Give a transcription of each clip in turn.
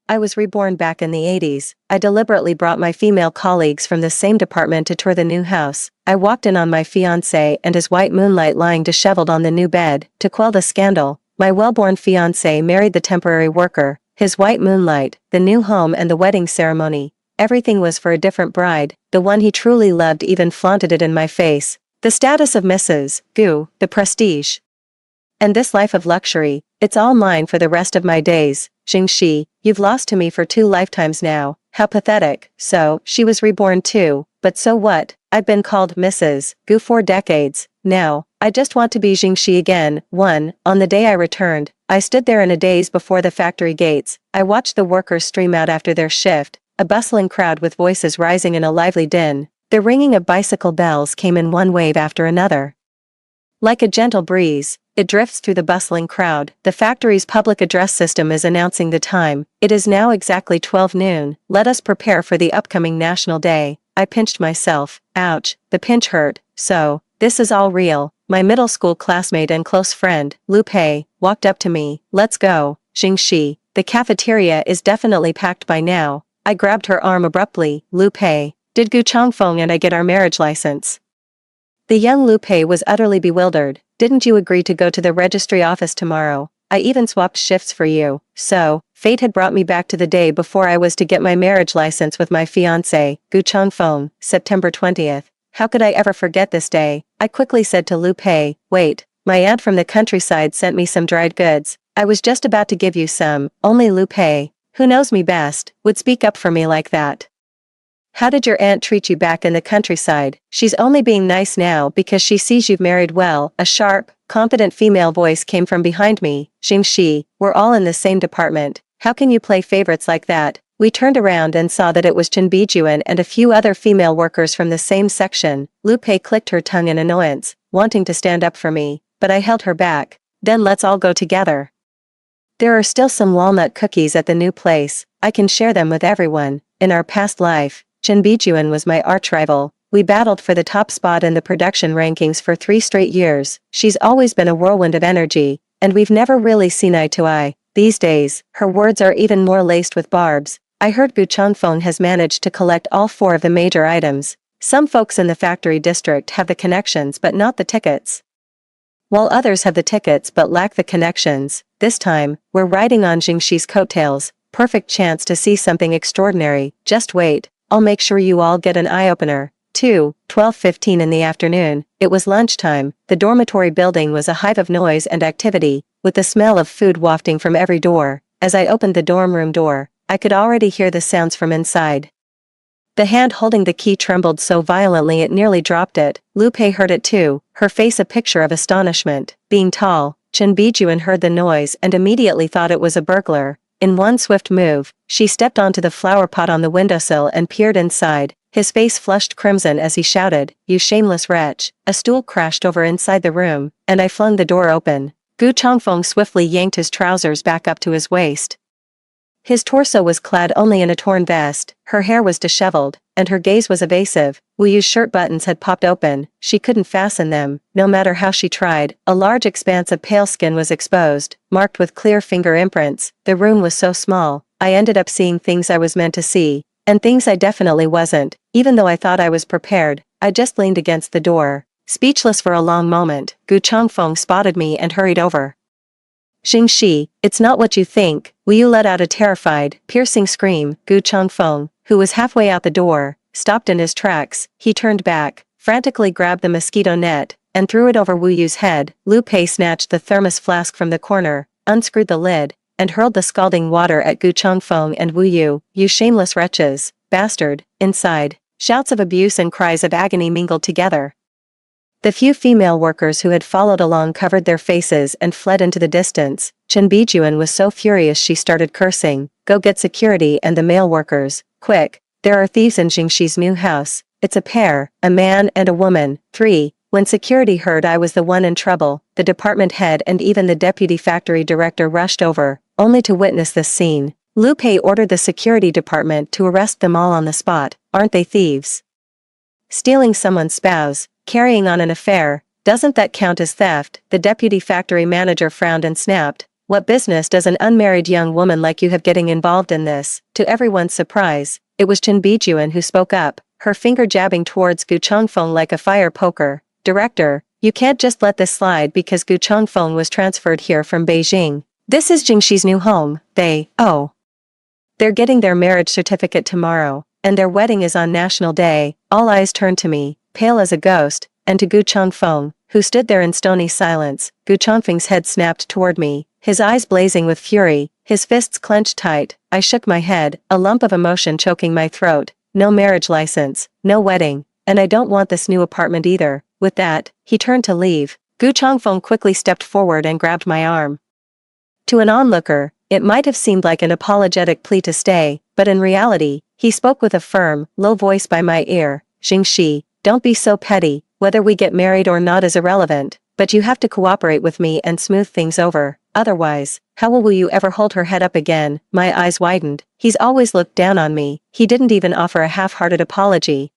I was reborn back in the 80s. I deliberately brought my female colleagues from the same department to tour the new house. I walked in on my fiancé and his white moonlight lying disheveled on the new bed. To quell the scandal, my well-born fiancé married the temporary worker. His white moonlight, the new home and the wedding ceremony. Everything was for a different bride. The one he truly loved even flaunted it in my face. The status of Mrs. Gu, the prestige. And this life of luxury, it's all mine for the rest of my days. Jingxi, you've lost to me for 2 lifetimes now. How pathetic. So, she was reborn too. But so what? I've been called Mrs. Gu for decades. Now, I just want to be Jingxi again. On the day I returned, I stood there in a daze before the factory gates. I watched the workers stream out after their shift, a bustling crowd with voices rising in a lively din. The ringing of bicycle bells came in one wave after another. Like a gentle breeze, it drifts through the bustling crowd. The factory's public address system is announcing the time. It is now exactly 12 noon. Let us prepare for the upcoming National Day. I pinched myself. Ouch, the pinch hurt. So, this is all real. My middle school classmate and close friend, Lu Pei, walked up to me. Let's go, Jingxi. The cafeteria is definitely packed by now. I grabbed her arm abruptly. Lu Pei, did Gu Changfeng and I get our marriage license? The young Lu Pei was utterly bewildered. Didn't you agree to go to the registry office tomorrow? I even swapped shifts for you. So, fate had brought me back to the day before I was to get my marriage license with my fiancé, Gu Changfeng, September 20th. How could I ever forget this day? I quickly said to Lu Pei, wait, my aunt from the countryside sent me some dried goods. I was just about to give you some. Only Lu Pei, who knows me best, would speak up for me like that. How did your aunt treat you back in the countryside? She's only being nice now because she sees you've married well. A sharp, confident female voice came from behind me. Jingxi, we're all in the same department. How can you play favorites like that? We turned around and saw that it was Chen Bijuan and a few other female workers from the same section. Lu Pei clicked her tongue in annoyance, wanting to stand up for me, but I held her back. Then let's all go together. There are still some walnut cookies at the new place. I can share them with everyone. In our past life, Chen Bijuan was my arch-rival. We battled for the top spot in the production rankings for 3 straight years. She's always been a whirlwind of energy, and we've never really seen eye to eye. These days, her words are even more laced with barbs. I heard Gu Changfeng has managed to collect all 4 of the major items. Some folks in the factory district have the connections but not the tickets, while others have the tickets but lack the connections. This time, we're riding on Jingxi's coattails. Perfect chance to see something extraordinary. Just wait. I'll make sure you all get an eye-opener. 12:15 in the afternoon. It was lunchtime. The dormitory building was a hive of noise and activity, with the smell of food wafting from every door. As I opened the dorm room door, I could already hear the sounds from inside. The hand holding the key trembled so violently it nearly dropped it. Lu Pei heard it too, her face a picture of astonishment. Being tall, Chen Bijuan heard the noise and immediately thought it was a burglar. In one swift move, she stepped onto the flower pot on the windowsill and peered inside. His face flushed crimson as he shouted, "You shameless wretch." A stool crashed over inside the room, and I flung the door open. Gu Changfeng swiftly yanked his trousers back up to his waist. His torso was clad only in a torn vest, her hair was disheveled, and her gaze was evasive. Wu Yu's shirt buttons had popped open, she couldn't fasten them, no matter how she tried. A large expanse of pale skin was exposed, marked with clear finger imprints. The room was so small, I ended up seeing things I was meant to see, and things I definitely wasn't. Even though I thought I was prepared, I just leaned against the door. Speechless for a long moment, Gu Changfeng spotted me and hurried over. "Jingxi, it's not what you think." Wu Yu let out a terrified, piercing scream. Gu Changfeng, who was halfway out the door, stopped in his tracks. He turned back, frantically grabbed the mosquito net, and threw it over Wu Yu's head. Lu Pei snatched the thermos flask from the corner, unscrewed the lid, and hurled the scalding water at Gu Changfeng and Wu Yu. "You shameless wretches, bastard." Inside, shouts of abuse and cries of agony mingled together. The few female workers who had followed along covered their faces and fled into the distance. Chen Bijuan was so furious she started cursing. "Go get security and the male workers, quick. There are thieves in Jingxi's new house. It's a pair, a man and a woman." 3. When security heard I was the one in trouble, the department head and even the deputy factory director rushed over, only to witness this scene. Lu Pei ordered the security department to arrest them all on the spot. "Aren't they thieves? Stealing someone's spouse, carrying on an affair, doesn't that count as theft?" The deputy factory manager frowned and snapped, What business does an unmarried young woman like you have getting involved in this? To everyone's surprise, it was Chen Bijuan who spoke up, her finger jabbing towards Gu Chongfeng like a fire poker. Director, you can't just let this slide because Gu Chongfeng was transferred here from Beijing. This is Jingxi's new home. They're getting their marriage certificate tomorrow, and their wedding is on National Day. All eyes turned to me, pale as a ghost, and to Gu Chongfeng, who stood there in stony silence. Gu Chongfeng's head snapped toward me, his eyes blazing with fury, his fists clenched tight. I shook my head, a lump of emotion choking my throat. No marriage license, no wedding, and I don't want this new apartment either. With that, he turned to leave. Gu Chongfeng quickly stepped forward and grabbed my arm. To an onlooker, it might have seemed like an apologetic plea to stay, but in reality, he spoke with a firm, low voice by my ear. Jingxi, don't be so petty. Whether we get married or not is irrelevant, but you have to cooperate with me and smooth things over. Otherwise, how will you ever hold her head up again? My eyes widened. He's always looked down on me. He didn't even offer a half-hearted apology.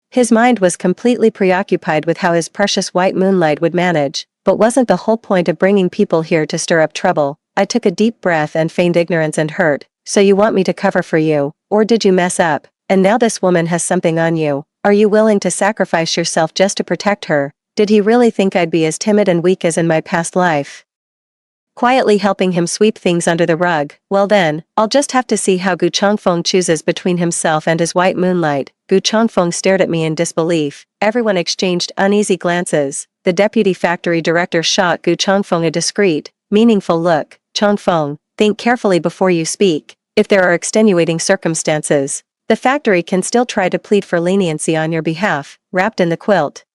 His mind was completely preoccupied with how his precious white moonlight would manage. But wasn't the whole point of bringing people here to stir up trouble? I took a deep breath and feigned ignorance and hurt. So you want me to cover for you, or did you mess up? And now this woman has something on you. Are you willing to sacrifice yourself just to protect her? Did he really think I'd be as timid and weak as in my past life? Quietly helping him sweep things under the rug. Well then, I'll just have to see how Gu Chongfeng chooses between himself and his white moonlight. Gu Chongfeng stared at me in disbelief. Everyone exchanged uneasy glances. The deputy factory director shot Gu Chongfeng a discreet, meaningful look. Chongfeng, think carefully before you speak. If there are extenuating circumstances, the factory can still try to plead for leniency on your behalf. Wrapped in the quilt,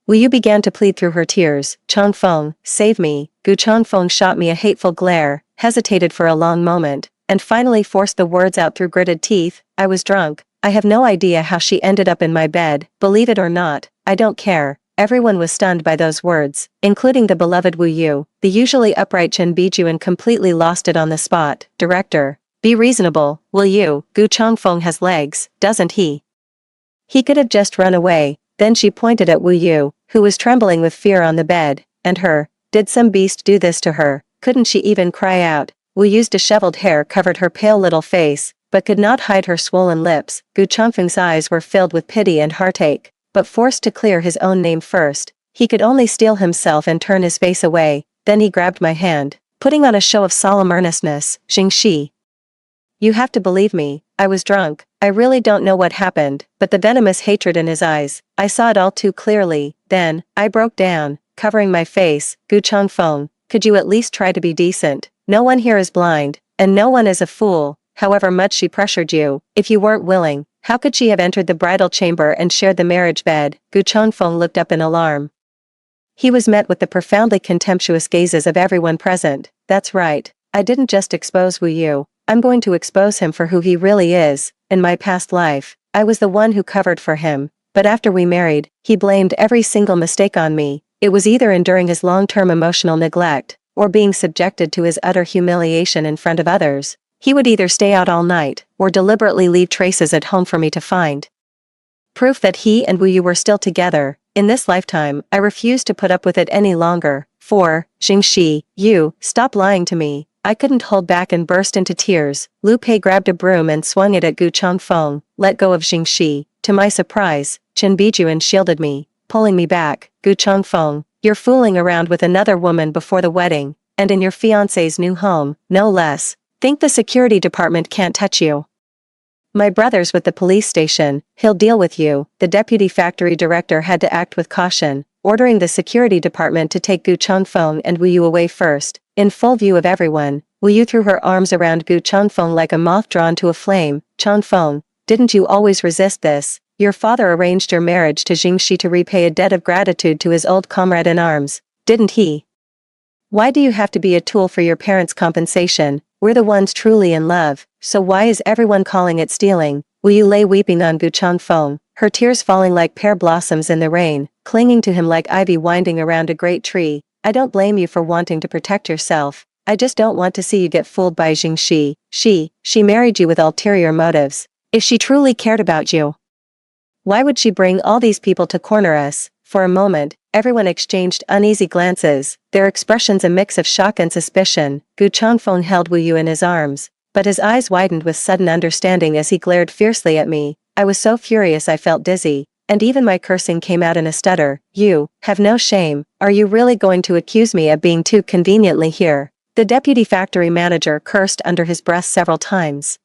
Wu Yu began to plead through her tears. Chongfeng, save me. Gu Chongfeng shot me a hateful glare, hesitated for a long moment, and finally forced the words out through gritted teeth. I was drunk. I have no idea how she ended up in my bed. Believe it or not, I don't care. Everyone was stunned by those words, including the beloved Wu Yu. The usually upright Chen Bijuan completely lost it on the spot. Director, be reasonable, will you? Gu Chongfeng has legs, doesn't he? He could have just run away. Then she pointed at Wu Yu, who was trembling with fear on the bed. And her, did some beast do this to her? Couldn't she even cry out? Wu Yu's disheveled hair covered her pale little face, but could not hide her swollen lips. Gu Chongfeng's eyes were filled with pity and heartache, but forced to clear his own name first, he could only steel himself and turn his face away. Then he grabbed my hand, putting on a show of solemn earnestness. Jingxi, you have to believe me, I was drunk. I really don't know what happened, but the venomous hatred in his eyes, I saw it all too clearly. Then, I broke down, covering my face. Gu Chongfeng, could you at least try to be decent? No one here is blind, and no one is a fool. However much she pressured you, if you weren't willing, how could she have entered the bridal chamber and shared the marriage bed? Gu Chongfeng looked up in alarm. He was met with the profoundly contemptuous gazes of everyone present. That's right, I didn't just expose Wu Yu. I'm going to expose him for who he really is. In my past life, I was the one who covered for him, but after we married, he blamed every single mistake on me. It was either enduring his long-term emotional neglect, or being subjected to his utter humiliation in front of others. He would either stay out all night, or deliberately leave traces at home for me to find. Proof that he and Wu Yu were still together. In this lifetime, I refused to put up with it any longer. 4. Jingxi, you, stop lying to me. I couldn't hold back and burst into tears. Lu Pei grabbed a broom and swung it at Gu Chongfeng. Let go of Jingxi. To my surprise, Chen Bijuan shielded me, pulling me back. Gu Chongfeng, you're fooling around with another woman before the wedding, and in your fiancé's new home, no less. Think the security department can't touch you? My brother's with the police station, he'll deal with you. The deputy factory director had to act with caution, ordering the security department to take Gu Chongfeng and Wu Yu away first. In full view of everyone, Wu Yu threw her arms around Gu Chongfeng like a moth drawn to a flame. Chongfeng, didn't you always resist this? Your father arranged your marriage to Jingxi to repay a debt of gratitude to his old comrade in arms, didn't he? Why do you have to be a tool for your parents' compensation? We're the ones truly in love, so why is everyone calling it stealing? Wu Yu lay weeping on Gu Chongfeng, her tears falling like pear blossoms in the rain, clinging to him like ivy winding around a great tree. I don't blame you for wanting to protect yourself. I just don't want to see you get fooled by Jingxi. She married you with ulterior motives. If she truly cared about you, why would she bring all these people to corner us? For a moment, Everyone exchanged uneasy glances, their expressions a mix of shock and suspicion. Gu Changfeng held Wu Yu in his arms, but his eyes widened with sudden understanding as he glared fiercely at me. I was so furious I felt dizzy, and even my cursing came out in a stutter. You have no shame. Are you really going to accuse me of being too conveniently here? The deputy factory manager cursed under his breath several times.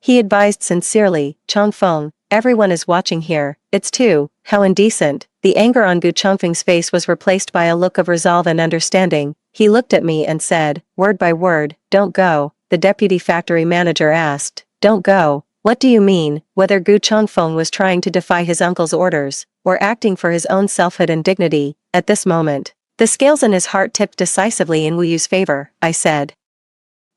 He advised sincerely, Changfeng, everyone is watching here. It's too, how indecent. The anger on Gu Changfeng's face was replaced by a look of resolve and understanding. He looked at me and said, word by word, don't go. The deputy factory manager asked, don't go. What do you mean? Whether Gu Changfeng was trying to defy his uncle's orders, or acting for his own selfhood and dignity, at this moment, the scales in his heart tipped decisively in Wu Yu's favor. I said,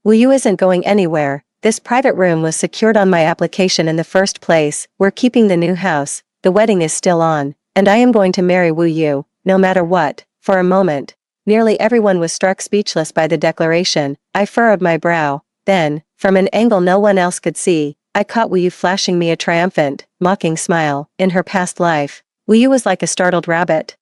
Wu Yu isn't going anywhere. This private room was secured on my application in the first place. We're keeping the new house, the wedding is still on, and I am going to marry Wu Yu, no matter what. For a moment, nearly everyone was struck speechless by the declaration. I furrowed my brow. Then, from an angle no one else could see, I caught Wu Yu flashing me a triumphant, mocking smile. In her past life, Wu Yu was like a startled rabbit,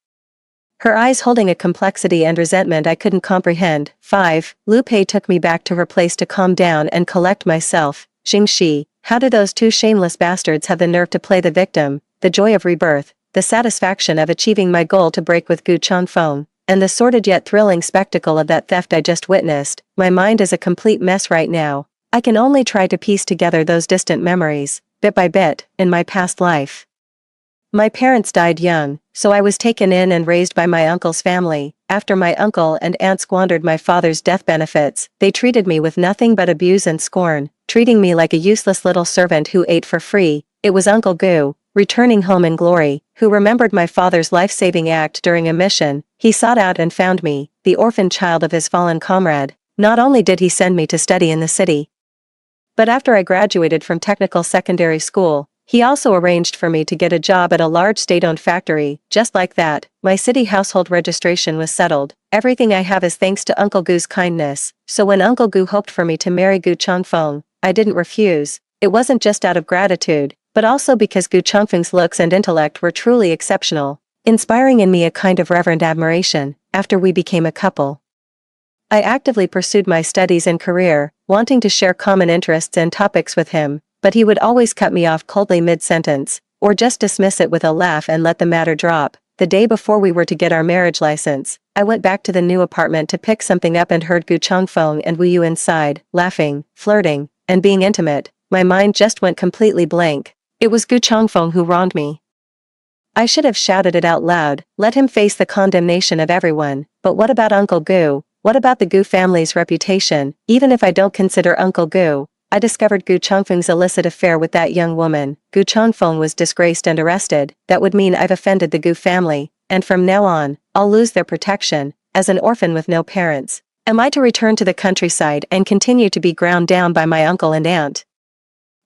her eyes holding a complexity and resentment I couldn't comprehend. 5. Lu Pei took me back to her place to calm down and collect myself. Jingxi, how do those two shameless bastards have the nerve to play the victim? The joy of rebirth, the satisfaction of achieving my goal to break with Gu Changfeng, and the sordid yet thrilling spectacle of that theft I just witnessed. My mind is a complete mess right now. I can only try to piece together those distant memories, bit by bit, in my past life. My parents died young, so I was taken in and raised by my uncle's family. After my uncle and aunt squandered my father's death benefits, they treated me with nothing but abuse and scorn, treating me like a useless little servant who ate for free. It was Uncle Gu, returning home in glory, who remembered my father's life-saving act during a mission. He sought out and found me, the orphan child of his fallen comrade. Not only did he send me to study in the city, but after I graduated from technical secondary school, he also arranged for me to get a job at a large state-owned factory. Just like that, my city household registration was settled. Everything I have is thanks to Uncle Gu's kindness. So when Uncle Gu hoped for me to marry Gu Changfeng, I didn't refuse. It wasn't just out of gratitude, but also because Gu Changfeng's looks and intellect were truly exceptional, inspiring in me a kind of reverent admiration. After we became a couple, I actively pursued my studies and career, wanting to share common interests and topics with him, but he would always cut me off coldly mid-sentence, or just dismiss it with a laugh and let the matter drop. The day before we were to get our marriage license, I went back to the new apartment to pick something up and heard Gu Changfeng and Wu Yu inside, laughing, flirting, and being intimate. My mind just went completely blank. It was Gu Changfeng who wronged me. I should have shouted it out loud, let him face the condemnation of everyone. But what about Uncle Gu? What about the Gu family's reputation? Even if I don't consider Uncle Gu, I discovered Gu Changfeng's illicit affair with that young woman. Gu Changfeng was disgraced and arrested. That would mean I've offended the Gu family, and from now on, I'll lose their protection, as an orphan with no parents. Am I to return to the countryside and continue to be ground down by my uncle and aunt?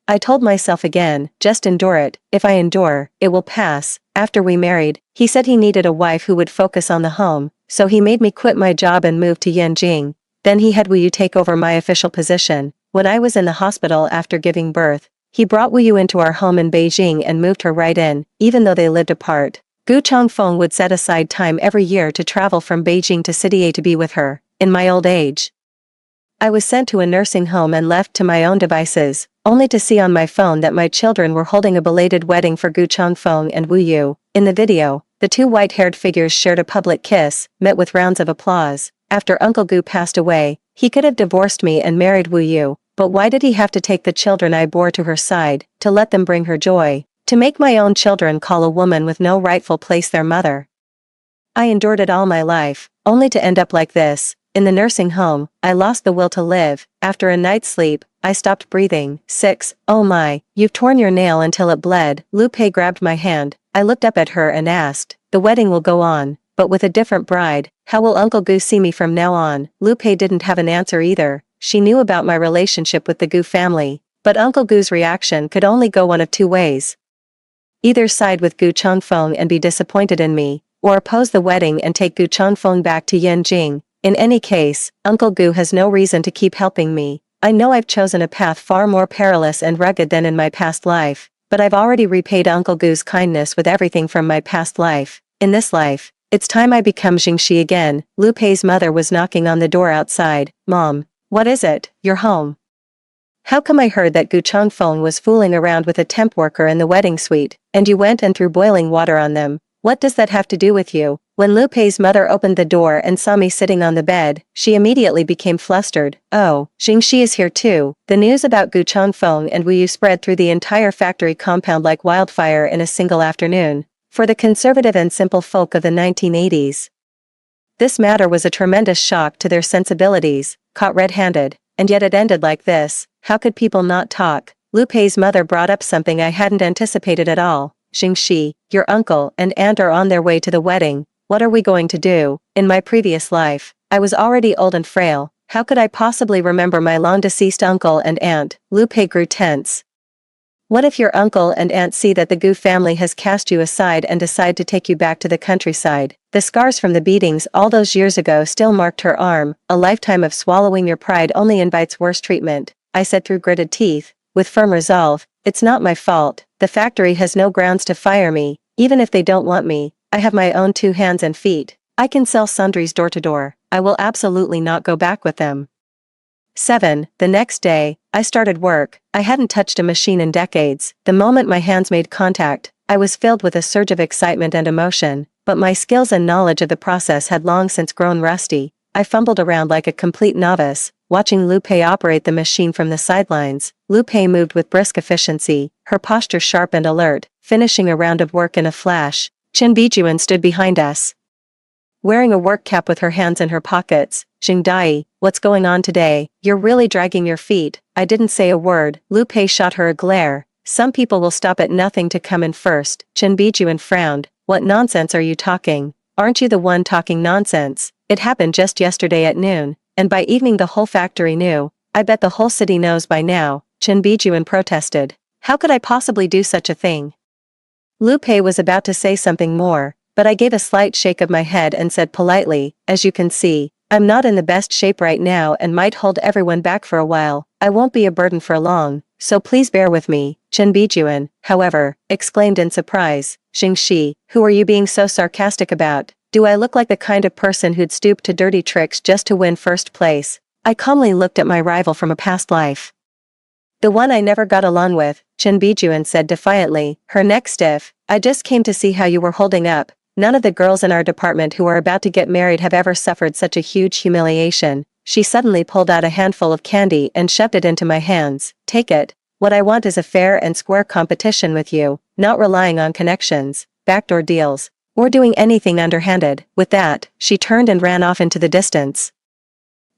I told myself again, just endure it. If I endure, it will pass. After we married, he said he needed a wife who would focus on the home, so he made me quit my job and move to Yanjing. Then he had Wu Yu take over my official position. When I was in the hospital after giving birth, he brought Wu Yu into our home in Beijing and moved her right in, even though they lived apart. Gu Changfeng would set aside time every year to travel from Beijing to City A to be with her. In my old age, I was sent to a nursing home and left to my own devices, only to see on my phone that my children were holding a belated wedding for Gu Changfeng and Wu Yu. In the video, the two white-haired figures shared a public kiss, met with rounds of applause. After Uncle Gu passed away, he could have divorced me and married Wu Yu, but why did he have to take the children I bore to her side, to let them bring her joy, to make my own children call a woman with no rightful place their mother? I endured it all my life, only to end up like this. In the nursing home, I lost the will to live. After a night's sleep, I stopped breathing. 6. Oh my, you've torn your nail until it bled. Lu Pei grabbed my hand. I looked up at her and asked, the wedding will go on, but with a different bride. How will Uncle Gu see me from now on? Lu Pei didn't have an answer either. She knew about my relationship with the Gu family, but Uncle Gu's reaction could only go one of two ways. Either side with Gu Changfeng and be disappointed in me, or oppose the wedding and take Gu Changfeng back to Yanjing. In any case, Uncle Gu has no reason to keep helping me. I know I've chosen a path far more perilous and rugged than in my past life, but I've already repaid Uncle Gu's kindness with everything from my past life. In this life, It's time I become Jingxi again. Lu Pei's mother was knocking on the door outside. Mom. What is it? You're home. How come I heard that Gu Changfeng was fooling around with a temp worker in the wedding suite, and you went and threw boiling water on them? What does that have to do with you? When Lu Pei's mother opened the door and saw me sitting on the bed, she immediately became flustered. Oh, Jingxi is here too. The news about Gu Changfeng and Wu Yu spread through the entire factory compound like wildfire in a single afternoon. For the conservative and simple folk of the 1980s, this matter was a tremendous shock to their sensibilities, caught red-handed, and yet it ended like this. How could people not talk? Lu Pei's mother brought up something I hadn't anticipated at all. Jingxi, your uncle and aunt are on their way to the wedding. What are we going to do? In my previous life, I was already old and frail. How could I possibly remember my long-deceased uncle and aunt? Lu Pei grew tense. What if your uncle and aunt see that the Gu family has cast you aside and decide to take you back to the countryside? The scars from the beatings all those years ago still marked her arm. A lifetime of swallowing your pride only invites worse treatment, I said through gritted teeth, with firm resolve. It's not my fault. The factory has no grounds to fire me. Even if they don't want me, I have my own 2 hands and feet. I can sell sundries door to door. I will absolutely not go back with them. 7. The next day, I started work. I hadn't touched a machine in decades. The moment my hands made contact, I was filled with a surge of excitement and emotion, but my skills and knowledge of the process had long since grown rusty. I fumbled around like a complete novice, watching Lu Pei operate the machine from the sidelines. Lu Pei moved with brisk efficiency, her posture sharp and alert, finishing a round of work in a flash. Chen Bijuan stood behind us, wearing a work cap with her hands in her pockets. Jing Dai, what's going on today? You're really dragging your feet. I didn't say a word. Lu Pei shot her a glare. Some people will stop at nothing to come in first. Chen Bijuan frowned. What nonsense are you talking? Aren't you the one talking nonsense? It happened just yesterday at noon, and by evening the whole factory knew. I bet the whole city knows by now. Chen Bijuan protested. How could I possibly do such a thing? Lu Pei was about to say something more, but I gave a slight shake of my head and said politely, as you can see, I'm not in the best shape right now and might hold everyone back for a while. I won't be a burden for long, so please bear with me. Chen Bijuan, however, exclaimed in surprise. Jingxi, who are you being so sarcastic about? Do I look like the kind of person who'd stoop to dirty tricks just to win first place? I calmly looked at my rival from a past life. The one I never got along with, Chen Bijuan said defiantly, her neck stiff. I just came to see how you were holding up. None of the girls in our department who are about to get married have ever suffered such a huge humiliation. She suddenly pulled out a handful of candy and shoved it into my hands. Take it. What I want is a fair and square competition with you, not relying on connections, backdoor deals, or doing anything underhanded. With that, she turned and ran off into the distance.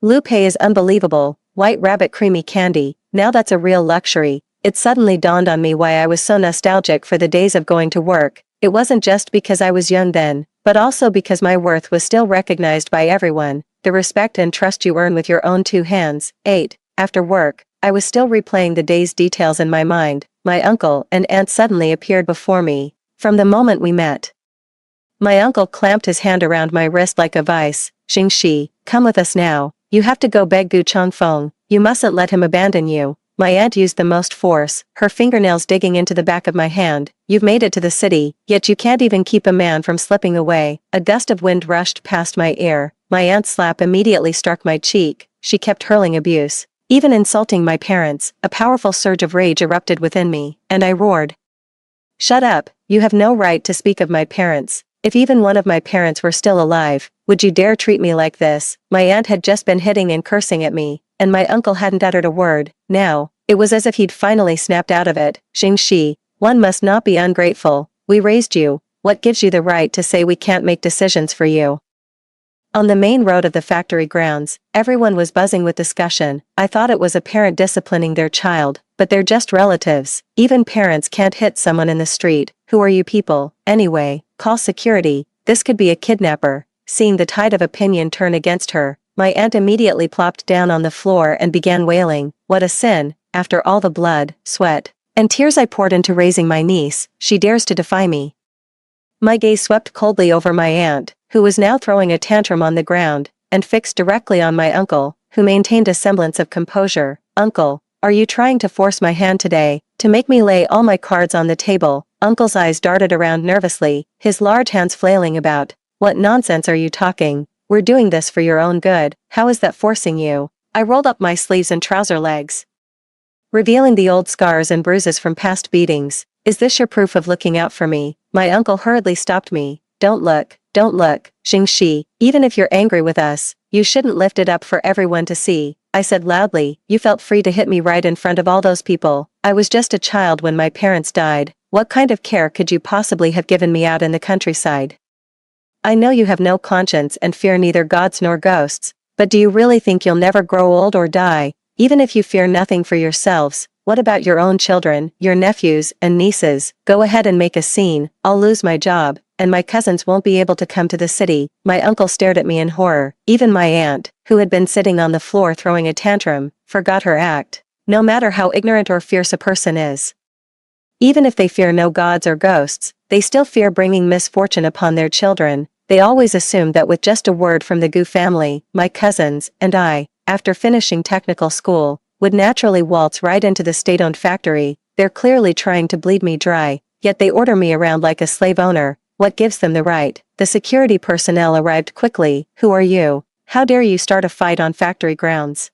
Lu Pei is unbelievable. White rabbit creamy candy. Now that's a real luxury. It suddenly dawned on me why I was so nostalgic for the days of going to work. It wasn't just because I was young then, but also because my worth was still recognized by everyone, the respect and trust you earn with your own 2 hands. 8. After work, I was still replaying the day's details in my mind. My uncle and aunt suddenly appeared before me. From the moment we met, my uncle clamped his hand around my wrist like a vice. Jingxi, come with us now. You have to go beg Gu Changfeng. You mustn't let him abandon you. My aunt used the most force, her fingernails digging into the back of my hand. You've made it to the city, yet you can't even keep a man from slipping away. A gust of wind rushed past my ear. My aunt's slap immediately struck my cheek. She kept hurling abuse, even insulting my parents. A powerful surge of rage erupted within me, and I roared. Shut up, you have no right to speak of my parents. If even one of my parents were still alive, would you dare treat me like this? My aunt had just been hitting and cursing at me, and my uncle hadn't uttered a word. Now, it was as if he'd finally snapped out of it. Jingxi, one must not be ungrateful. We raised you. What gives you the right to say we can't make decisions for you? On the main road of the factory grounds, everyone was buzzing with discussion. I thought it was a parent disciplining their child, but they're just relatives. Even parents can't hit someone in the street. Who are you people, anyway? Call security. This could be a kidnapper. Seeing the tide of opinion turn against her, my aunt immediately plopped down on the floor and began wailing. What a sin, after all the blood, sweat, and tears I poured into raising my niece, she dares to defy me. My gaze swept coldly over my aunt, who was now throwing a tantrum on the ground, and fixed directly on my uncle, who maintained a semblance of composure. Uncle, are you trying to force my hand today, to make me lay all my cards on the table? Uncle's eyes darted around nervously, his large hands flailing about. What nonsense are you talking? We're doing this for your own good. How is that forcing you? I rolled up my sleeves and trouser legs, revealing the old scars and bruises from past beatings. Is this your proof of looking out for me? My uncle hurriedly stopped me. Don't look, Xingxi. Even if you're angry with us, you shouldn't lift it up for everyone to see. I said loudly. You felt free to hit me right in front of all those people. I was just a child when my parents died. What kind of care could you possibly have given me out in the countryside? I know you have no conscience and fear neither gods nor ghosts, but do you really think you'll never grow old or die? Even if you fear nothing for yourselves, what about your own children, your nephews and nieces? Go ahead and make a scene. I'll lose my job, and my cousins won't be able to come to the city. My uncle stared at me in horror. Even my aunt, who had been sitting on the floor throwing a tantrum, forgot her act. No matter how ignorant or fierce a person is, even if they fear no gods or ghosts, they still fear bringing misfortune upon their children. They always assume that with just a word from the Gu family, my cousins, and I, after finishing technical school, would naturally waltz right into the state-owned factory. They're clearly trying to bleed me dry, yet they order me around like a slave owner. What gives them the right? The security personnel arrived quickly. Who are you? How dare you start a fight on factory grounds?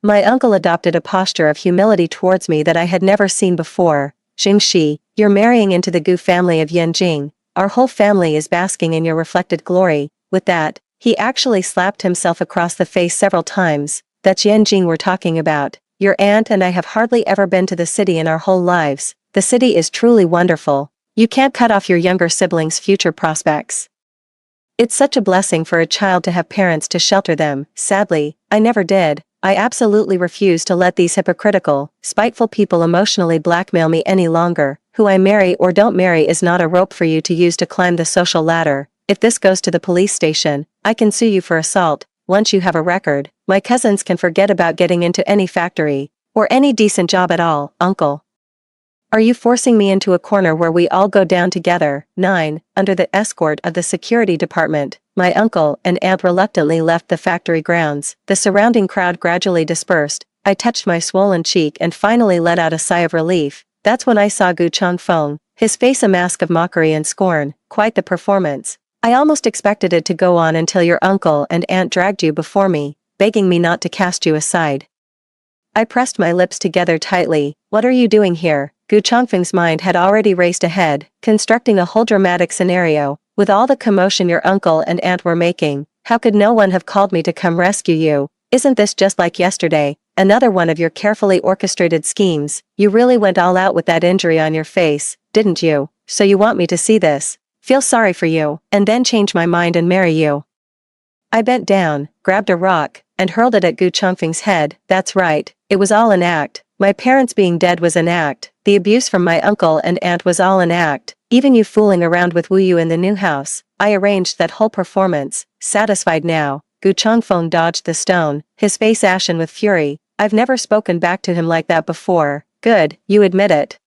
My uncle adopted a posture of humility towards me that I had never seen before. Xingxi, you're marrying into the Gu family of Yanjing. Our whole family is basking in your reflected glory. With that, he actually slapped himself across the face several times. That's Yanjing we're talking about. Your aunt and I have hardly ever been to the city in our whole lives. The city is truly wonderful. You can't cut off your younger siblings' future prospects. It's such a blessing for a child to have parents to shelter them. Sadly, I never did. I absolutely refuse to let these hypocritical, spiteful people emotionally blackmail me any longer. Who I marry or don't marry is not a rope for you to use to climb the social ladder. If this goes to the police station, I can sue you for assault. Once you have a record, my cousins can forget about getting into any factory, or any decent job at all, uncle. Are you forcing me into a corner where we all go down together? 9. Under the escort of the security department, my uncle and aunt reluctantly left the factory grounds. The surrounding crowd gradually dispersed. I touched my swollen cheek and finally let out a sigh of relief. That's when I saw Gu Changfeng, his face a mask of mockery and scorn. Quite the performance. I almost expected it to go on until your uncle and aunt dragged you before me, begging me not to cast you aside. I pressed my lips together tightly. What are you doing here? Gu Changfeng's mind had already raced ahead, constructing a whole dramatic scenario. With all the commotion your uncle and aunt were making, how could no one have called me to come rescue you? Isn't this just like yesterday? Another one of your carefully orchestrated schemes. You really went all out with that injury on your face, didn't you? So you want me to see this, feel sorry for you, and then change my mind and marry you? I bent down, grabbed a rock, and hurled it at Gu Changfeng's head. That's right, it was all an act. My parents being dead was an act. The abuse from my uncle and aunt was all an act. Even you fooling around with Wu Yu in the new house. I arranged that whole performance. Satisfied now, Gu Changfeng dodged the stone, his face ashen with fury. I've never spoken back to him like that before. Good, you admit it.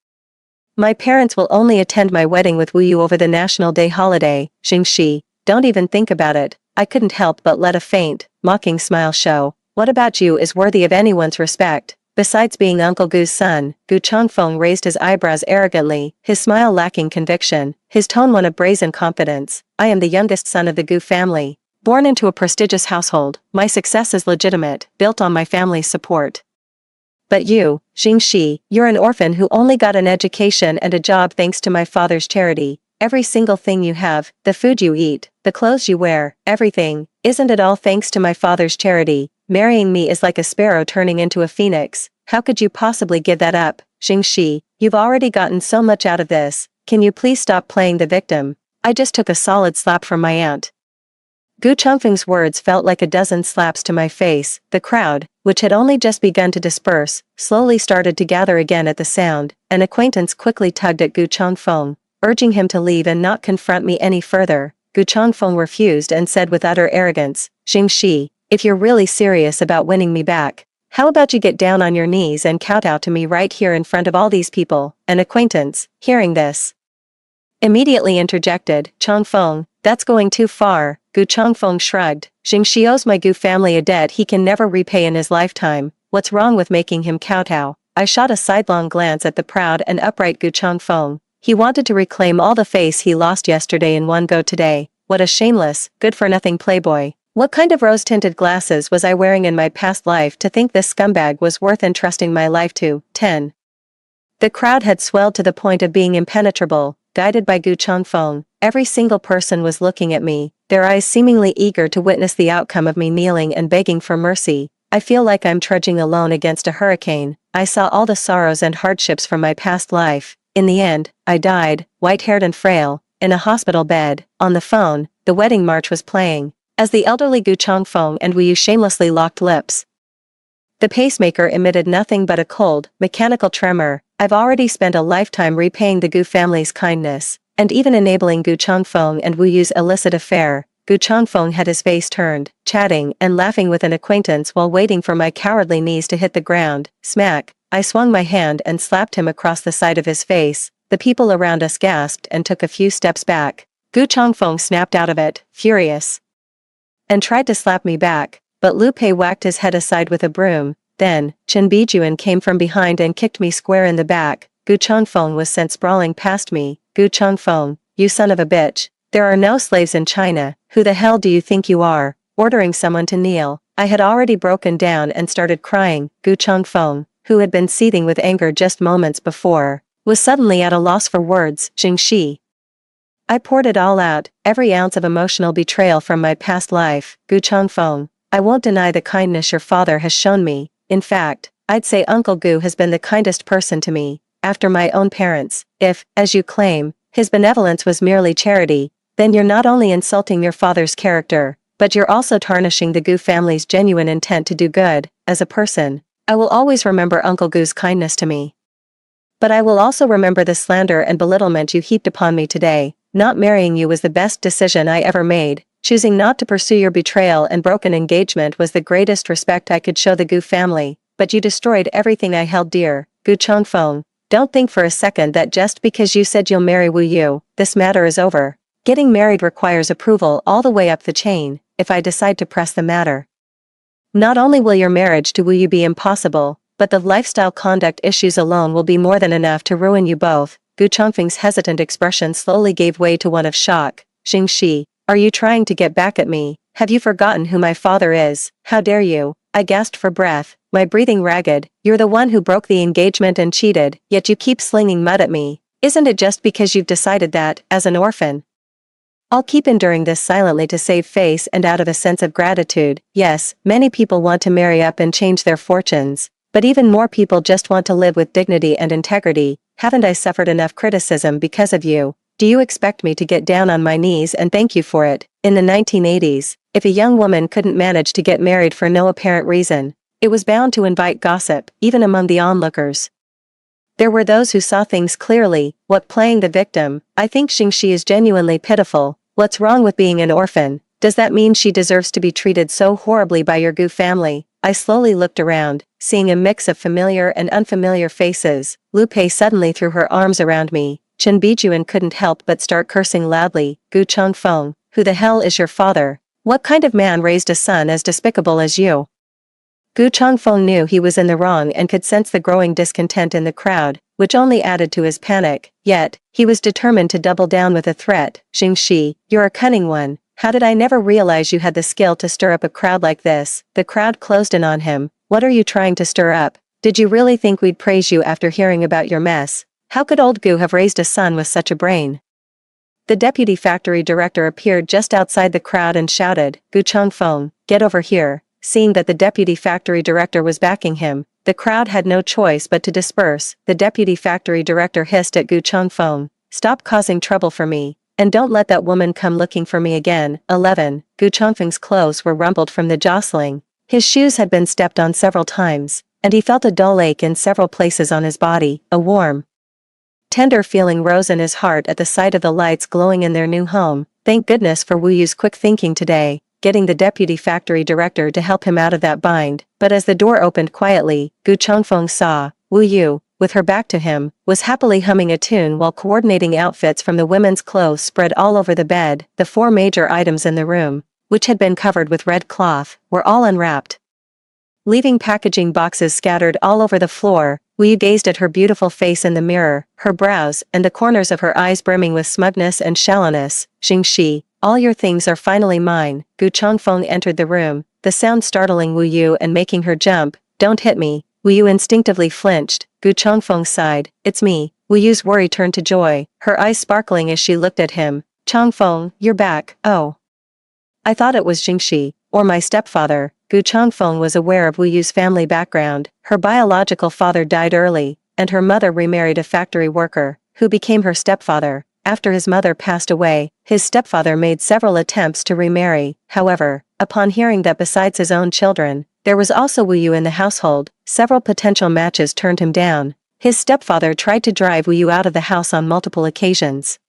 My parents will only attend my wedding with Wu Yu over the National Day holiday. Xingxi, don't even think about it. I couldn't help but let a faint, mocking smile show. What about you is worthy of anyone's respect? Besides being Uncle Gu's son, Gu Changfeng raised his eyebrows arrogantly, his smile lacking conviction, his tone one of brazen confidence. I am the youngest son of the Gu family. Born into a prestigious household, my success is legitimate, built on my family's support. But you, Xingxi, you're an orphan who only got an education and a job thanks to my father's charity. Every single thing you have, the food you eat, the clothes you wear, everything, isn't it all thanks to my father's charity? Marrying me is like a sparrow turning into a phoenix. How could you possibly give that up? Xingxi, you've already gotten so much out of this. Can you please stop playing the victim? I just took a solid slap from my aunt. Gu Changfeng's words felt like a dozen slaps to my face. The crowd, which had only just begun to disperse, slowly started to gather again at the sound. An acquaintance quickly tugged at Gu Changfeng, urging him to leave and not confront me any further. Gu Changfeng refused and said with utter arrogance, Xingxi, if you're really serious about winning me back, how about you get down on your knees and kowtow to me right here in front of all these people? An acquaintance, hearing this, immediately interjected, Changfeng, that's going too far. Gu Changfeng shrugged. Xingxi owes my Gu family a debt he can never repay in his lifetime. What's wrong with making him kowtow? I shot a sidelong glance at the proud and upright Gu Changfeng. He wanted to reclaim all the face he lost yesterday in one go today. what a shameless, good-for-nothing playboy. What kind of rose-tinted glasses was I wearing in my past life to think this scumbag was worth entrusting my life to? 10. The crowd had swelled to the point of being impenetrable, guided by Gu Changfeng. Every single person was looking at me, their eyes seemingly eager to witness the outcome of me kneeling and begging for mercy. I feel like I'm trudging alone against a hurricane. I saw all the sorrows and hardships from my past life. In the end, I died, white-haired and frail, in a hospital bed. On the phone, the wedding march was playing, as the elderly Gu Changfeng and Wu Yu shamelessly locked lips. The pacemaker emitted nothing but a cold, mechanical tremor. I've already spent a lifetime repaying the Gu family's kindness, and even enabling Gu Changfeng and Wu Yu's illicit affair. Gu Changfeng had his face turned, chatting and laughing with an acquaintance while waiting for my cowardly knees to hit the ground. Smack! I swung my hand and slapped him across the side of his face. The people around us gasped and took a few steps back. Gu Changfeng snapped out of it, furious, and tried to slap me back, but Lu Pei whacked his head aside with a broom. Then, Chen Bijuan came from behind and kicked me square in the back. Gu Changfeng was sent sprawling past me. Gu Changfeng, you son of a bitch. There are no slaves in China. Who the hell do you think you are? Ordering someone to kneel. I had already broken down and started crying. Gu Changfeng, who had been seething with anger just moments before, was suddenly at a loss for words. Jingxi. I poured it all out, every ounce of emotional betrayal from my past life. Gu Changfeng, I won't deny the kindness your father has shown me. In fact, I'd say Uncle Gu has been the kindest person to me, after my own parents. If, as you claim, his benevolence was merely charity, then you're not only insulting your father's character, but you're also tarnishing the Gu family's genuine intent to do good. As a person, I will always remember Uncle Gu's kindness to me. But I will also remember the slander and belittlement you heaped upon me today. Not marrying you was the best decision I ever made. Choosing not to pursue your betrayal and broken engagement was the greatest respect I could show the Gu family, but you destroyed everything I held dear. Gu Changfeng, don't think for a second that just because you said you'll marry Wu Yu, this matter is over. Getting married requires approval all the way up the chain. If I decide to press the matter, not only will your marriage to Wu Yu be impossible, but the lifestyle conduct issues alone will be more than enough to ruin you both. Gu Changfeng's hesitant expression slowly gave way to one of shock. Jingxi, are you trying to get back at me? Have you forgotten who my father is? How dare you? I gasped for breath, my breathing ragged. You're the one who broke the engagement and cheated, yet you keep slinging mud at me. Isn't it just because you've decided that, as an orphan, I'll keep enduring this silently to save face and out of a sense of gratitude? Yes, many people want to marry up and change their fortunes, but even more people just want to live with dignity and integrity. Haven't I suffered enough criticism because of you? Do you expect me to get down on my knees and thank you for it? In the 1980s, if a young woman couldn't manage to get married for no apparent reason, it was bound to invite gossip, even among the onlookers. There were those who saw things clearly. What, playing the victim? I think Jingxi is genuinely pitiful. What's wrong with being an orphan? Does that mean she deserves to be treated so horribly by your Gu family? I slowly looked around, seeing a mix of familiar and unfamiliar faces. Lu Pei suddenly threw her arms around me. Chen Bijuan couldn't help but start cursing loudly. Gu Changfeng, who the hell is your father? What kind of man raised a son as despicable as you? Gu Changfeng knew he was in the wrong and could sense the growing discontent in the crowd, which only added to his panic. Yet, he was determined to double down with a threat. Jingxi, you're a cunning one. How did I never realize you had the skill to stir up a crowd like this? The crowd closed in on him. What are you trying to stir up? Did you really think we'd praise you after hearing about your mess? How could old Gu have raised a son with such a brain? The deputy factory director appeared just outside the crowd and shouted, Gu Changfeng, get over here. Seeing that the deputy factory director was backing him, the crowd had no choice but to disperse. The deputy factory director hissed at Gu Changfeng, stop causing trouble for me, and don't let that woman come looking for me again. 11. Gu Changfeng's clothes were rumpled from the jostling. His shoes had been stepped on several times, and he felt a dull ache in several places on his body. A warm, tender feeling rose in his heart at the sight of the lights glowing in their new home. Thank goodness for Wu Yu's quick thinking today, getting the deputy factory director to help him out of that bind. But as the door opened quietly, Gu Changfeng saw Wu Yu, with her back to him, was happily humming a tune while coordinating outfits from the women's clothes spread all over the bed. The four major items in the room, which had been covered with red cloth, were all unwrapped, leaving packaging boxes scattered all over the floor. Wu Yu gazed at her beautiful face in the mirror, her brows and the corners of her eyes brimming with smugness and shallowness. Jingxi, All your things are finally mine. Gu Changfeng entered the room, the sound startling Wu Yu and making her jump. Don't hit me. Wu Yu instinctively flinched. Gu Changfeng sighed. It's me. Wu Yu's worry turned to joy, her eyes sparkling as she looked at him. Changfeng, you're back. Oh. I thought it was Jingxi, or my stepfather. Gu Changfeng was aware of Wu Yu's family background. Her biological father died early, and her mother remarried a factory worker, who became her stepfather. After his mother passed away, his stepfather made several attempts to remarry. However, upon hearing that besides his own children, there was also Wu Yu in the household, several potential matches turned him down. His stepfather tried to drive Wu Yu out of the house on multiple occasions.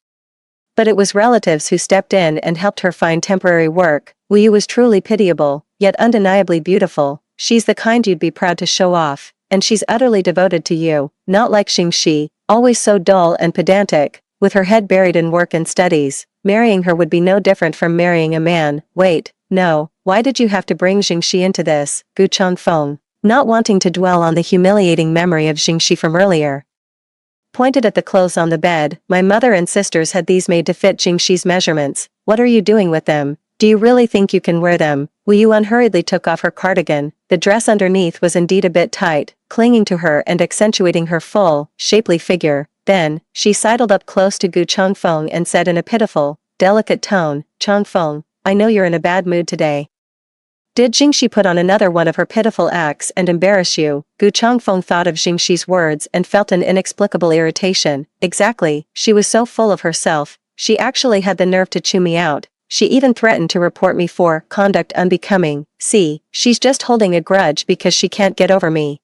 But it was relatives who stepped in and helped her find temporary work. Wu Yu was truly pitiable, yet undeniably beautiful. She's the kind you'd be proud to show off, and she's utterly devoted to you, not like Xingxi, always so dull and pedantic, with her head buried in work and studies. Marrying her would be no different from marrying a man. Wait, no, why did you have to bring Xingxi into this? Gu Changfeng, not wanting to dwell on the humiliating memory of Xingxi from earlier, pointed at the clothes on the bed. My mother and sisters had these made to fit Jingxi's measurements. What are you doing with them? Do you really think you can wear them? Wu Yu unhurriedly took off her cardigan. The dress underneath was indeed a bit tight, clinging to her and accentuating her full, shapely figure. Then, she sidled up close to Gu Changfeng and said in a pitiful, delicate tone, Changfeng, I know you're in a bad mood today. Did Jingxi put on another one of her pitiful acts and embarrass you? Gu Changfeng thought of Jingxi's words and felt an inexplicable irritation. Exactly, she was so full of herself, she actually had the nerve to chew me out. She even threatened to report me for conduct unbecoming. See, she's just holding a grudge because she can't get over me.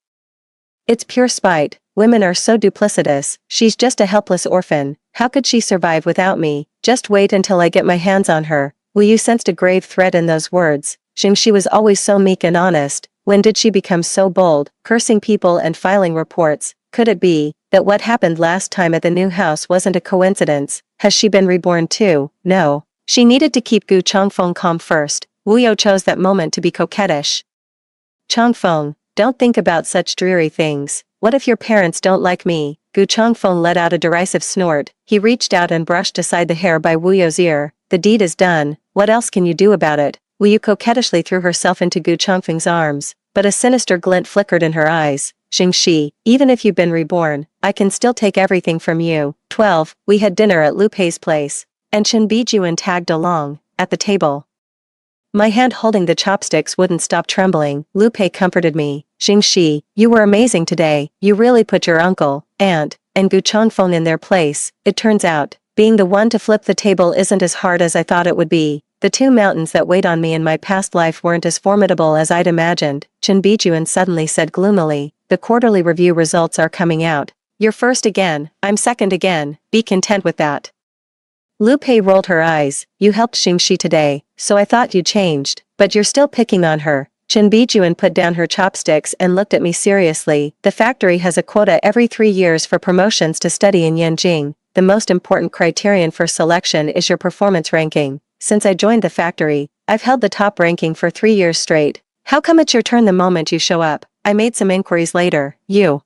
It's pure spite. Women are so duplicitous. She's just a helpless orphan. How could she survive without me? Just wait until I get my hands on her. Wu Yu sensed a grave threat in those words. Jingxi was always so meek and honest. When did she become so bold, cursing people and filing reports? Could it be that what happened last time at the new house wasn't a coincidence? Has she been reborn too? No. She needed to keep Gu Changfeng calm first. Wu Yu chose that moment to be coquettish. Changfeng, don't think about such dreary things. What if your parents don't like me? Gu Changfeng let out a derisive snort. He reached out and brushed aside the hair by Wu Yu's ear. The deed is done. What else can you do about it? Wu Yu coquettishly threw herself into Gu Changfeng's arms, but a sinister glint flickered in her eyes. Xingxi, even if you've been reborn, I can still take everything from you. 12. We had dinner at Lu Pei's place, and Chen Bijuan tagged along, at the table. My hand holding the chopsticks wouldn't stop trembling. Lu Pei comforted me. Xingxi, you were amazing today. You really put your uncle, aunt, and Gu Changfeng in their place. It turns out, being the one to flip the table isn't as hard as I thought it would be. The two mountains that weighed on me in my past life weren't as formidable as I'd imagined. Chen Bijuan suddenly said gloomily. The quarterly review results are coming out. You're first again, I'm second again. Be content with that. Lu Pei rolled her eyes. You helped Xingxi today, so I thought you changed, but you're still picking on her. Chen Bijuan put down her chopsticks and looked at me seriously. The factory has a quota every 3 years for promotions to study in Yanjing. The most important criterion for selection is your performance ranking. Since I joined the factory, I've held the top ranking for 3 years straight. How come it's your turn the moment you show up? I made some inquiries later. You,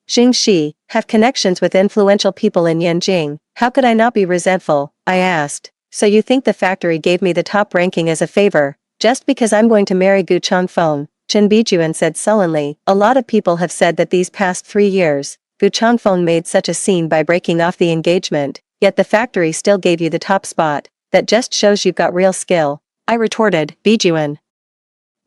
Xingxi, have connections with influential people in Yanjing. How could I not be resentful? I asked. So you think the factory gave me the top ranking as a favor, just because I'm going to marry Gu Changfeng? Chen Bijuan said sullenly. A lot of people have said that these past 3 years, Gu Changfeng made such a scene by breaking off the engagement, yet the factory still gave you the top spot. That just shows you've got real skill. I retorted. Bijuan,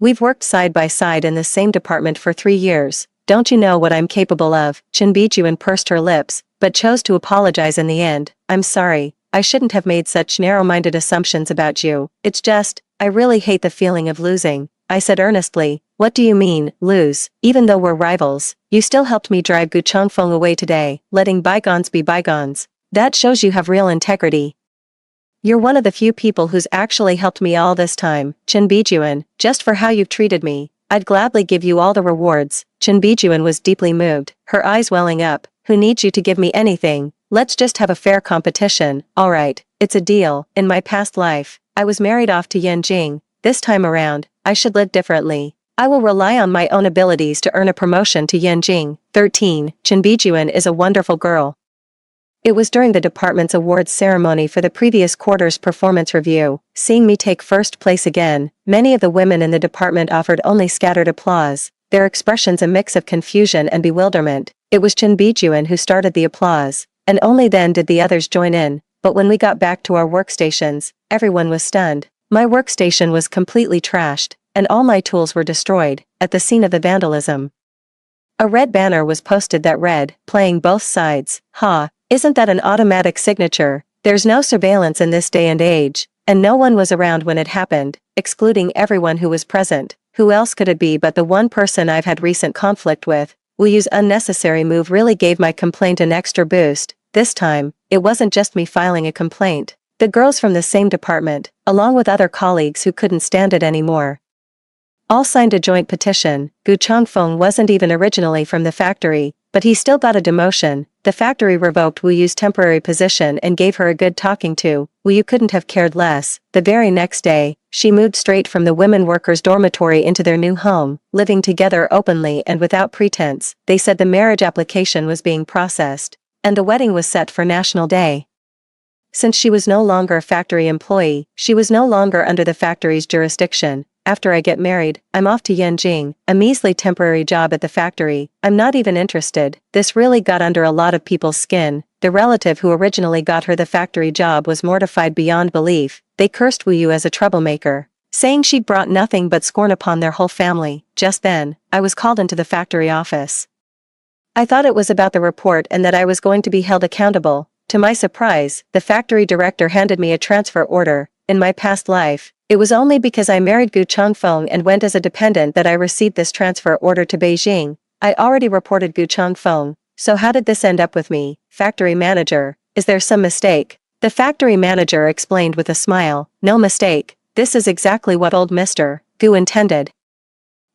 we've worked side by side in the same department for 3 years. Don't you know what I'm capable of? Chen Bijuan pursed her lips, but chose to apologize in the end. I'm sorry, I shouldn't have made such narrow-minded assumptions about you. It's just, I really hate the feeling of losing. I said earnestly. What do you mean, lose? Even though we're rivals, you still helped me drive Gu Changfeng away today, letting bygones be bygones. That shows you have real integrity. You're one of the few people who's actually helped me all this time, Chen Bijuan, just for how you've treated me. I'd gladly give you all the rewards. Chen Bijuan was deeply moved, her eyes welling up. Who needs you to give me anything? Let's just have a fair competition. Alright, it's a deal. In my past life, I was married off to Yanjing. This time around, I should live differently. I will rely on my own abilities to earn a promotion to Yanjing. 13. Chen Bijuan is a wonderful girl. It was during the department's awards ceremony for the previous quarter's performance review. Seeing me take first place again, many of the women in the department offered only scattered applause, their expressions a mix of confusion and bewilderment. It was Chin Bijuan who started the applause, and only then did the others join in. But when we got back to our workstations, everyone was stunned. My workstation was completely trashed, and all my tools were destroyed, at the scene of the vandalism. A red banner was posted that read, "Playing both sides, ha, isn't that an automatic signature? There's no surveillance in this day and age, and no one was around when it happened, excluding everyone who was present. Who else could it be but the one person I've had recent conflict with? Will use unnecessary move really gave my complaint an extra boost. This time, it wasn't just me filing a complaint. The girls from the same department, along with other colleagues who couldn't stand it anymore, all signed a joint petition. Gu Changfeng wasn't even originally from the factory, but he still got a demotion. The factory revoked Wu Yu's temporary position and gave her a good talking to. Wu Yu couldn't have cared less. The very next day, she moved straight from the women workers' dormitory into their new home, living together openly and without pretense. They said the marriage application was being processed, and the wedding was set for National Day. Since she was no longer a factory employee, she was no longer under the factory's jurisdiction. After I get married, I'm off to Yanjing, a measly temporary job at the factory. I'm not even interested. This really got under a lot of people's skin. The relative who originally got her the factory job was mortified beyond belief. They cursed Wu Yu as a troublemaker, saying she'd brought nothing but scorn upon their whole family. Just then, I was called into the factory office. I thought it was about the report and that I was going to be held accountable. To my surprise, the factory director handed me a transfer order. In my past life, it was only because I married Gu Changfeng and went as a dependent that I received this transfer order to Beijing. I already reported Gu Changfeng, so how did this end up with me? Factory manager, is there some mistake? The factory manager explained with a smile, no mistake, this is exactly what old Mr. Gu intended.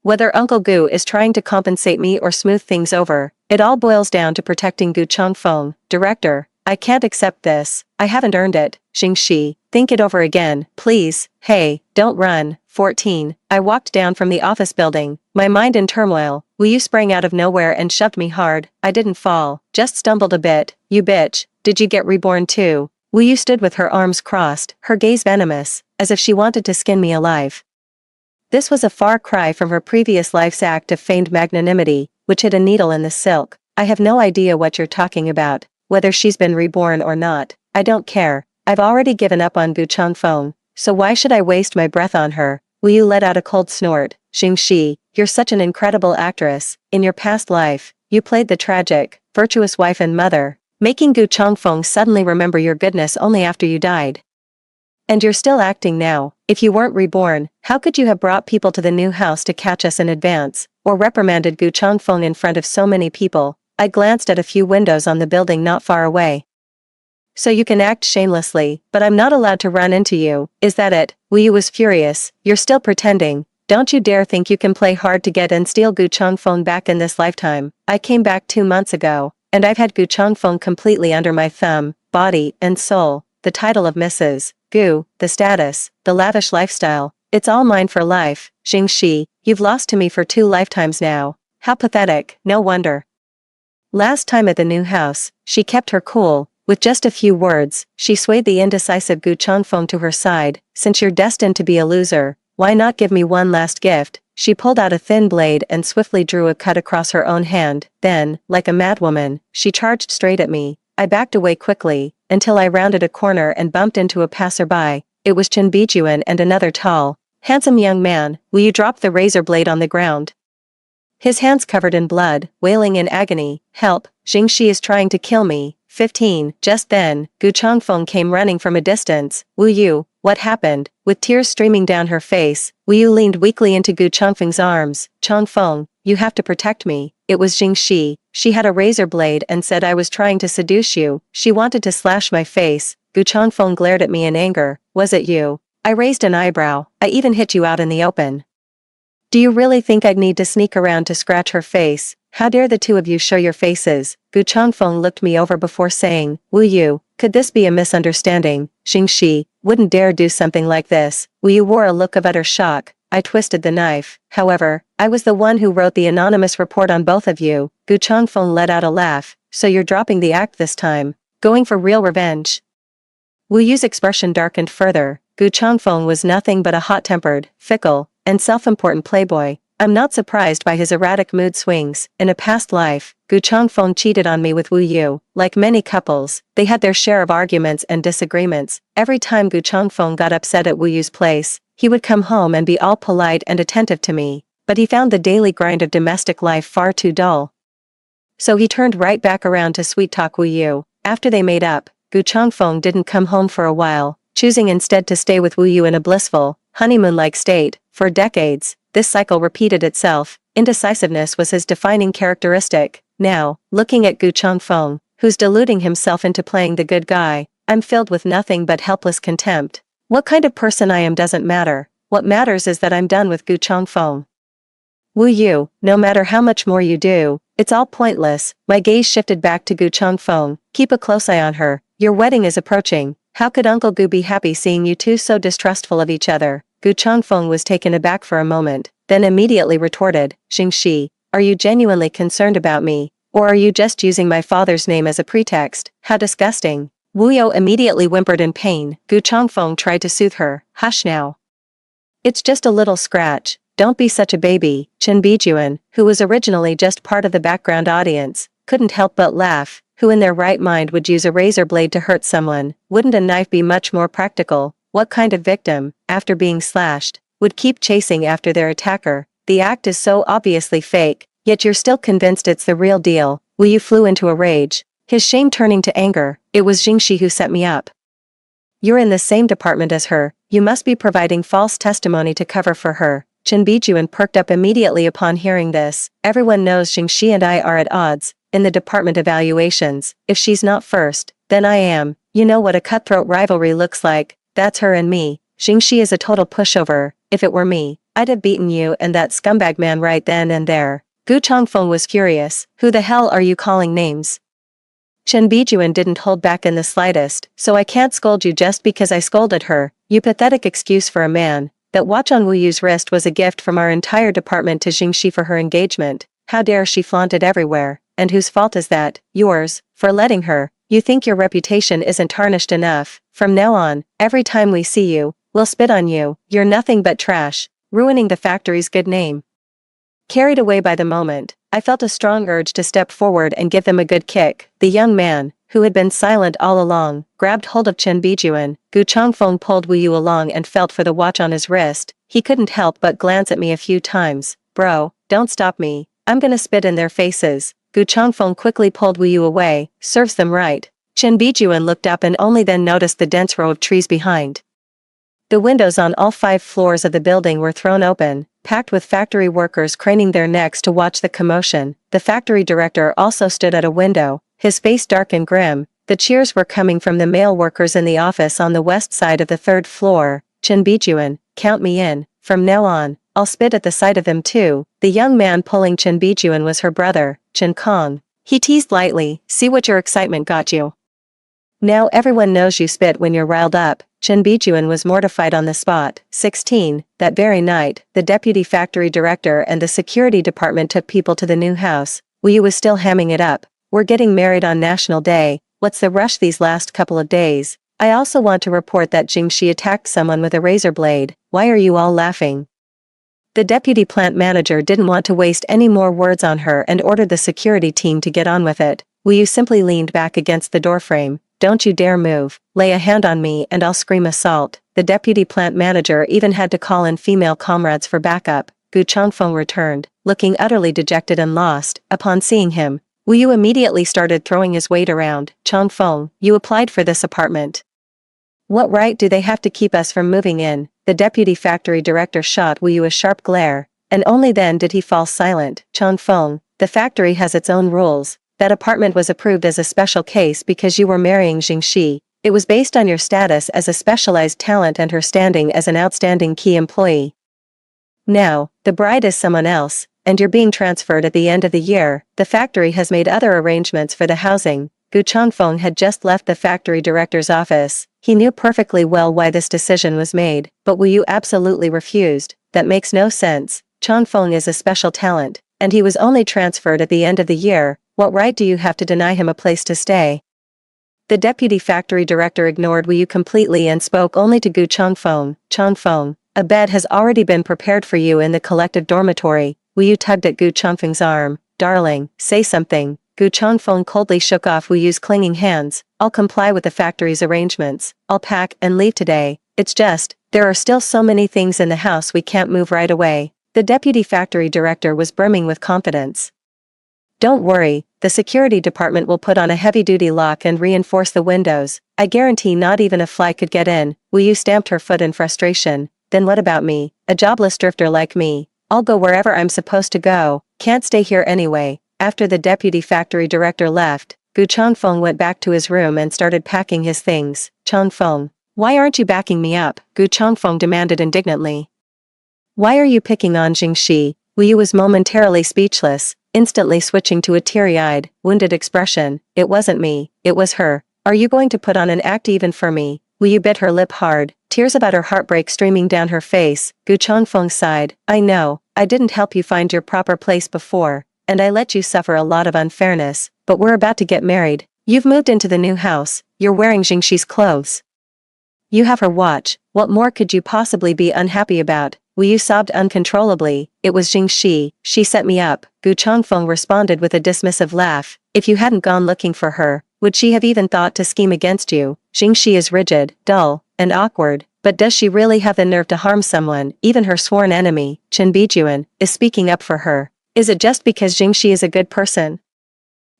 Whether Uncle Gu is trying to compensate me or smooth things over, it all boils down to protecting Gu Changfeng. Director, I can't accept this. I haven't earned it. Xingxi, think it over again, please. Hey, don't run. 14. I walked down from the office building, my mind in turmoil. Wu Yu sprang out of nowhere and shoved me hard. I didn't fall, just stumbled a bit. You bitch, did you get reborn too? Wu Yu stood with her arms crossed, her gaze venomous, as if she wanted to skin me alive. This was a far cry from her previous life's act of feigned magnanimity, which hid a needle in the silk. I have no idea what you're talking about. Whether she's been reborn or not, I don't care. I've already given up on Gu Changfeng, so why should I waste my breath on her? Wu Yu let out a cold snort. Xingxi, you're such an incredible actress. In your past life, you played the tragic, virtuous wife and mother, making Gu Changfeng suddenly remember your goodness only after you died. And you're still acting now. If you weren't reborn, how could you have brought people to the new house to catch us in advance, or reprimanded Gu Changfeng in front of so many people? I glanced at a few windows on the building not far away. So you can act shamelessly, but I'm not allowed to run into you, is that it? Wu Yu was furious. You're still pretending. Don't you dare think you can play hard to get and steal Gu Changfeng back in this lifetime. I came back 2 months ago, and I've had Gu Changfeng completely under my thumb, body and soul. The title of Mrs. Gu, the status, the lavish lifestyle, it's all mine for life. Xingxi, you've lost to me for 2 lifetimes now. How pathetic, no wonder. Last time at the new house, she kept her cool. With just a few words, she swayed the indecisive Gu Changfeng to her side. Since you're destined to be a loser, why not give me one last gift? She pulled out a thin blade and swiftly drew a cut across her own hand. Then, like a madwoman, she charged straight at me. I backed away quickly, until I rounded a corner and bumped into a passerby. It was Chen Bijuan and another tall, handsome young man. Wu Yu dropped the razor blade on the ground, his hands covered in blood, wailing in agony. Help, Xingxi is trying to kill me. 15. Just then, Gu Changfeng came running from a distance. Wu Yu, what happened? With tears streaming down her face, Wu Yu leaned weakly into Gu Changfeng's arms. Changfeng, you have to protect me. It was Xingxi. She had a razor blade and said I was trying to seduce you. She wanted to slash my face. Gu Changfeng glared at me in anger. Was it you? I raised an eyebrow. I even hit you out in the open. Do you really think I'd need to sneak around to scratch her face? How dare the two of you show your faces? Gu Changfeng looked me over before saying, Wu Yu, could this be a misunderstanding? Xingxi wouldn't dare do something like this. Wu Yu wore a look of utter shock. I twisted the knife. However, I was the one who wrote the anonymous report on both of you. Gu Changfeng let out a laugh. So you're dropping the act this time. Going for real revenge. Wu Yu's expression darkened further. Gu Changfeng was nothing but a hot-tempered, fickle, and self-important playboy. I'm not surprised by his erratic mood swings. In a past life, Gu Changfeng cheated on me with Wu Yu. Like many couples, they had their share of arguments and disagreements. Every time Gu Changfeng got upset at Wu Yu's place, he would come home and be all polite and attentive to me. But he found the daily grind of domestic life far too dull. So he turned right back around to sweet-talk Wu Yu. After they made up, Gu Changfeng didn't come home for a while, choosing instead to stay with Wu Yu in a blissful, honeymoon-like state. For decades, this cycle repeated itself. Indecisiveness was his defining characteristic. Now, looking at Gu Changfeng, who's deluding himself into playing the good guy, I'm filled with nothing but helpless contempt. What kind of person I am doesn't matter. What matters is that I'm done with Gu Changfeng. Wu Yu, no matter how much more you do, it's all pointless. My gaze shifted back to Gu Changfeng. Keep a close eye on her. Your wedding is approaching. How could Uncle Gu be happy seeing you two so distrustful of each other? Gu Changfeng was taken aback for a moment, then immediately retorted, Xingxi, are you genuinely concerned about me, or are you just using my father's name as a pretext? How disgusting. Wu Yu immediately whimpered in pain. Gu Changfeng tried to soothe her. Hush now. It's just a little scratch. Don't be such a baby. Chen Bijuan, who was originally just part of the background audience, couldn't help but laugh. Who in their right mind would use a razor blade to hurt someone? Wouldn't a knife be much more practical? What kind of victim, after being slashed, would keep chasing after their attacker? The act is so obviously fake, yet you're still convinced it's the real deal. Wu Yu flew into a rage, his shame turning to anger. It was Xingxi who set me up. You're in the same department as her. You must be providing false testimony to cover for her. Chen Bijuan perked up immediately upon hearing this. Everyone knows Xingxi and I are at odds. In the department evaluations, if she's not first, then I am. You know what a cutthroat rivalry looks like. That's her and me. Xingxi is a total pushover. If it were me, I'd have beaten you and that scumbag man right then and there. Gu Changfeng was furious. Who the hell are you calling names? Chen Bijuan didn't hold back in the slightest, so I can't scold you just because I scolded her. You pathetic excuse for a man. That watch on Wu Yu's wrist was a gift from our entire department to Xingxi for her engagement. How dare she flaunt it everywhere? And whose fault is that? Yours, for letting her. You think your reputation isn't tarnished enough. From now on, every time we see you, we'll spit on you. You're nothing but trash, ruining the factory's good name. Carried away by the moment, I felt a strong urge to step forward and give them a good kick. The young man, who had been silent all along, grabbed hold of Chen Bijuan. Gu Changfeng pulled Wu Yu along and felt for the watch on his wrist. He couldn't help but glance at me a few times. Bro, don't stop me. I'm gonna spit in their faces. Gu Changfeng quickly pulled Wu Yu away. Serves them right. Chen Bijuan looked up and only then noticed the dense row of trees behind. The windows on all 5 floors of the building were thrown open, packed with factory workers craning their necks to watch the commotion. The factory director also stood at a window, his face dark and grim. The cheers were coming from the male workers in the office on the west side of the 3rd floor. Chen Bijuan, count me in. From now on, I'll spit at the sight of them too. The young man pulling Chen Bijuan was her brother, Chen Kong. He teased lightly, see what your excitement got you. Now everyone knows you spit when you're riled up. Chen Bijuan was mortified on the spot. 16. That very night, the deputy factory director and the security department took people to the new house. Wu Yu was still hamming it up. We're getting married on National Day. What's the rush these last couple of days? I also want to report that Xingxi attacked someone with a razor blade. Why are you all laughing? The deputy plant manager didn't want to waste any more words on her and ordered the security team to get on with it. Wu Yu simply leaned back against the doorframe. Don't you dare move. Lay a hand on me and I'll scream assault. The deputy plant manager even had to call in female comrades for backup. Gu Changfeng returned, looking utterly dejected and lost. Upon seeing him, Wu Yu immediately started throwing his weight around. Changfeng, you applied for this apartment. What right do they have to keep us from moving in? The deputy factory director shot Wu Yu a sharp glare, and only then did he fall silent. Changfeng, the factory has its own rules. That apartment was approved as a special case because you were marrying Xingxi. It was based on your status as a specialized talent and her standing as an outstanding key employee. Now, the bride is someone else, and you're being transferred at the end of the year. The factory has made other arrangements for the housing. Gu Changfeng had just left the factory director's office. He knew perfectly well why this decision was made, but Wu Yu absolutely refused. That makes no sense. Changfeng is a special talent, and he was only transferred at the end of the year. What right do you have to deny him a place to stay? The deputy factory director ignored Wu Yu completely and spoke only to Gu Changfeng. Changfeng, a bed has already been prepared for you in the collective dormitory. Wu Yu tugged at Gu Changfeng's arm. Darling, say something. Gu Changfeng coldly shook off Wu Yu's clinging hands. I'll comply with the factory's arrangements. I'll pack and leave today. It's just, there are still so many things in the house we can't move right away. The deputy factory director was brimming with confidence. Don't worry, the security department will put on a heavy-duty lock and reinforce the windows. I guarantee not even a fly could get in. Wu Yu stamped her foot in frustration. Then what about me? A jobless drifter like me. I'll go wherever I'm supposed to go. Can't stay here anyway. After the deputy factory director left, Gu Changfeng went back to his room and started packing his things. Changfeng, why aren't you backing me up? Gu Changfeng demanded indignantly. Why are you picking on Jingxi? Wu Yu was momentarily speechless, instantly switching to a teary-eyed, wounded expression. It wasn't me, it was her. Are you going to put on an act even for me? Wu Yu bit her lip hard, tears about her heartbreak streaming down her face. Gu Changfeng sighed. I know, I didn't help you find your proper place before, and I let you suffer a lot of unfairness, but we're about to get married. You've moved into the new house, you're wearing Jingxi's clothes. You have her watch, what more could you possibly be unhappy about? Wu Yu sobbed uncontrollably. It was Jingxi, she set me up. Gu Changfeng responded with a dismissive laugh. If you hadn't gone looking for her, would she have even thought to scheme against you? Jingxi is rigid, dull, and awkward, but does she really have the nerve to harm someone? Even her sworn enemy, Chen Bijuan, is speaking up for her. Is it just because Jingxi is a good person?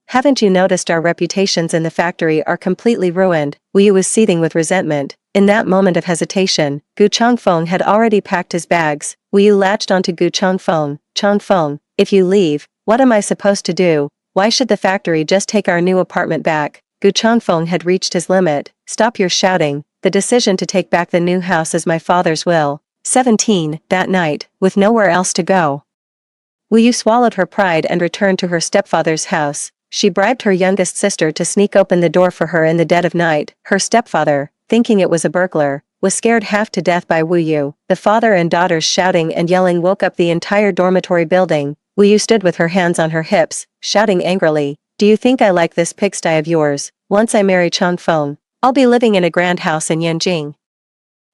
Haven't you noticed our reputations in the factory are completely ruined? Wu Yu was seething with resentment. In that moment of hesitation, Gu Changfeng had already packed his bags. Wu Yu latched onto Gu Changfeng. Changfeng, if you leave, what am I supposed to do? Why should the factory just take our new apartment back? Gu Changfeng had reached his limit. Stop your shouting. The decision to take back the new house is my father's will. 17, that night, with nowhere else to go. Wu Yu swallowed her pride and returned to her stepfather's house. She bribed her youngest sister to sneak open the door for her in the dead of night. Her stepfather, thinking it was a burglar, was scared half to death by Wu Yu. The father and daughters shouting and yelling woke up the entire dormitory building. Wu Yu stood with her hands on her hips, shouting angrily, do you think I like this pigsty of yours? Once I marry Changfeng, I'll be living in a grand house in Yanjing.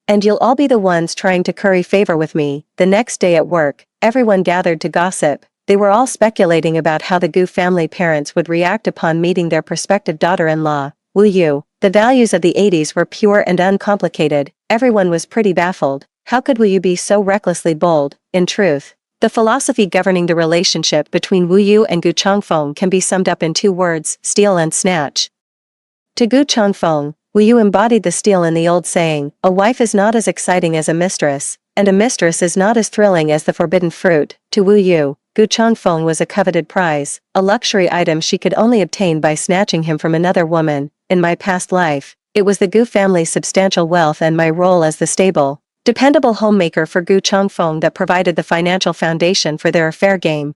And you'll all be the ones trying to curry favor with me. The next day at work, everyone gathered to gossip. They were all speculating about how the Gu family parents would react upon meeting their prospective daughter-in-law. Wu Yu, the values of the 80s were pure and uncomplicated. Everyone was pretty baffled. How could Wu Yu be so recklessly bold? In truth, the philosophy governing the relationship between Wu Yu and Gu Changfeng can be summed up in two words: steal and snatch. To Gu Changfeng, Wu Yu embodied the steal in the old saying, a wife is not as exciting as a mistress, and a mistress is not as thrilling as the forbidden fruit. To Wu Yu, Gu Changfeng was a coveted prize, a luxury item she could only obtain by snatching him from another woman. In my past life, it was the Gu family's substantial wealth and my role as the stable, dependable homemaker for Gu Changfeng that provided the financial foundation for their affair game.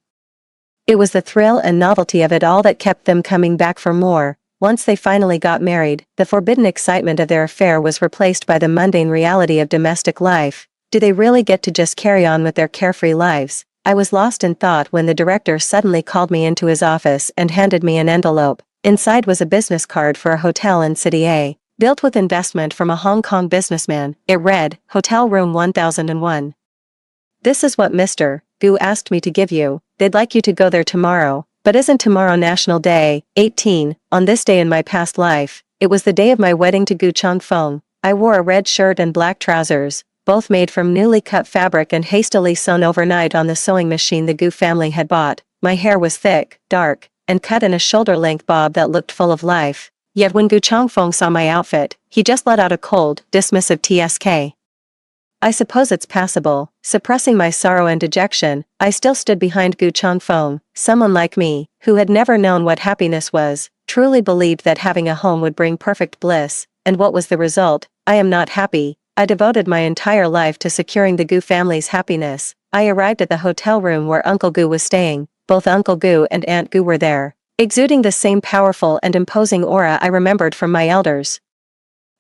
It was the thrill and novelty of it all that kept them coming back for more. Once they finally got married, the forbidden excitement of their affair was replaced by the mundane reality of domestic life. Do they really get to just carry on with their carefree lives? I was lost in thought when the director suddenly called me into his office and handed me an envelope. Inside was a business card for a hotel in City A, built with investment from a Hong Kong businessman. It read, Hotel Room 1001. This is what Mr. Gu asked me to give you. They'd like you to go there tomorrow. But isn't tomorrow National Day? 18. On this day in my past life, it was the day of my wedding to Gu Changfeng. I wore a red shirt and black trousers, both made from newly cut fabric and hastily sewn overnight on the sewing machine the Gu family had bought. My hair was thick, dark, and cut in a shoulder-length bob that looked full of life. Yet when Gu Changfeng saw my outfit, he just let out a cold, dismissive TSK. I suppose it's passable. Suppressing my sorrow and dejection, I still stood behind Gu Changfeng. Someone like me, who had never known what happiness was, truly believed that having a home would bring perfect bliss. And what was the result? I am not happy. I devoted my entire life to securing the Gu family's happiness. I arrived at the hotel room where Uncle Gu was staying. Both Uncle Gu and Aunt Gu were there, exuding the same powerful and imposing aura I remembered from my elders.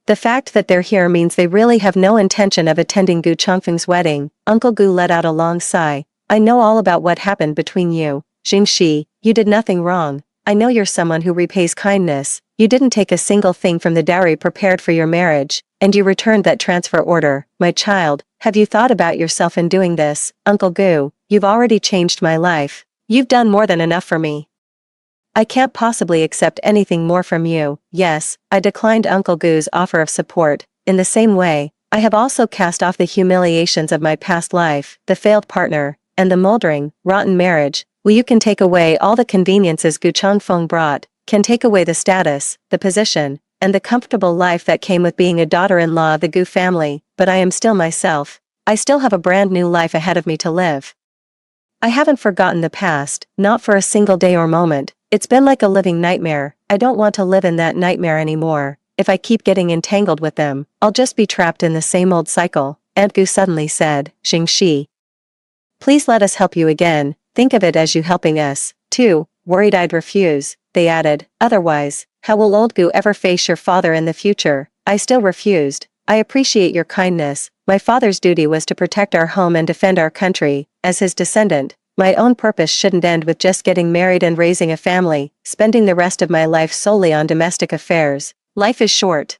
The fact that they're here means they really have no intention of attending Gu Changfeng's wedding. Uncle Gu let out a long sigh. I know all about what happened between you. Jingxi, you did nothing wrong. I know you're someone who repays kindness. You didn't take a single thing from the dowry prepared for your marriage, and you returned that transfer order. My child, have you thought about yourself in doing this? Uncle Gu, you've already changed my life. You've done more than enough for me. I can't possibly accept anything more from you. Yes, I declined Uncle Gu's offer of support. In the same way, I have also cast off the humiliations of my past life, the failed partner, and the moldering, rotten marriage. You can take away all the conveniences Gu Changfeng brought, can take away the status, the position, and the comfortable life that came with being a daughter-in-law of the Gu family, but I am still myself. I still have a brand new life ahead of me to live. I haven't forgotten the past, not for a single day or moment. It's been like a living nightmare. I don't want to live in that nightmare anymore. If I keep getting entangled with them, I'll just be trapped in the same old cycle. Aunt Gu suddenly said, Xingxi. Please let us help you again. Think of it as you helping us, too. Worried I'd refuse, they added. Otherwise, how will old Gu ever face your father in the future? I still refused. I appreciate your kindness. My father's duty was to protect our home and defend our country. As his descendant, my own purpose shouldn't end with just getting married and raising a family, spending the rest of my life solely on domestic affairs. Life is short.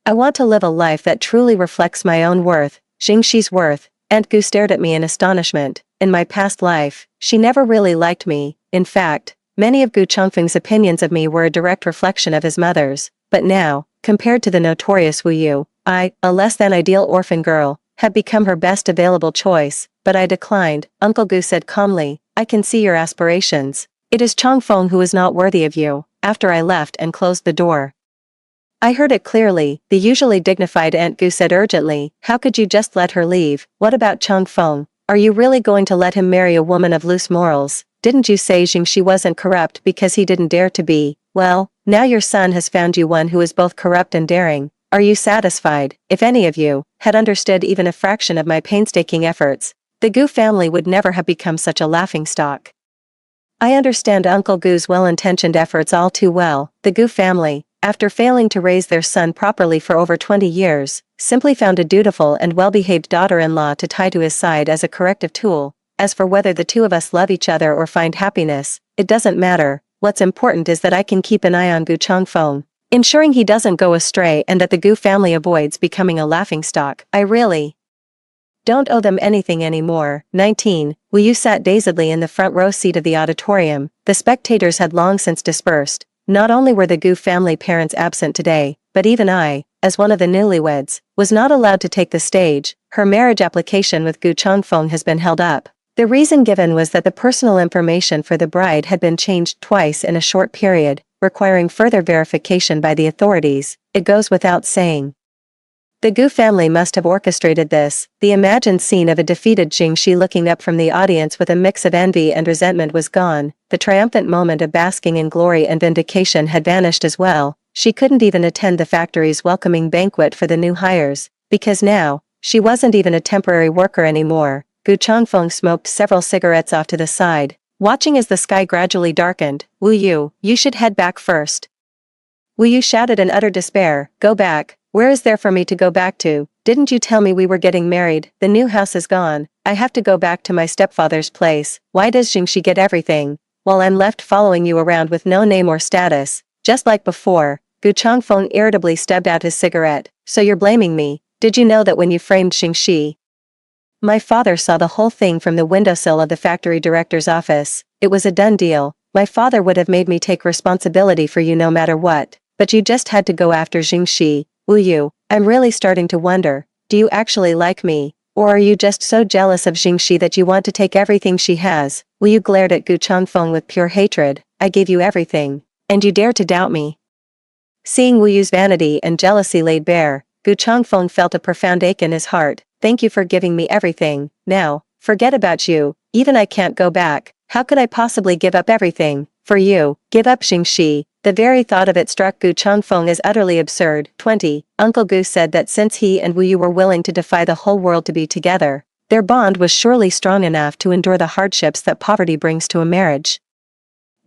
I want to live a life that truly reflects my own worth, Xingxi's worth. Aunt Gu stared at me in astonishment. In my past life, she never really liked me. In fact, many of Gu Changfeng's opinions of me were a direct reflection of his mother's. But now, compared to the notorious Wu Yu, I, a less than ideal orphan girl, had become her best available choice. But I declined, Uncle Gu said calmly. I can see your aspirations. It is Changfeng who is not worthy of you. After I left and closed the door, I heard it clearly, the usually dignified Aunt Gu said urgently. How could you just let her leave? What about Changfeng? Are you really going to let him marry a woman of loose morals? Didn't you say Xingxi wasn't corrupt because he didn't dare to be? Well, now your son has found you one who is both corrupt and daring. Are you satisfied? If any of you had understood even a fraction of my painstaking efforts, the Gu family would never have become such a laughingstock. I understand Uncle Gu's well-intentioned efforts all too well. The Gu family, after failing to raise their son properly for over 20 years, simply found a dutiful and well-behaved daughter-in-law to tie to his side as a corrective tool. As for whether the two of us love each other or find happiness, it doesn't matter. What's important is that I can keep an eye on Gu Changfeng, ensuring he doesn't go astray and that the Gu family avoids becoming a laughingstock. I really don't owe them anything anymore. 19. Wu Yu sat dazedly in the front row seat of the auditorium. The spectators had long since dispersed. Not only were the Gu family parents absent today, but even I, as one of the newlyweds, was not allowed to take the stage. Her marriage application with Gu Changfeng has been held up. The reason given was that the personal information for the bride had been changed twice in a short period, requiring further verification by the authorities. It goes without saying. The Gu family must have orchestrated this. The imagined scene of a defeated Xingxi looking up from the audience with a mix of envy and resentment was gone. The triumphant moment of basking in glory and vindication had vanished as well. She couldn't even attend the factory's welcoming banquet for the new hires, because now, she wasn't even a temporary worker anymore. Gu Changfeng smoked several cigarettes off to the side, watching as the sky gradually darkened. Wu Yu, you should head back first. Wu Yu shouted in utter despair. Go back. Where is there for me to go back to? Didn't you tell me we were getting married? The new house is gone. I have to go back to my stepfather's place. Why does Xingxi get everything, while I'm left following you around with no name or status? Just like before. Gu Changfeng irritably stubbed out his cigarette. So you're blaming me? Did you know that when you framed Xingxi? My father saw the whole thing from the windowsill of the factory director's office. It was a done deal. My father would have made me take responsibility for you no matter what. But you just had to go after Xingxi. Wu Yu, I'm really starting to wonder, do you actually like me? Or are you just so jealous of Xingxi that you want to take everything she has? Wu Yu glared at Gu Changfeng with pure hatred. I gave you everything, and you dare to doubt me. Seeing Wu Yu's vanity and jealousy laid bare, Gu Changfeng felt a profound ache in his heart. Thank you for giving me everything. Now, forget about you. Even I can't go back. How could I possibly give up everything for you? Give up Xingxi? The very thought of it struck Gu Changfeng as utterly absurd. 20. Uncle Gu said that since he and Wu Yu were willing to defy the whole world to be together, their bond was surely strong enough to endure the hardships that poverty brings to a marriage.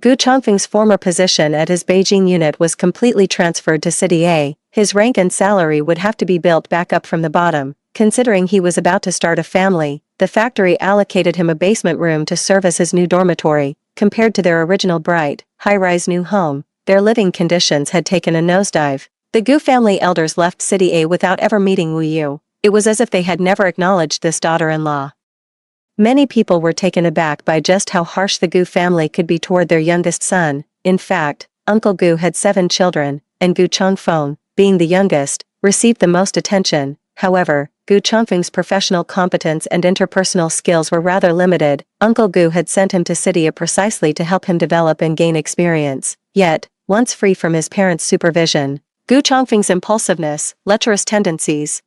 Gu Changfeng's former position at his Beijing unit was completely transferred to City A. His rank and salary would have to be built back up from the bottom. Considering he was about to start a family, the factory allocated him a basement room to serve as his new dormitory. Compared to their original bright, high-rise new home, their living conditions had taken a nosedive. The Gu family elders left City A without ever meeting Wu Yu. It was as if they had never acknowledged this daughter-in-law. Many people were taken aback by just how harsh the Gu family could be toward their youngest son. In fact, Uncle Gu had 7 children, and Gu Chongfeng, being the youngest, received the most attention. However, Gu Chongfeng's professional competence and interpersonal skills were rather limited. Uncle Gu had sent him to City A precisely to help him develop and gain experience. Yet, once free from his parents' supervision, Gu Chongfeng's impulsiveness, lecherous tendencies,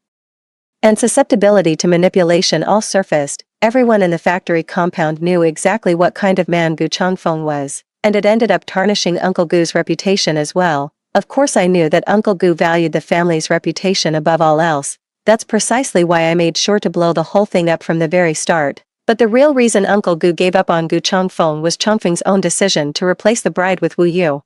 and susceptibility to manipulation all surfaced. Everyone in the factory compound knew exactly what kind of man Gu Chongfeng was, and it ended up tarnishing Uncle Gu's reputation as well. Of course I knew that Uncle Gu valued the family's reputation above all else. That's precisely why I made sure to blow the whole thing up from the very start. But the real reason Uncle Gu gave up on Gu Chongfeng was Chongfeng's own decision to replace the bride with Wu Yu.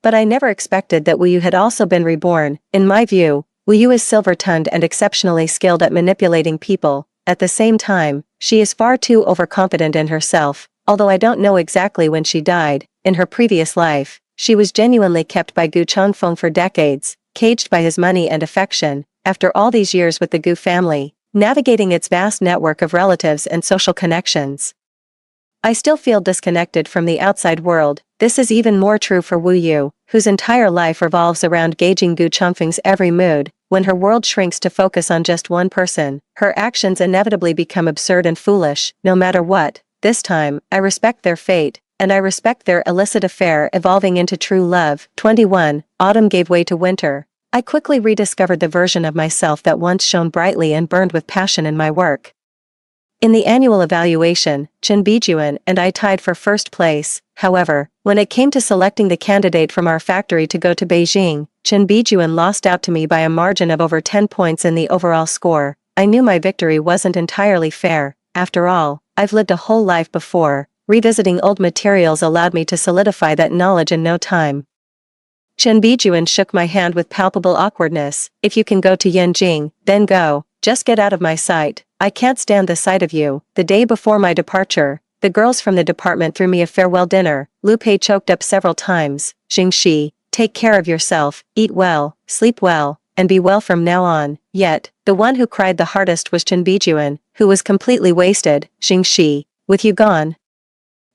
But I never expected that Wu Yu had also been reborn. In my view, Wu Yu is silver-tongued and exceptionally skilled at manipulating people. At the same time, she is far too overconfident in herself. Although I don't know exactly when she died, in her previous life, she was genuinely kept by Gu Chongfeng for decades, caged by his money and affection. After all these years with the Gu family, navigating its vast network of relatives and social connections, I still feel disconnected from the outside world. This is even more true for Wu Yu, whose entire life revolves around gauging Gu Chongfeng's every mood. When her world shrinks to focus on just one person, her actions inevitably become absurd and foolish. No matter what, this time, I respect their fate, and I respect their illicit affair evolving into true love. 21. Autumn gave way to winter. I quickly rediscovered the version of myself that once shone brightly and burned with passion in my work. In the annual evaluation, Chen Bijuan and I tied for first place. However, when it came to selecting the candidate from our factory to go to Beijing, Chen Bijuan lost out to me by a margin of over 10 points in the overall score. I knew my victory wasn't entirely fair. After all, I've lived a whole life before. Revisiting old materials allowed me to solidify that knowledge in no time. Chen Bijuan shook my hand with palpable awkwardness. If you can go to Yanjing, then go. Just get out of my sight. I can't stand the sight of you. The day before my departure, the girls from the department threw me a farewell dinner. Lu Pei choked up several times. Xingxi, take care of yourself, eat well, sleep well, and be well from now on. Yet, the one who cried the hardest was Chen Bijuan, who was completely wasted. Xingxi, with you gone,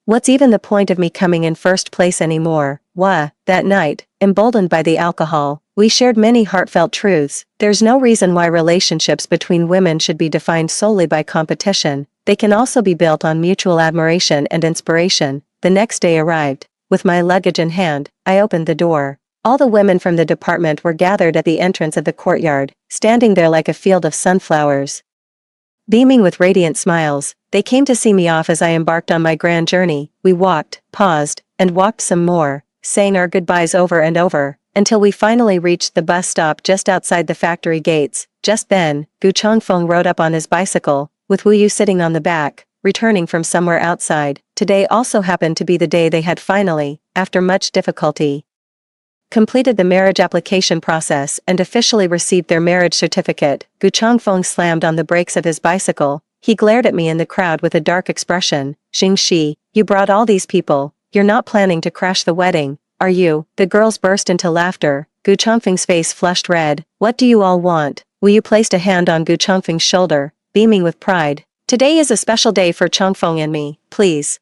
what's even the point of me coming in first place anymore? That night, emboldened by the alcohol, we shared many heartfelt truths. There's no reason why relationships between women should be defined solely by competition. They can also be built on mutual admiration and inspiration. The next day arrived. With my luggage in hand, I opened the door. All the women from the department were gathered at the entrance of the courtyard, standing there like a field of sunflowers. Beaming with radiant smiles, they came to see me off as I embarked on my grand journey. We walked, paused, and walked some more, saying our goodbyes over and over, until we finally reached the bus stop just outside the factory gates. Just then, Gu Chongfeng rode up on his bicycle, with Wu Yu sitting on the back, returning from somewhere outside. Today also happened to be the day they had finally, after much difficulty, completed the marriage application process and officially received their marriage certificate. Gu Chongfeng slammed on the brakes of his bicycle. He glared at me in the crowd with a dark expression. Xingxi, you brought all these people. You're not planning to crash the wedding, are you? The girls burst into laughter. Gu Chongfeng's face flushed red. What do you all want? Wu Yu placed a hand on Gu Chongfeng's shoulder, beaming with pride. Today is a special day for Chongfeng and me. Please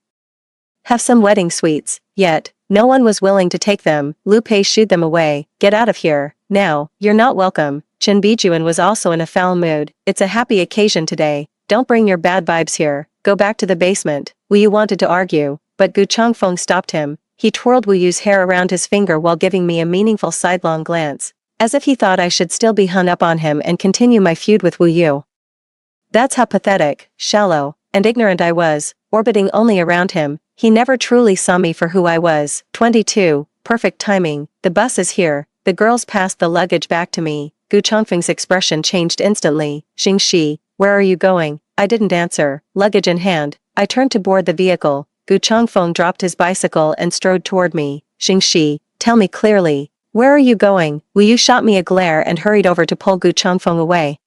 have some wedding sweets. Yet, no one was willing to take them. Lu Pei shooed them away. Get out of here. Now, you're not welcome. Chen Bijuan was also in a foul mood. It's a happy occasion today. Don't bring your bad vibes here. Go back to the basement. Wu Yu wanted to argue, but Gu Chongfeng stopped him. He twirled Wu Yu's hair around his finger while giving me a meaningful sidelong glance, as if he thought I should still be hung up on him and continue my feud with Wu Yu. That's how pathetic, shallow, and ignorant I was, orbiting only around him. He never truly saw me for who I was. 22. Perfect timing. The bus is here. The girls passed the luggage back to me. Gu Chongfeng's expression changed instantly. Xingxi, where are you going? I didn't answer. Luggage in hand, I turned to board the vehicle. Gu Chongfeng dropped his bicycle and strode toward me. Xingxi, tell me clearly. Where are you going? Wu Yu shot me a glare and hurried over to pull Gu Chongfeng away.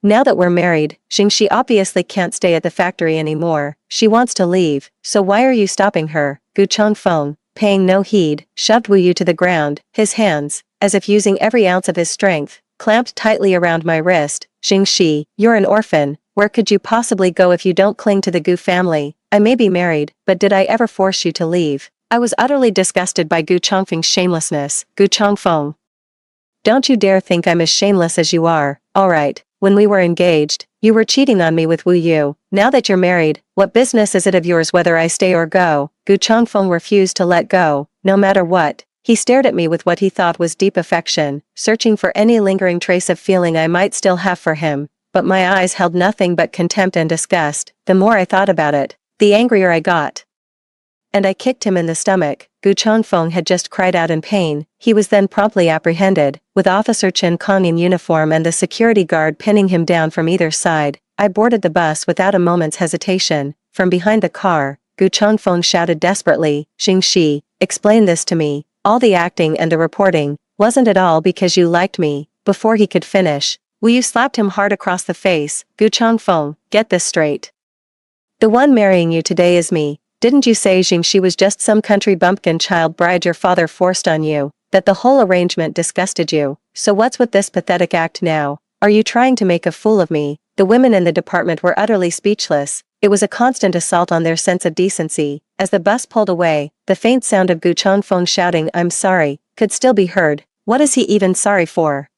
Now that we're married, Xingxi obviously can't stay at the factory anymore. She wants to leave, so why are you stopping her? Gu Chongfeng, paying no heed, shoved Wu Yu to the ground, his hands, as if using every ounce of his strength, clamped tightly around my wrist. Jingxi, you're an orphan, where could you possibly go if you don't cling to the Gu family? I may be married, but did I ever force you to leave? I was utterly disgusted by Gu Chongfeng's shamelessness. Gu Chongfeng. Don't you dare think I'm as shameless as you are. Alright, when we were engaged, you were cheating on me with Wu Yu. Now that you're married, what business is it of yours whether I stay or go? Gu Chongfeng refused to let go, no matter what. He stared at me with what he thought was deep affection, searching for any lingering trace of feeling I might still have for him. But my eyes held nothing but contempt and disgust. The more I thought about it, the angrier I got. And I kicked him in the stomach. Gu Chongfeng had just cried out in pain. He was then promptly apprehended, with Officer Chen Kong in uniform and the security guard pinning him down from either side. I boarded the bus without a moment's hesitation. From behind the car, Gu Chongfeng shouted desperately, Jingxi, explain this to me. All the acting and the reporting, wasn't it all because you liked me? Before he could finish, Wu Yu slapped him hard across the face. Gu Chongfeng, get this straight. The one marrying you today is me. Didn't you say Jingxi was just some country bumpkin child bride your father forced on you, that the whole arrangement disgusted you? So what's with this pathetic act now? Are you trying to make a fool of me? The women in the department were utterly speechless. It was a constant assault on their sense of decency. As the bus pulled away, the faint sound of Gu Chongfeng shouting "I'm sorry" could still be heard. What is he even sorry for?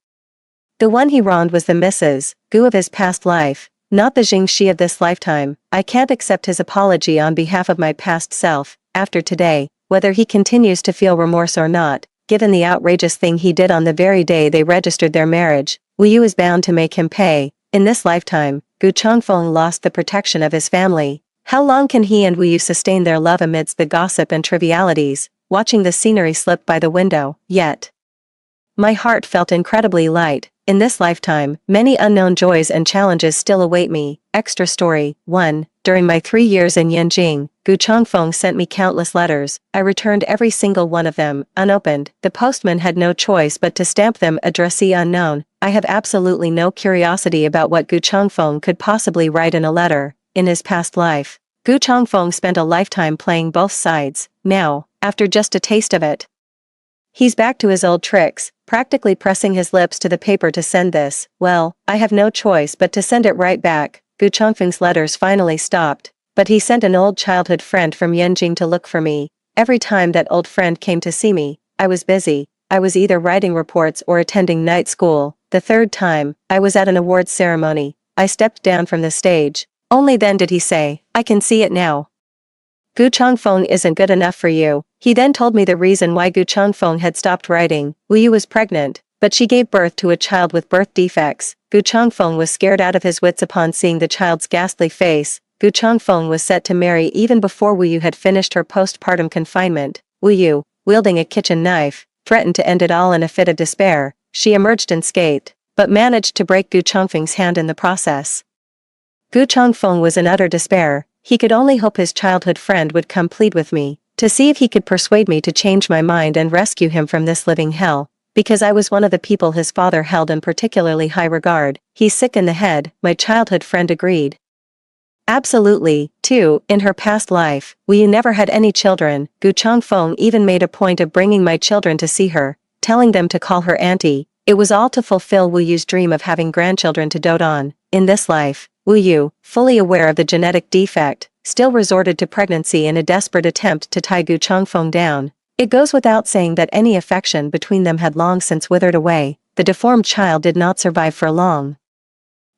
The one he wronged was the Mrs. Gu of his past life, not the Jingxi of this lifetime. I can't accept his apology on behalf of my past self. After today, whether he continues to feel remorse or not, given the outrageous thing he did on the very day they registered their marriage, Wu Yu is bound to make him pay. In this lifetime, Gu Chongfeng lost the protection of his family. How long can he and Wu Yu sustain their love amidst the gossip and trivialities, watching the scenery slip by the window? Yet my heart felt incredibly light. In this lifetime, many unknown joys and challenges still await me. Extra story 1. During my 3 years in Yanjing, Gu Chongfeng sent me countless letters. I returned every single one of them, unopened. The postman had no choice but to stamp them addressee unknown. I have absolutely no curiosity about what Gu Chongfeng could possibly write in a letter. In his past life, Gu Chongfeng spent a lifetime playing both sides. Now, after just a taste of it, he's back to his old tricks, practically pressing his lips to the paper to send this. Well, I have no choice but to send it right back. Gu Chongfeng's letters finally stopped, but he sent an old childhood friend from Yanjing to look for me. Every time that old friend came to see me, I was busy. I was either writing reports or attending night school. The third time, I was at an awards ceremony. I stepped down from the stage. Only then did he say, I can see it now. Gu Chongfeng isn't good enough for you. He then told me the reason why Gu Chongfeng had stopped writing. Wu Yu was pregnant, but she gave birth to a child with birth defects. Gu Chongfeng was scared out of his wits upon seeing the child's ghastly face. Gu Chongfeng was set to marry even before Wu Yu had finished her postpartum confinement. Wu Yu, wielding a kitchen knife, threatened to end it all in a fit of despair. She emerged unscathed, but managed to break Gu Chongfeng's hand in the process. Gu Chongfeng was in utter despair. He could only hope his childhood friend would come plead with me, to see if he could persuade me to change my mind and rescue him from this living hell, because I was one of the people his father held in particularly high regard. He's sick in the head, my childhood friend agreed. Absolutely, too, in her past life, we never had any children. Gu Chongfeng even made a point of bringing my children to see her, telling them to call her auntie. It was all to fulfill Wu Yu's dream of having grandchildren to dote on. In this life, Wu Yu, fully aware of the genetic defect, still resorted to pregnancy in a desperate attempt to tie Gu Chongfeng down. It goes without saying that any affection between them had long since withered away. The deformed child did not survive for long.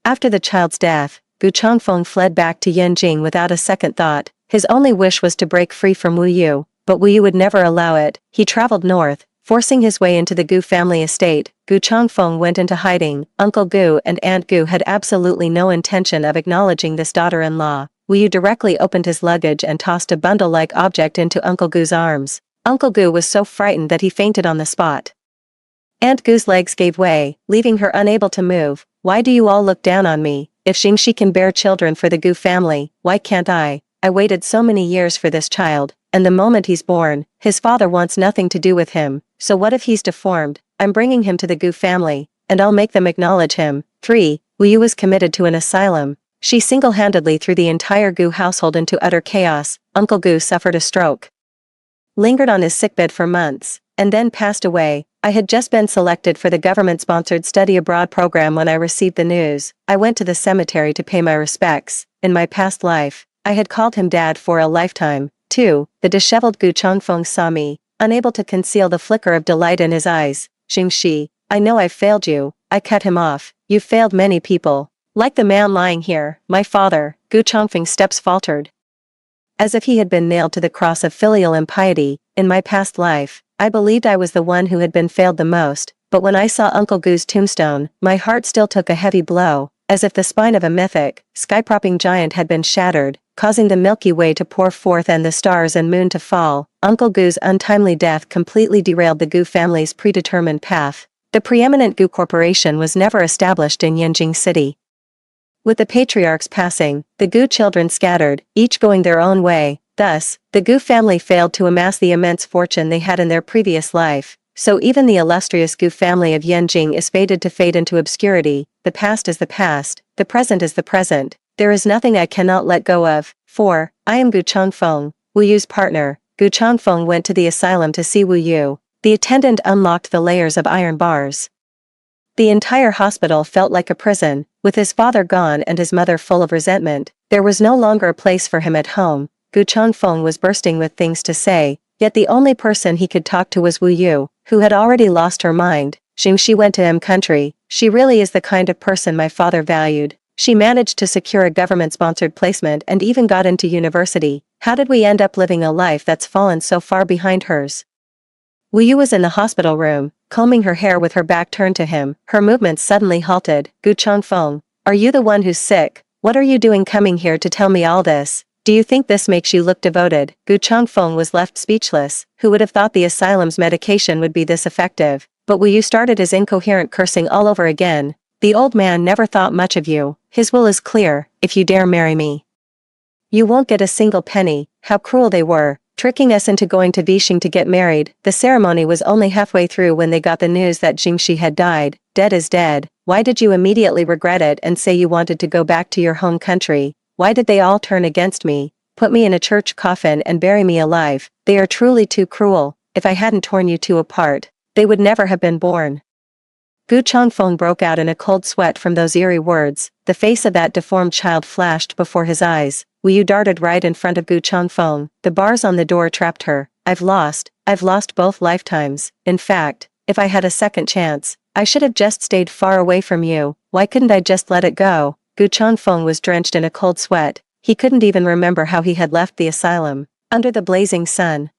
After the child's death, Gu Chongfeng fled back to Yanjing without a second thought. His only wish was to break free from Wu Yu, but Wu Yu would never allow it. He traveled north, forcing his way into the Gu family estate. Gu Chongfeng went into hiding. Uncle Gu and Aunt Gu had absolutely no intention of acknowledging this daughter-in-law. Wu Yu directly opened his luggage and tossed a bundle-like object into Uncle Gu's arms. Uncle Gu was so frightened that he fainted on the spot. Aunt Gu's legs gave way, leaving her unable to move. Why do you all look down on me? If Jingxi can bear children for the Gu family, why can't I? I waited so many years for this child, and the moment he's born, his father wants nothing to do with him. So what if he's deformed? I'm bringing him to the Gu family, and I'll make them acknowledge him. 3. Wu Yu was committed to an asylum. She single-handedly threw the entire Gu household into utter chaos. Uncle Gu suffered a stroke. lingered on his sickbed for months, and then passed away. I had just been selected for the government-sponsored study abroad program when I received the news. I went to the cemetery to pay my respects. In my past life, I had called him Dad for a lifetime. 2. The disheveled Gu Changfeng saw me, unable to conceal the flicker of delight in his eyes. Jingxi, I know I've failed you. I cut him off. You've failed many people. Like the man lying here, my father. Gu Changfeng's steps faltered, as if he had been nailed to the cross of filial impiety. In my past life, I believed I was the one who had been failed the most, but when I saw Uncle Gu's tombstone, my heart still took a heavy blow, as if the spine of a mythic, sky-propping giant had been shattered, causing the Milky Way to pour forth and the stars and moon to fall. Uncle Gu's untimely death completely derailed the Gu family's predetermined path. The preeminent Gu Corporation was never established in Yanjing City. With the patriarch's passing, the Gu children scattered, each going their own way. Thus, the Gu family failed to amass the immense fortune they had in their previous life. So even the illustrious Gu family of Yanjing is fated to fade into obscurity. The past is the past, the present is the present. There is nothing I cannot let go of. 4. I am Gu Changfeng, Wu Yu's partner. Gu Changfeng went to the asylum to see Wu Yu. The attendant unlocked the layers of iron bars. The entire hospital felt like a prison. With his father gone and his mother full of resentment, there was no longer a place for him at home. Gu Changfeng was bursting with things to say, yet the only person he could talk to was Wu Yu, who had already lost her mind. Jingxi went to M country. She really is the kind of person my father valued. She managed to secure a government-sponsored placement and even got into university. How did we end up living a life that's fallen so far behind hers? Wu Yu was in the hospital room, combing her hair with her back turned to him. Her movements suddenly halted. Gu Changfeng, are you the one who's sick? What are you doing coming here to tell me all this? Do you think this makes you look devoted? Gu Changfeng was left speechless. Who would have thought the asylum's medication would be this effective? But Wu Yu started his incoherent cursing all over again. The old man never thought much of you. His will is clear. If you dare marry me, you won't get a single penny. How cruel they were, tricking us into going to Bishing to get married. The ceremony was only halfway through when they got the news that Jingxi had died. Dead is dead. Why did you immediately regret it and say you wanted to go back to your home country? Why did they all turn against me, put me in a church coffin and bury me alive? They are truly too cruel. If I hadn't torn you two apart, they would never have been born. Gu Changfeng broke out in a cold sweat from those eerie words. The face of that deformed child flashed before his eyes. Wu Yu darted right in front of Gu Changfeng. The bars on the door trapped her. I've lost both lifetimes. In fact, if I had a second chance, I should have just stayed far away from you. Why couldn't I just let it go? Gu Changfeng was drenched in a cold sweat. He couldn't even remember how he had left the asylum. Under the blazing sun,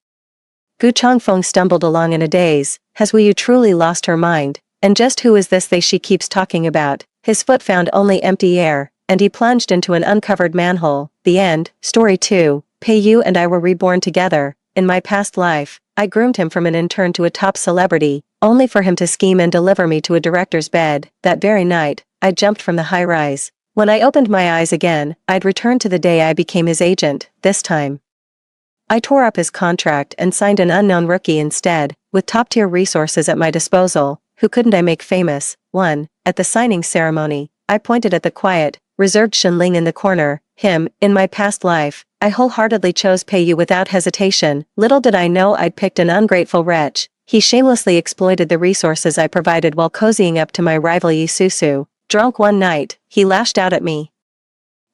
Gu Changfeng stumbled along in a daze. Has Wu Yu truly lost her mind? And just who is this they she keeps talking about? His foot found only empty air, and he plunged into an uncovered manhole. The end. Story 2. Pei Yu and I were reborn together. In my past life, I groomed him from an intern to a top celebrity, only for him to scheme and deliver me to a director's bed. That very night, I jumped from the high-rise. When I opened my eyes again, I'd returned to the day I became his agent. This time, I tore up his contract and signed an unknown rookie instead. With top-tier resources at my disposal, who couldn't I make famous? 1. At the signing ceremony, I pointed at the quiet, reserved Shenling in the corner. Him. In my past life, I wholeheartedly chose Pei Yu without hesitation. Little did I know I'd picked an ungrateful wretch. He shamelessly exploited the resources I provided while cozying up to my rival Yi Susu. Drunk one night, he lashed out at me,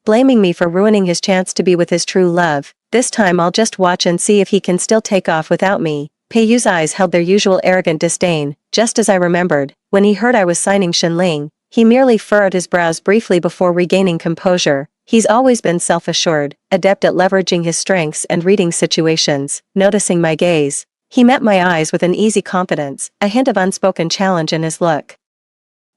blaming me for ruining his chance to be with his true love. This time I'll just watch and see if he can still take off without me. Pei Yu's eyes held their usual arrogant disdain. Just as I remembered, when he heard I was signing Shenling, he merely furrowed his brows briefly before regaining composure. He's always been self-assured, adept at leveraging his strengths and reading situations. Noticing my gaze, he met my eyes with an easy confidence, a hint of unspoken challenge in his look.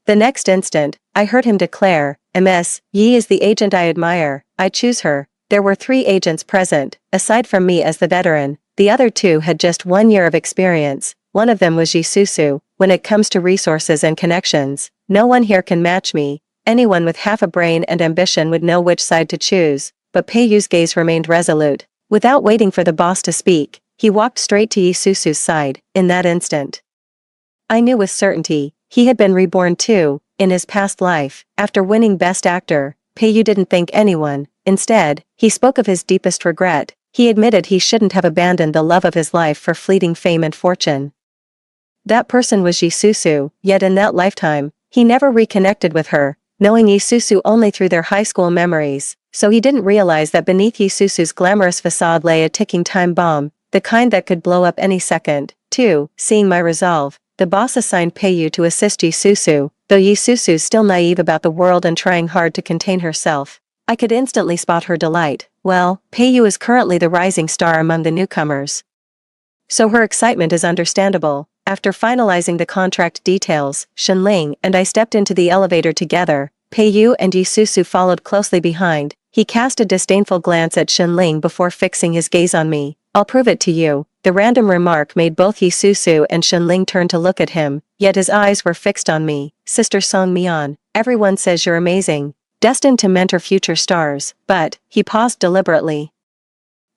The next instant, I heard him declare, "Ms. Yi is the agent I admire. I choose her." There were 3 agents present, aside from me as the veteran. The other 2 had just 1 year of experience. One of them was Yi Susu. When it comes to resources and connections, no one here can match me. Anyone with half a brain and ambition would know which side to choose. But Pei Yu's gaze remained resolute. Without waiting for the boss to speak, he walked straight to Yi Susu's side. In that instant, I knew with certainty, he had been reborn too. In his past life, after winning Best Actor, Pei Yu didn't thank anyone. Instead, he spoke of his deepest regret. He admitted he shouldn't have abandoned the love of his life for fleeting fame and fortune. That person was Jisusu, yet in that lifetime, he never reconnected with her, knowing Jisusu only through their high school memories, so he didn't realize that beneath Jisusu's glamorous facade lay a ticking time bomb, the kind that could blow up any second. 2. Seeing my resolve, the boss assigned Peiyu to assist Jisusu, though Jisusu's still naive about the world and trying hard to contain herself. I could instantly spot her delight. Well, Peiyu is currently the rising star among the newcomers, so her excitement is understandable. After finalizing the contract details, Shenling and I stepped into the elevator together. Peiyu and Jisusu followed closely behind. He cast a disdainful glance at Shenling before fixing his gaze on me. "I'll prove it to you." The random remark made both Jisusu and Shenling turn to look at him, yet his eyes were fixed on me. "Sister Song Mian, everyone says you're amazing, destined to mentor future stars, but," he paused deliberately.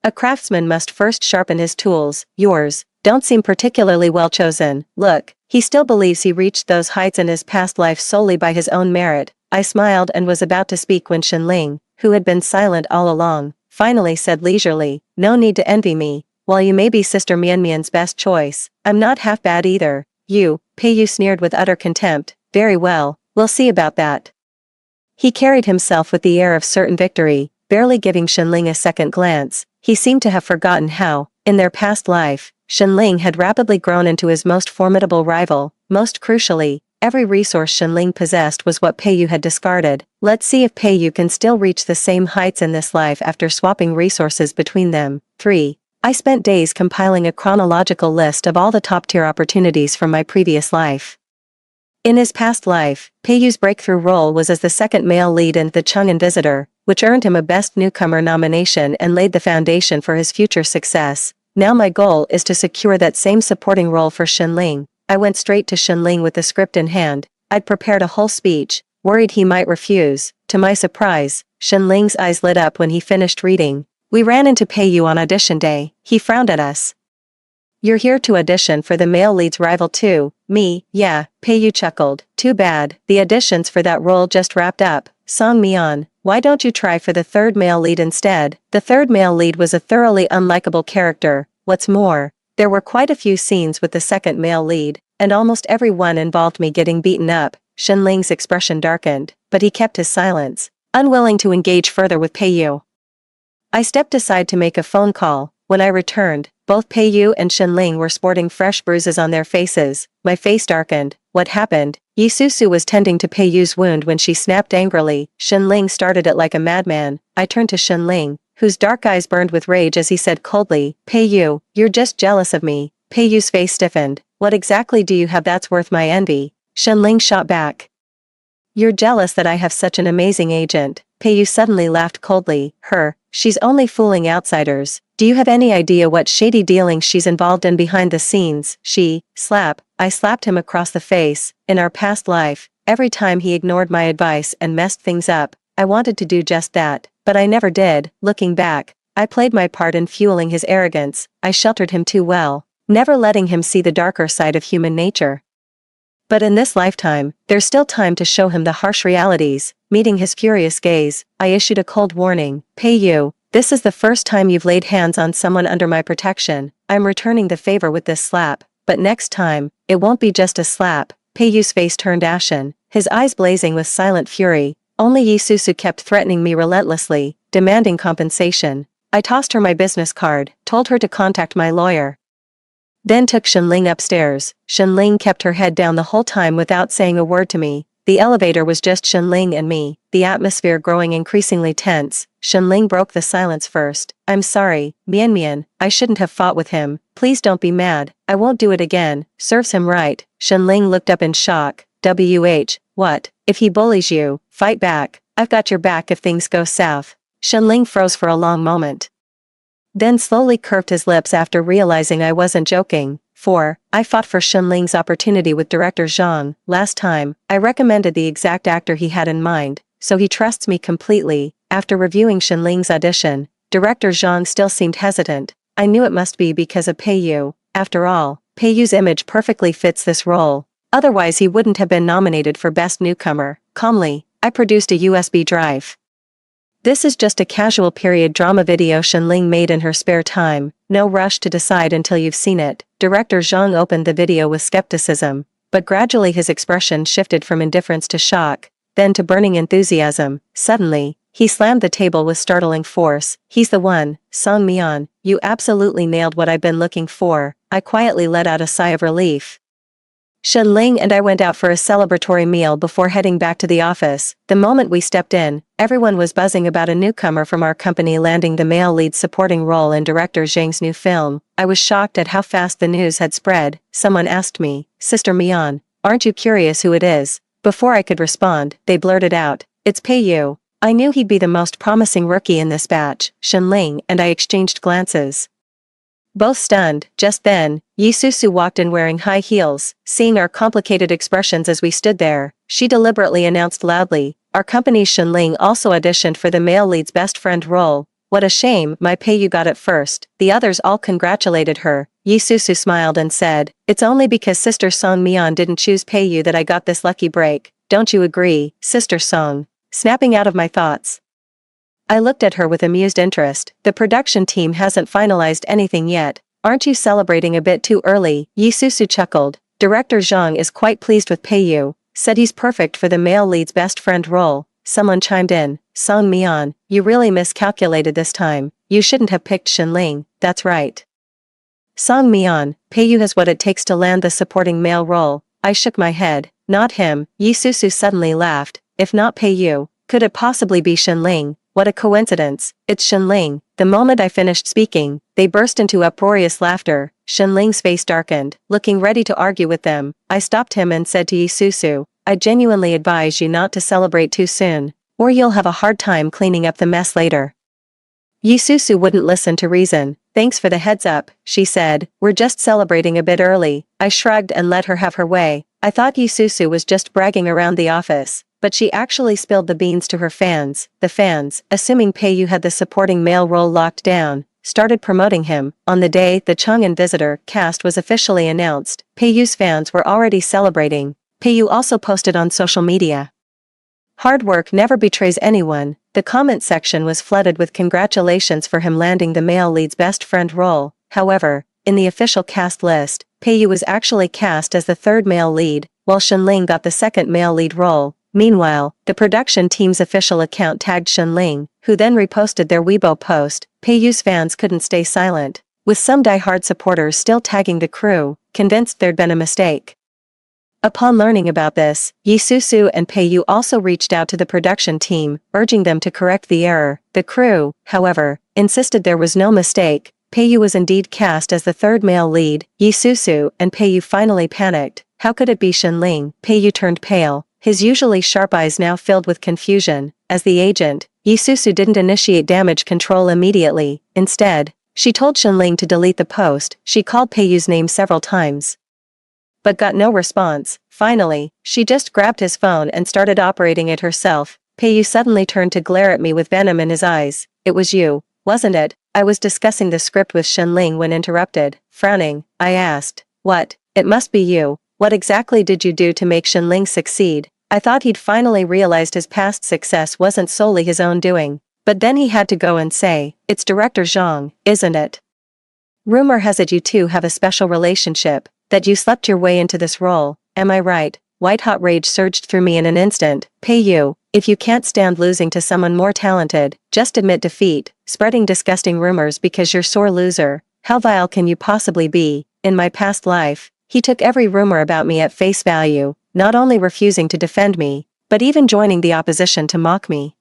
"A craftsman must first sharpen his tools. Yours don't seem particularly well chosen. Look, he still believes he reached those heights in his past life solely by his own merit." I smiled and was about to speak when Shenling, who had been silent all along, finally said leisurely, "No need to envy me. While you may be Sister Mianmian's best choice, I'm not half bad either." "You," Peiyu sneered with utter contempt. "Very well, we'll see about that." He carried himself with the air of certain victory, barely giving Shenling a second glance. He seemed to have forgotten how, in their past life, Shenling had rapidly grown into his most formidable rival. Most crucially, every resource Shenling possessed was what Peiyu had discarded. Let's see if Peiyu can still reach the same heights in this life after swapping resources between them. 3. I spent days compiling a chronological list of all the top-tier opportunities from my previous life. In his past life, Peiyu's breakthrough role was as the second male lead in The Chang'an Visitor, which earned him a Best Newcomer nomination and laid the foundation for his future success. Now my goal is to secure that same supporting role for Shenling. I went straight to Shenling with the script in hand. I'd prepared a whole speech, worried he might refuse. To my surprise, Shenling's eyes lit up when he finished reading. "We ran into Peiyu on audition day. He frowned at us." "You're here to audition for the male lead's rival too." "Me, yeah," Peiyu chuckled. "Too bad, the auditions for that role just wrapped up. Song Mian, why don't you try for the third male lead instead?" The third male lead was a thoroughly unlikable character. What's more, there were quite a few scenes with the second male lead, and almost every one involved me getting beaten up. Shenling's expression darkened, but he kept his silence, unwilling to engage further with Peiyu. I stepped aside to make a phone call. When I returned, both Peiyu and Shenling were sporting fresh bruises on their faces. My face darkened. What happened? Jisusu was tending to Peiyu's wound when she snapped angrily. Shenling started it like a madman. I turned to Shenling, whose dark eyes burned with rage as he said coldly, "Peiyu, you're just jealous of me." Peiyu's face stiffened. "What exactly do you have that's worth my envy?" Shenling shot back. "You're jealous that I have such an amazing agent." Peiyu suddenly laughed coldly. She's only fooling outsiders. Do you have any idea what shady dealings she's involved in behind the scenes?" I slapped him across the face. In our past life, every time he ignored my advice and messed things up, I wanted to do just that, but I never did. Looking back, I played my part in fueling his arrogance. I sheltered him too well, never letting him see the darker side of human nature. But in this lifetime, there's still time to show him the harsh realities. Meeting his furious gaze, I issued a cold warning. "Peiyu, this is the first time you've laid hands on someone under my protection. I'm returning the favor with this slap, but next time, it won't be just a slap." Peiyu's face turned ashen, his eyes blazing with silent fury. Only Jisusu kept threatening me relentlessly, demanding compensation. I tossed her my business card, told her to contact my lawyer, then took Shenling upstairs. Shenling kept her head down the whole time without saying a word to me. The elevator was just Shenling and me, the atmosphere growing increasingly tense. Shenling broke the silence first. "I'm sorry, Mianmian, I shouldn't have fought with him. Please don't be mad. I won't do it again." "Serves him right." Shenling looked up in shock. What? If he bullies you, fight back. I've got your back if things go south." Shenling froze for a long moment, then slowly curved his lips after realizing I wasn't joking. 4. I fought for Shenling's opportunity with director Zhang. Last time, I recommended the exact actor he had in mind, so he trusts me completely. After reviewing Shenling's audition, director Zhang still seemed hesitant. I knew it must be because of Peiyu. After all, Peiyu's image perfectly fits this role. Otherwise he wouldn't have been nominated for Best Newcomer. Calmly, I produced a USB drive. This is just a casual period drama video Shenling made in her spare time, no rush to decide until you've seen it. Director Zhang opened the video with skepticism, but gradually his expression shifted from indifference to shock, then to burning enthusiasm. Suddenly, he slammed the table with startling force. He's the one, Song Mian, you absolutely nailed what I've been looking for. I quietly let out a sigh of relief. Shenling and I went out for a celebratory meal before heading back to the office. The moment we stepped in, everyone was buzzing about a newcomer from our company landing the male lead supporting role in director Zhang's new film. I was shocked at how fast the news had spread. Someone asked me, Sister Mian, aren't you curious who it is? Before I could respond, they blurted out, it's Peiyu. I knew he'd be the most promising rookie in this batch. Shenling and I exchanged glances. Both stunned. Just then, Yi Susu walked in wearing high heels. Seeing our complicated expressions as we stood there, she deliberately announced loudly, our company's Shenling also auditioned for the male lead's best friend role. What a shame, my Peiyu got it first. The others all congratulated her. Yi Susu smiled and said, it's only because Sister Song Mian didn't choose Peiyu that I got this lucky break. Don't you agree, Sister Song? Snapping out of my thoughts, I looked at her with amused interest. The production team hasn't finalized anything yet. Aren't you celebrating a bit too early? Yi Susu chuckled. Director Zhang is quite pleased with Peiyu, said he's perfect for the male lead's best friend role. Someone chimed in, Song Mian, you really miscalculated this time. You shouldn't have picked Shenling. That's right. Song Mian, Peiyu has what it takes to land the supporting male role. I shook my head. Not him. Yi Susu suddenly laughed. If not Peiyu, could it possibly be Shenling? What a coincidence, it's Shenling. The moment I finished speaking, they burst into uproarious laughter. Shenling's face darkened, looking ready to argue with them. I stopped him and said to Yi Susu, I genuinely advise you not to celebrate too soon, or you'll have a hard time cleaning up the mess later. Yi Susu wouldn't listen to reason. Thanks for the heads up, she said, we're just celebrating a bit early. I shrugged and let her have her way. I thought Yi Susu was just bragging around the office. But she actually spilled the beans to her fans. The fans, assuming Peiyu had the supporting male role locked down, started promoting him. On the day the Chang'an Visitor cast was officially announced, Peiyu's fans were already celebrating. Peiyu also posted on social media. Hard work never betrays anyone. The comment section was flooded with congratulations for him landing the male lead's best friend role. However, in the official cast list, Peiyu was actually cast as the third male lead, while Shenling got the second male lead role. Meanwhile, the production team's official account tagged Shenling, who then reposted their Weibo post. Peiyu's fans couldn't stay silent, with some die-hard supporters still tagging the crew, convinced there'd been a mistake. Upon learning about this, Yi Susu and Peiyu also reached out to the production team, urging them to correct the error. The crew, however, insisted there was no mistake. Peiyu was indeed cast as the third male lead. Yi Susu and Peiyu finally panicked. How could it be Shenling? Peiyu turned pale, his usually sharp eyes now filled with confusion. As the agent, Yi Susu didn't initiate damage control immediately. Instead, she told Shenling to delete the post. She called Peiyu's name several times, but got no response. Finally, she just grabbed his phone and started operating it herself. Peiyu suddenly turned to glare at me with venom in his eyes. It was you, wasn't it? I was discussing the script with Shenling when interrupted. Frowning, I asked, what? It must be you. What exactly did you do to make Shenling succeed? I thought he'd finally realized his past success wasn't solely his own doing. But then he had to go and say, it's Director Zhang, isn't it? Rumor has it you two have a special relationship, that you slept your way into this role. Am I right? White-hot rage surged through me in an instant. Peiyu, if you can't stand losing to someone more talented, just admit defeat. Spreading disgusting rumors because you're sore loser. How vile can you possibly be? In my past life, he took every rumor about me at face value, not only refusing to defend me, but even joining the opposition to mock me.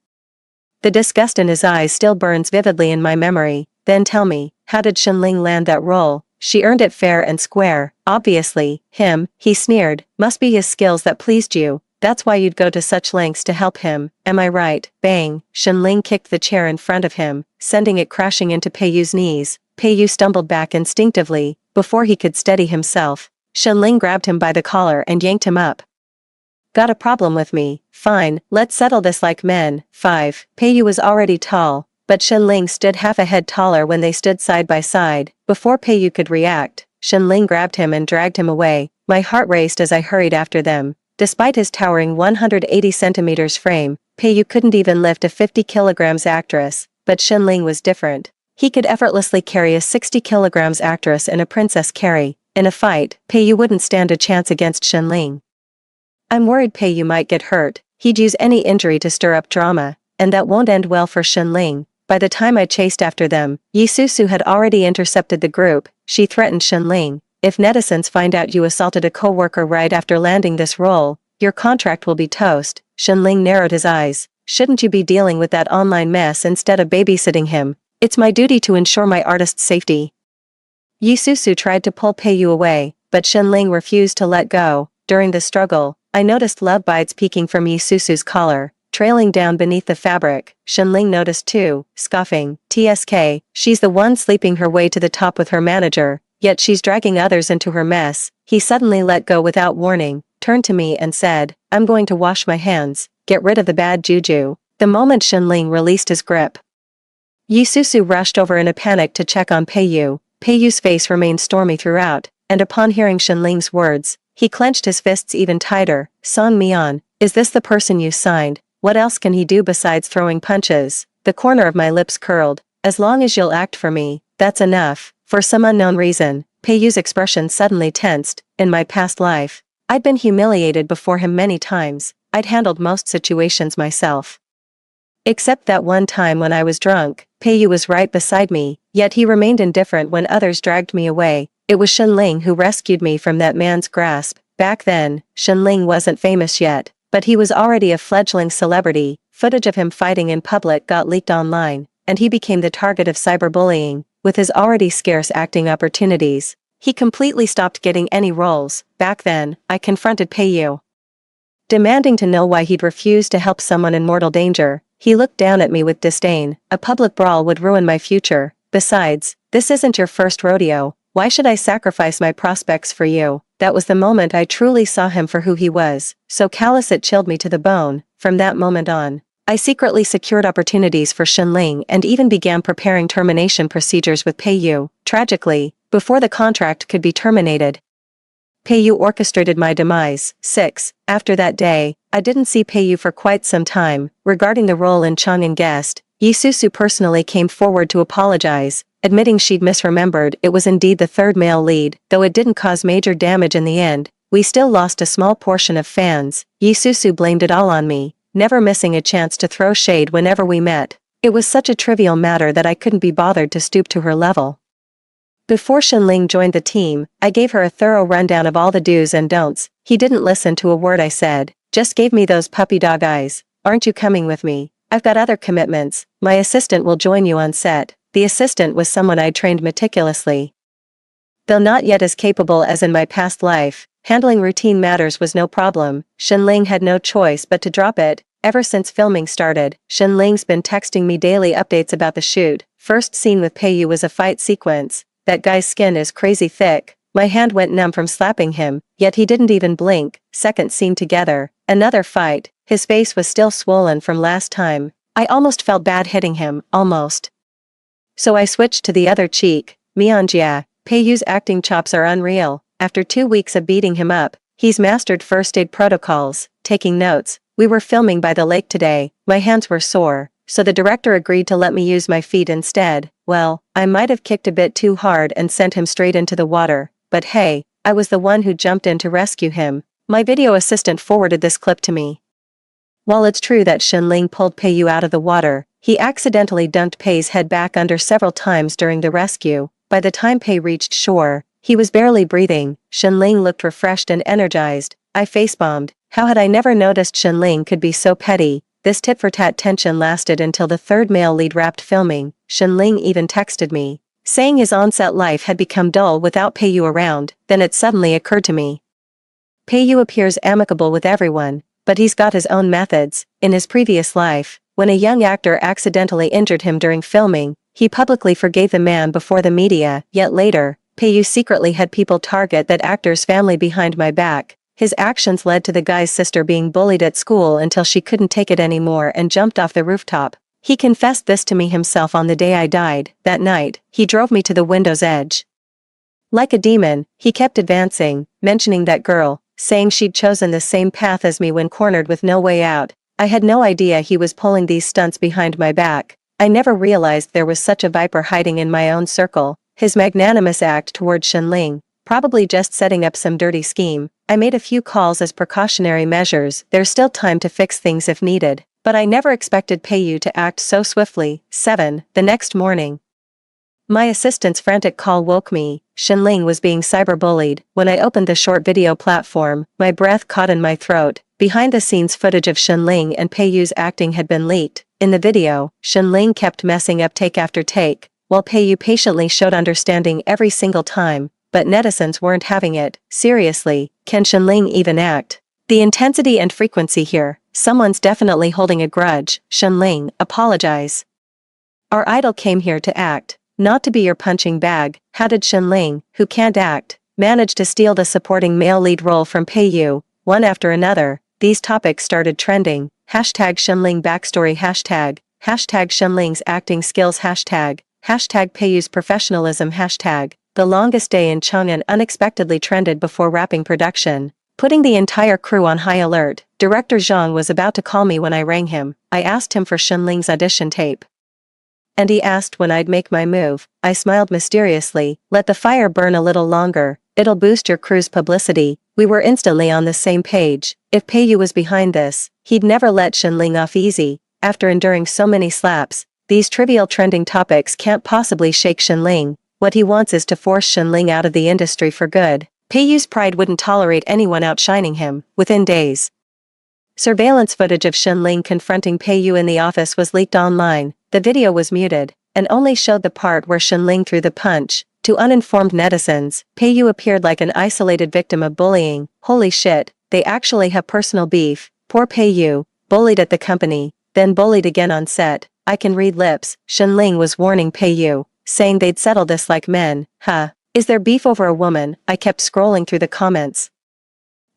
The disgust in his eyes still burns vividly in my memory. Then tell me, how did Shenling land that role? She earned it fair and square. Obviously, him, he sneered, must be his skills that pleased you. That's why you'd go to such lengths to help him. Am I right? Bang, Shenling kicked the chair in front of him, sending it crashing into Peiyu's knees. Peiyu stumbled back instinctively. Before he could steady himself, Shenling grabbed him by the collar and yanked him up. Got a problem with me? Fine, let's settle this like men. 5. Peiyu was already tall, but Shenling stood half a head taller when they stood side by side. Before Peiyu could react, Shenling grabbed him and dragged him away. My heart raced as I hurried after them. Despite his towering 180 centimeters frame, Peiyu couldn't even lift a 50 kilograms actress, but Shenling was different. He could effortlessly carry a 60 kilograms actress in a princess carry. In a fight, Peiyu wouldn't stand a chance against Shenling. I'm worried Peiyu might get hurt. He'd use any injury to stir up drama, and that won't end well for Shenling. By the time I chased after them, Yisusu had already intercepted the group. She threatened Shenling. If netizens find out you assaulted a co-worker right after landing this role, your contract will be toast. Shenling narrowed his eyes. Shouldn't you be dealing with that online mess instead of babysitting him? It's my duty to ensure my artist's safety. Yisusu tried to pull Peiyu away, but Shenling refused to let go. During the struggle, I noticed love bites peeking from Yisusu's collar, trailing down beneath the fabric. Shenling noticed too, scoffing. TSK, she's the one sleeping her way to the top with her manager, yet she's dragging others into her mess. He suddenly let go without warning, turned to me and said, I'm going to wash my hands, get rid of the bad juju. The moment Shenling released his grip, Yisusu rushed over in a panic to check on Peiyu. Peiyu's face remained stormy throughout, and upon hearing Shenling's words, he clenched his fists even tighter. Song Mian, is this the person you signed? What else can he do besides throwing punches? The corner of my lips curled. As long as you'll act for me, that's enough. For some unknown reason, Peiyu's expression suddenly tensed. In my past life, I'd been humiliated before him many times. I'd handled most situations myself. Except that one time when I was drunk, Peiyu was right beside me, yet he remained indifferent when others dragged me away. It was Shenling who rescued me from that man's grasp. Back then, Shenling wasn't famous yet, but he was already a fledgling celebrity. Footage of him fighting in public got leaked online, and he became the target of cyberbullying. With his already scarce acting opportunities, he completely stopped getting any roles. Back then, I confronted Peiyu, demanding to know why he'd refused to help someone in mortal danger. He looked down at me with disdain. A public brawl would ruin my future. Besides, this isn't your first rodeo. Why should I sacrifice my prospects for you? That was the moment I truly saw him for who he was. So callous it chilled me to the bone. From that moment on, I secretly secured opportunities for Shenling and even began preparing termination procedures with Peiyu. Tragically, before the contract could be terminated, Peiyu orchestrated my demise. 6. After that day, I didn't see Peiyu for quite some time. Regarding the role in Chang'an Guest, Yisusu personally came forward to apologize, admitting she'd misremembered. It was indeed the third male lead, though it didn't cause major damage in the end. We still lost a small portion of fans. Yisusu blamed it all on me, never missing a chance to throw shade whenever we met. It was such a trivial matter that I couldn't be bothered to stoop to her level. Before Shenling joined the team, I gave her a thorough rundown of all the do's and don'ts. He didn't listen to a word I said, just gave me those puppy dog eyes. Aren't you coming with me? I've got other commitments. My assistant will join you on set. The assistant was someone I'd trained meticulously. Though not yet as capable as in my past life, handling routine matters was no problem. Shenling had no choice but to drop it. Ever since filming started, Shenling's been texting me daily updates about the shoot. First scene with Peiyu was a fight sequence. That guy's skin is crazy thick. My hand went numb from slapping him, yet he didn't even blink. Second scene together. Another fight. His face was still swollen from last time. I almost felt bad hitting him, almost. So I switched to the other cheek. Mianjia, Peiyu's acting chops are unreal. After 2 weeks of beating him up, he's mastered first aid protocols, taking notes. We were filming by the lake today. My hands were sore, so the director agreed to let me use my feet instead. Well, I might have kicked a bit too hard and sent him straight into the water, but hey, I was the one who jumped in to rescue him. My video assistant forwarded this clip to me. While it's true that Shenling pulled Peiyu out of the water, he accidentally dunked Pei's head back under several times during the rescue. By the time Pei reached shore, he was barely breathing. Shenling looked refreshed and energized. I facebombed. How had I never noticed Shenling could be so petty? This tit-for-tat tension lasted until the third male lead wrapped filming. Shenling even texted me, saying his on-set life had become dull without Peiyu around. Then it suddenly occurred to me. Peiyu appears amicable with everyone, but he's got his own methods. In his previous life, when a young actor accidentally injured him during filming, he publicly forgave the man before the media. Yet later, Peiyu secretly had people target that actor's family behind my back. His actions led to the guy's sister being bullied at school until she couldn't take it anymore and jumped off the rooftop. He confessed this to me himself on the day I died. That night, he drove me to the window's edge. Like a demon, he kept advancing, mentioning that girl, saying she'd chosen the same path as me when cornered with no way out. I had no idea he was pulling these stunts behind my back. I never realized there was such a viper hiding in my own circle. His magnanimous act toward Shenling, probably just setting up some dirty scheme. I made a few calls as precautionary measures. There's still time to fix things if needed. But I never expected Peiyu to act so swiftly. 7. The next morning. My assistant's frantic call woke me. Shenling was being cyberbullied. When I opened the short video platform, my breath caught in my throat. Behind-the-scenes footage of Shenling and Peiyu's acting had been leaked. In the video, Shenling kept messing up take after take, while Peiyu patiently showed understanding every single time. But netizens weren't having it. Seriously, can Shenling even act? The intensity and frequency here. Someone's definitely holding a grudge. Shenling, apologize. Our idol came here to act, not to be your punching bag. How did Shenling, who can't act, manage to steal the supporting male lead role from Peiyu? One after another, these topics started trending. Hashtag Shenling backstory, hashtag Shenling's acting skills, hashtag Peiyu's professionalism, hashtag the longest day in Chang'an unexpectedly trended before wrapping production, putting the entire crew on high alert. Director Zhang was about to call me when I rang him. I asked him for Shenling's audition tape. And he asked when I'd make my move. I smiled mysteriously. Let the fire burn a little longer. It'll boost your crew's publicity. We were instantly on the same page. If Peiyu was behind this, he'd never let Shenling off easy. After enduring so many slaps, these trivial trending topics can't possibly shake Shenling. What he wants is to force Shenling out of the industry for good. Peiyu's pride wouldn't tolerate anyone outshining him. Within days, surveillance footage of Shenling confronting Peiyu in the office was leaked online. The video was muted, and only showed the part where Shenling threw the punch. To uninformed netizens, Peiyu appeared like an isolated victim of bullying. Holy shit, they actually have personal beef. Poor Peiyu, bullied at the company, then bullied again on set. I can read lips. Shenling was warning Peiyu, saying they'd settle this like men. Huh. Is there beef over a woman? I kept scrolling through the comments,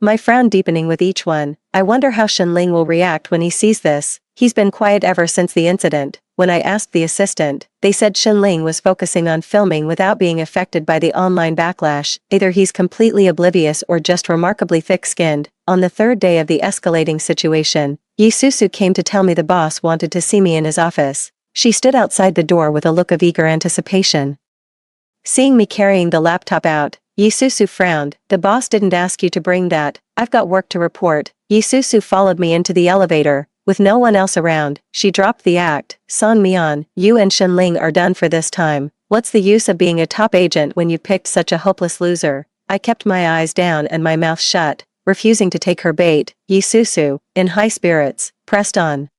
my frown deepening with each one. I wonder how Shenling will react when he sees this. He's been quiet ever since the incident. When I asked the assistant, they said Shenling was focusing on filming without being affected by the online backlash. Either he's completely oblivious or just remarkably thick-skinned. On the third day of the escalating situation, Yi Susu came to tell me the boss wanted to see me in his office. She stood outside the door with a look of eager anticipation. Seeing me carrying the laptop out, Yi Susu frowned. The boss didn't ask you to bring that. I've got work to report. Yi Susu followed me into the elevator. With no one else around, she dropped the act. Song Mian, you and Shenling are done for this time. What's the use of being a top agent when you've picked such a hopeless loser? I kept my eyes down and my mouth shut, refusing to take her bait. Yi Susu, in high spirits, pressed on.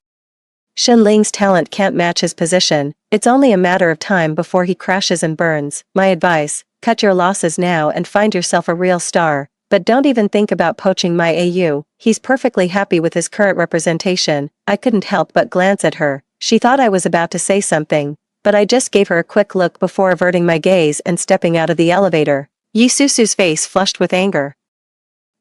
Shenling's talent can't match his position. It's only a matter of time before he crashes and burns. My advice, cut your losses now and find yourself a real star. But don't even think about poaching my AU. He's perfectly happy with his current representation. I couldn't help but glance at her. She thought I was about to say something, but I just gave her a quick look before averting my gaze and stepping out of the elevator. Yi Susu's face flushed with anger.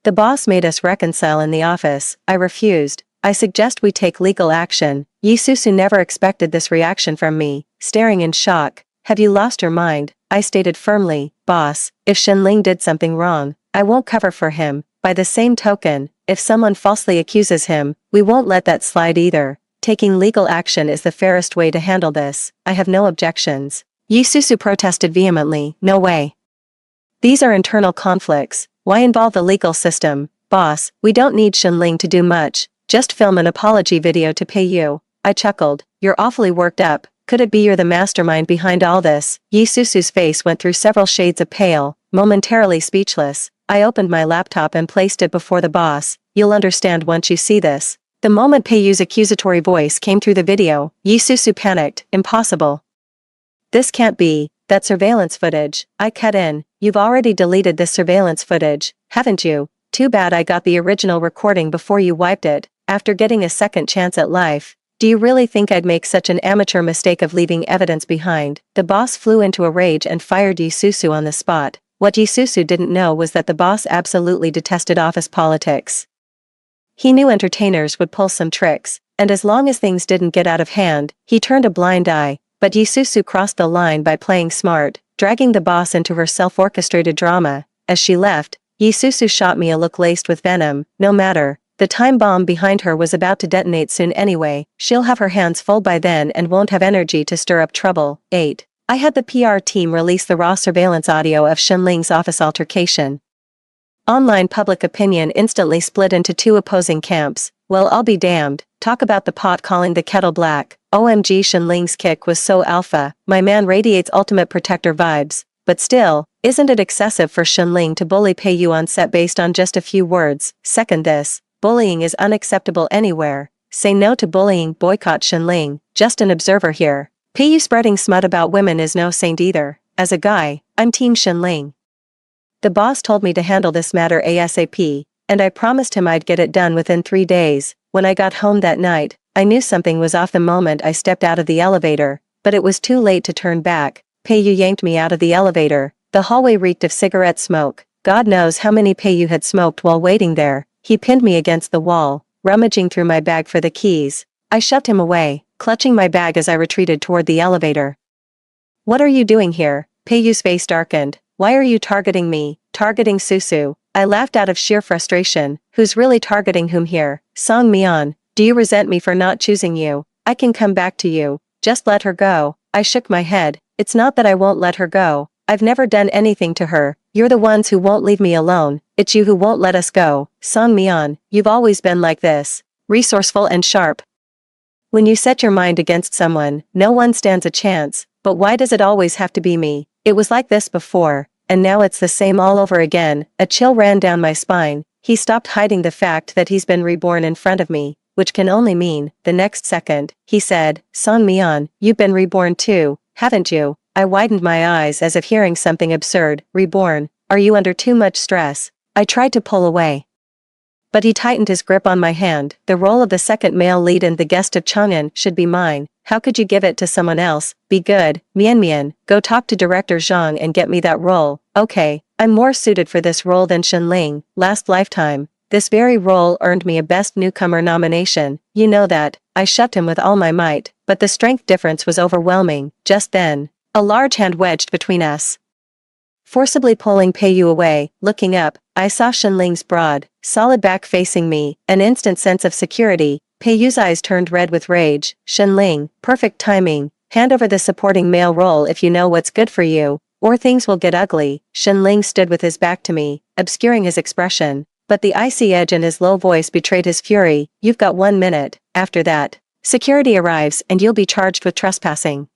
The boss made us reconcile in the office. I refused. I suggest we take legal action. Yi Susu never expected this reaction from me, staring in shock. Have you lost your mind? I stated firmly. Boss, if Shenling did something wrong, I won't cover for him. By the same token, if someone falsely accuses him, we won't let that slide either. Taking legal action is the fairest way to handle this. I have no objections. Yi Susu protested vehemently. No way. These are internal conflicts. Why involve the legal system? Boss, we don't need Shenling to do much. Just film an apology video to Peiyu. I chuckled. You're awfully worked up. Could it be you're the mastermind behind all this? Yi Susu's face went through several shades of pale, momentarily speechless. I opened my laptop and placed it before the boss. You'll understand once you see this. The moment Peiyu's accusatory voice came through the video, Yi Susu panicked. Impossible. This can't be. That surveillance footage. I cut in. You've already deleted this surveillance footage, haven't you? Too bad I got the original recording before you wiped it. After getting a second chance at life, do you really think I'd make such an amateur mistake of leaving evidence behind? The boss flew into a rage and fired Yi Susu on the spot. What Yi Susu didn't know was that the boss absolutely detested office politics. He knew entertainers would pull some tricks, and as long as things didn't get out of hand, he turned a blind eye. But Yi Susu crossed the line by playing smart, dragging the boss into her self-orchestrated drama. As she left, Yi Susu shot me a look laced with venom. No matter. The time bomb behind her was about to detonate soon anyway. She'll have her hands full by then and won't have energy to stir up trouble. 8. I had the PR team release the raw surveillance audio of Shenling's office altercation. Online public opinion instantly split into two opposing camps. Well, I'll be damned. Talk about the pot calling the kettle black. OMG, Shenling's kick was so alpha. My man radiates ultimate protector vibes. But still, isn't it excessive for Shenling to bully Peiyu on set based on just a few words? Second this. Bullying is unacceptable anywhere. Say no to bullying, boycott Shenling. Just an observer here. Peiyu spreading smut about women is no saint either. As a guy, I'm team Shenling. The boss told me to handle this matter ASAP, and I promised him I'd get it done within 3 days. When I got home that night, I knew something was off the moment I stepped out of the elevator, but it was too late to turn back. Peiyu yanked me out of the elevator. The hallway reeked of cigarette smoke. God knows how many Peiyu had smoked while waiting there. He pinned me against the wall, rummaging through my bag for the keys. I shoved him away, clutching my bag as I retreated toward the elevator. What are you doing here? Peiyu's face darkened. Why are you targeting me? Targeting Susu. I laughed out of sheer frustration. Who's really targeting whom here? Song Mian. Do you resent me for not choosing you? I can come back to you. Just let her go. I shook my head. It's not that I won't let her go. I've never done anything to her. You're the ones who won't leave me alone. It's you who won't let us go. Song Mian, you've always been like this. Resourceful and sharp. When you set your mind against someone, no one stands a chance. But why does it always have to be me? It was like this before, and now it's the same all over again. A chill ran down my spine. He stopped hiding the fact that he's been reborn in front of me, which can only mean, the next second, he said, Song Mian, you've been reborn too, haven't you? I widened my eyes as if hearing something absurd. Reborn? Are you under too much stress? I tried to pull away. But he tightened his grip on my hand. The role of the second male lead and the guest of Chang'an should be mine. How could you give it to someone else? Be good, Mian. Go talk to director Zhang and get me that role. Okay, I'm more suited for this role than Shenling. Last lifetime, this very role earned me a Best Newcomer nomination. You know that. I shoved him with all my might, but the strength difference was overwhelming. Just then, a large hand wedged between us. Forcibly pulling Peiyu away, looking up, I saw Shenling's broad, solid back facing me, an instant sense of security. Peiyu's eyes turned red with rage. Shenling, perfect timing. Hand over the supporting male role if you know what's good for you, or things will get ugly. Shenling stood with his back to me, obscuring his expression, but the icy edge in his low voice betrayed his fury. You've got 1 minute. After that, security arrives and you'll be charged with trespassing.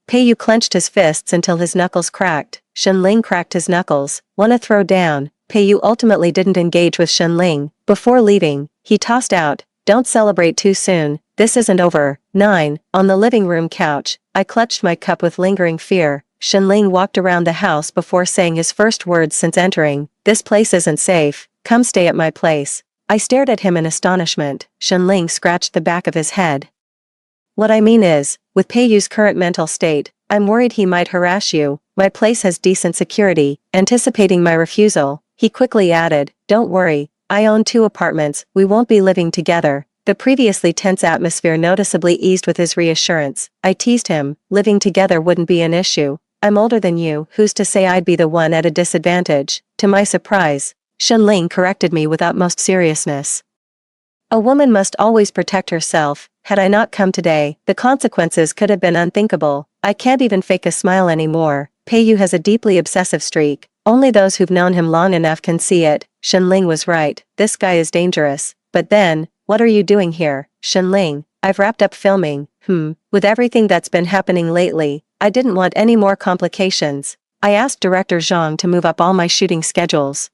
Peiyu clenched his fists until his knuckles cracked. Shenling cracked his knuckles. Wanna throw down? Peiyu ultimately didn't engage with Shenling. Before leaving, he tossed out, don't celebrate too soon, this isn't over. 9. On the living room couch, I clutched my cup with lingering fear. Shenling walked around the house before saying his first words since entering. This place isn't safe. Come stay at my place. I stared at him in astonishment. Shenling scratched the back of his head. What I mean is, with Peiyu's current mental state, I'm worried he might harass you. My place has decent security. Anticipating my refusal, he quickly added, don't worry, I own 2 apartments, we won't be living together. The previously tense atmosphere noticeably eased with his reassurance. I teased him, living together wouldn't be an issue. I'm older than you, who's to say I'd be the one at a disadvantage? To my surprise, Shenling corrected me with utmost seriousness. A woman must always protect herself. Had I not come today, the consequences could have been unthinkable. I can't even fake a smile anymore. Peiyu has a deeply obsessive streak. Only those who've known him long enough can see it. Shenling was right. This guy is dangerous. But then, what are you doing here? Shenling, I've wrapped up filming. With everything that's been happening lately, I didn't want any more complications. I asked director Zhang to move up all my shooting schedules.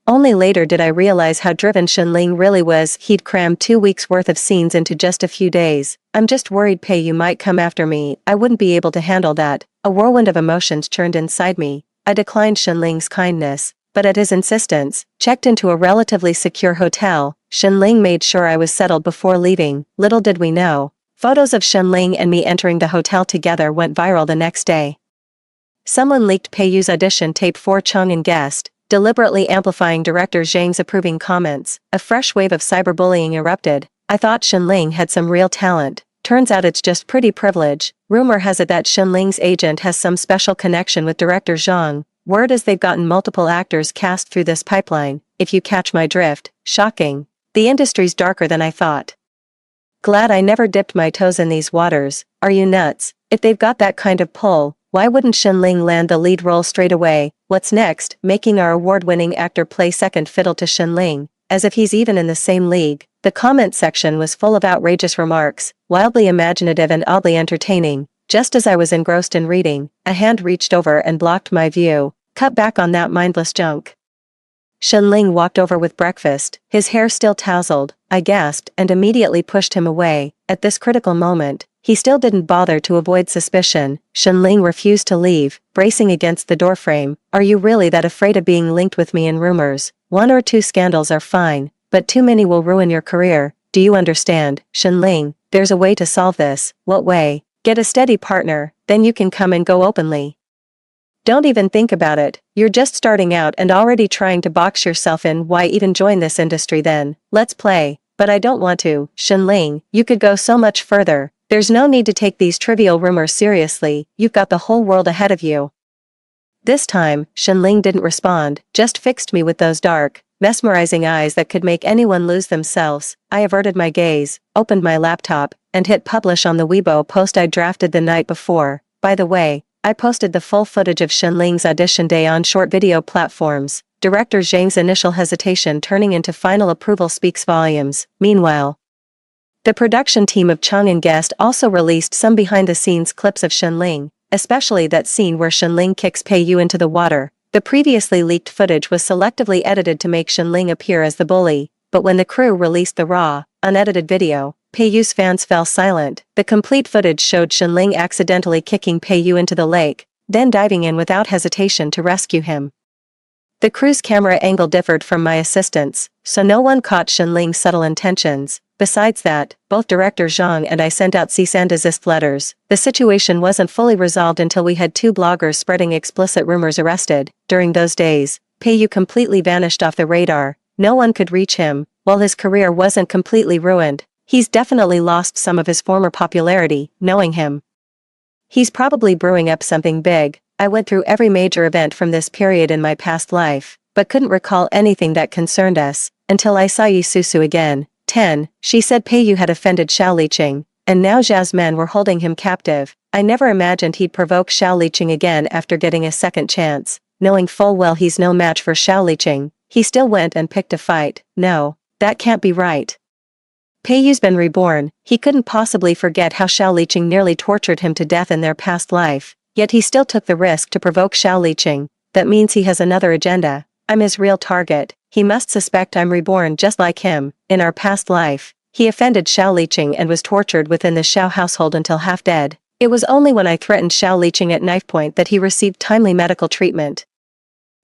Only later did I realize how driven Shenling really was. He'd crammed 2 weeks worth of scenes into just a few days. I'm just worried Peiyu might come after me. I wouldn't be able to handle that. A whirlwind of emotions churned inside me. I declined Shenling's kindness, but at his insistence, checked into a relatively secure hotel. Shenling made sure I was settled before leaving. Little did we know, photos of Shenling and me entering the hotel together went viral the next day. Someone leaked Peiyu's audition tape for Chang'an guest, deliberately amplifying director Zhang's approving comments. A fresh wave of cyberbullying erupted. I thought Shenling had some real talent. Turns out it's just pretty privilege. Rumor has it that Shenling's agent has some special connection with director Zhang. Word is they've gotten multiple actors cast through this pipeline. If you catch my drift, Shocking. The industry's darker than I thought. Glad I never dipped my toes in these waters. Are you nuts? If they've got that kind of pull, why wouldn't Shenling land the lead role straight away? What's next? Making our award-winning actor play second fiddle to Shenling, as if he's even in the same league. The comment section was full of outrageous remarks, wildly imaginative and oddly entertaining. Just as I was engrossed in reading, a hand reached over and blocked my view. Cut back on that mindless junk. Shenling walked over with breakfast, his hair still tousled. I gasped and immediately pushed him away. At this critical moment, he still didn't bother to avoid suspicion. Shenling refused to leave, bracing against the doorframe. Are you really that afraid of being linked with me in rumors? 1 or 2 scandals are fine, but too many will ruin your career. Do you understand, Shenling? There's a way to solve this. What way? Get a steady partner, then you can come and go openly. Don't even think about it, you're just starting out and already trying to box yourself in. Why even join this industry then? Let's play. But I don't want to, Shenling, you could go so much further. There's no need to take these trivial rumors seriously, you've got the whole world ahead of you. This time, Shenling didn't respond, just fixed me with those dark, mesmerizing eyes that could make anyone lose themselves. I averted my gaze, opened my laptop, and hit publish on the Weibo post I drafted the night before. By the way, I posted the full footage of Shenling's audition day on short video platforms. Director Zhang's initial hesitation turning into final approval speaks volumes. Meanwhile, the production team of Chang and Guest also released some behind-the-scenes clips of Shenling, especially that scene where Shenling kicks Pei Yu into the water. The previously leaked footage was selectively edited to make Shenling appear as the bully, but when the crew released the raw, unedited video, Pei Yu's fans fell silent. The complete footage showed Shenling accidentally kicking Pei Yu into the lake, then diving in without hesitation to rescue him. The crew's camera angle differed from my assistant's, so no one caught Shenling's subtle intentions. Besides that, both director Zhang and I sent out cease and desist letters. The situation wasn't fully resolved until we had 2 bloggers spreading explicit rumors arrested. During those days, Pei Yu completely vanished off the radar. No one could reach him. While his career wasn't completely ruined, he's definitely lost some of his former popularity. Knowing him, he's probably brewing up something big. I went through every major event from this period in my past life, but couldn't recall anything that concerned us, until I saw Yi Susu again. 10. She said Pei Yu had offended Xiao Liqing, and now Zhao's men were holding him captive. I never imagined he'd provoke Xiao Liqing again after getting a second chance. Knowing full well he's no match for Xiao Liqing, he still went and picked a fight. No, that can't be right. Pei Yu's been reborn. He couldn't possibly forget how Xiao Liqing nearly tortured him to death in their past life, yet he still took the risk to provoke Xiao Liqing. That means he has another agenda. I'm his real target. He must suspect I'm reborn just like him. In our past life, he offended Xiao Liqing and was tortured within the Xiao household until half dead. It was only when I threatened Xiao Liqing at knife point that he received timely medical treatment.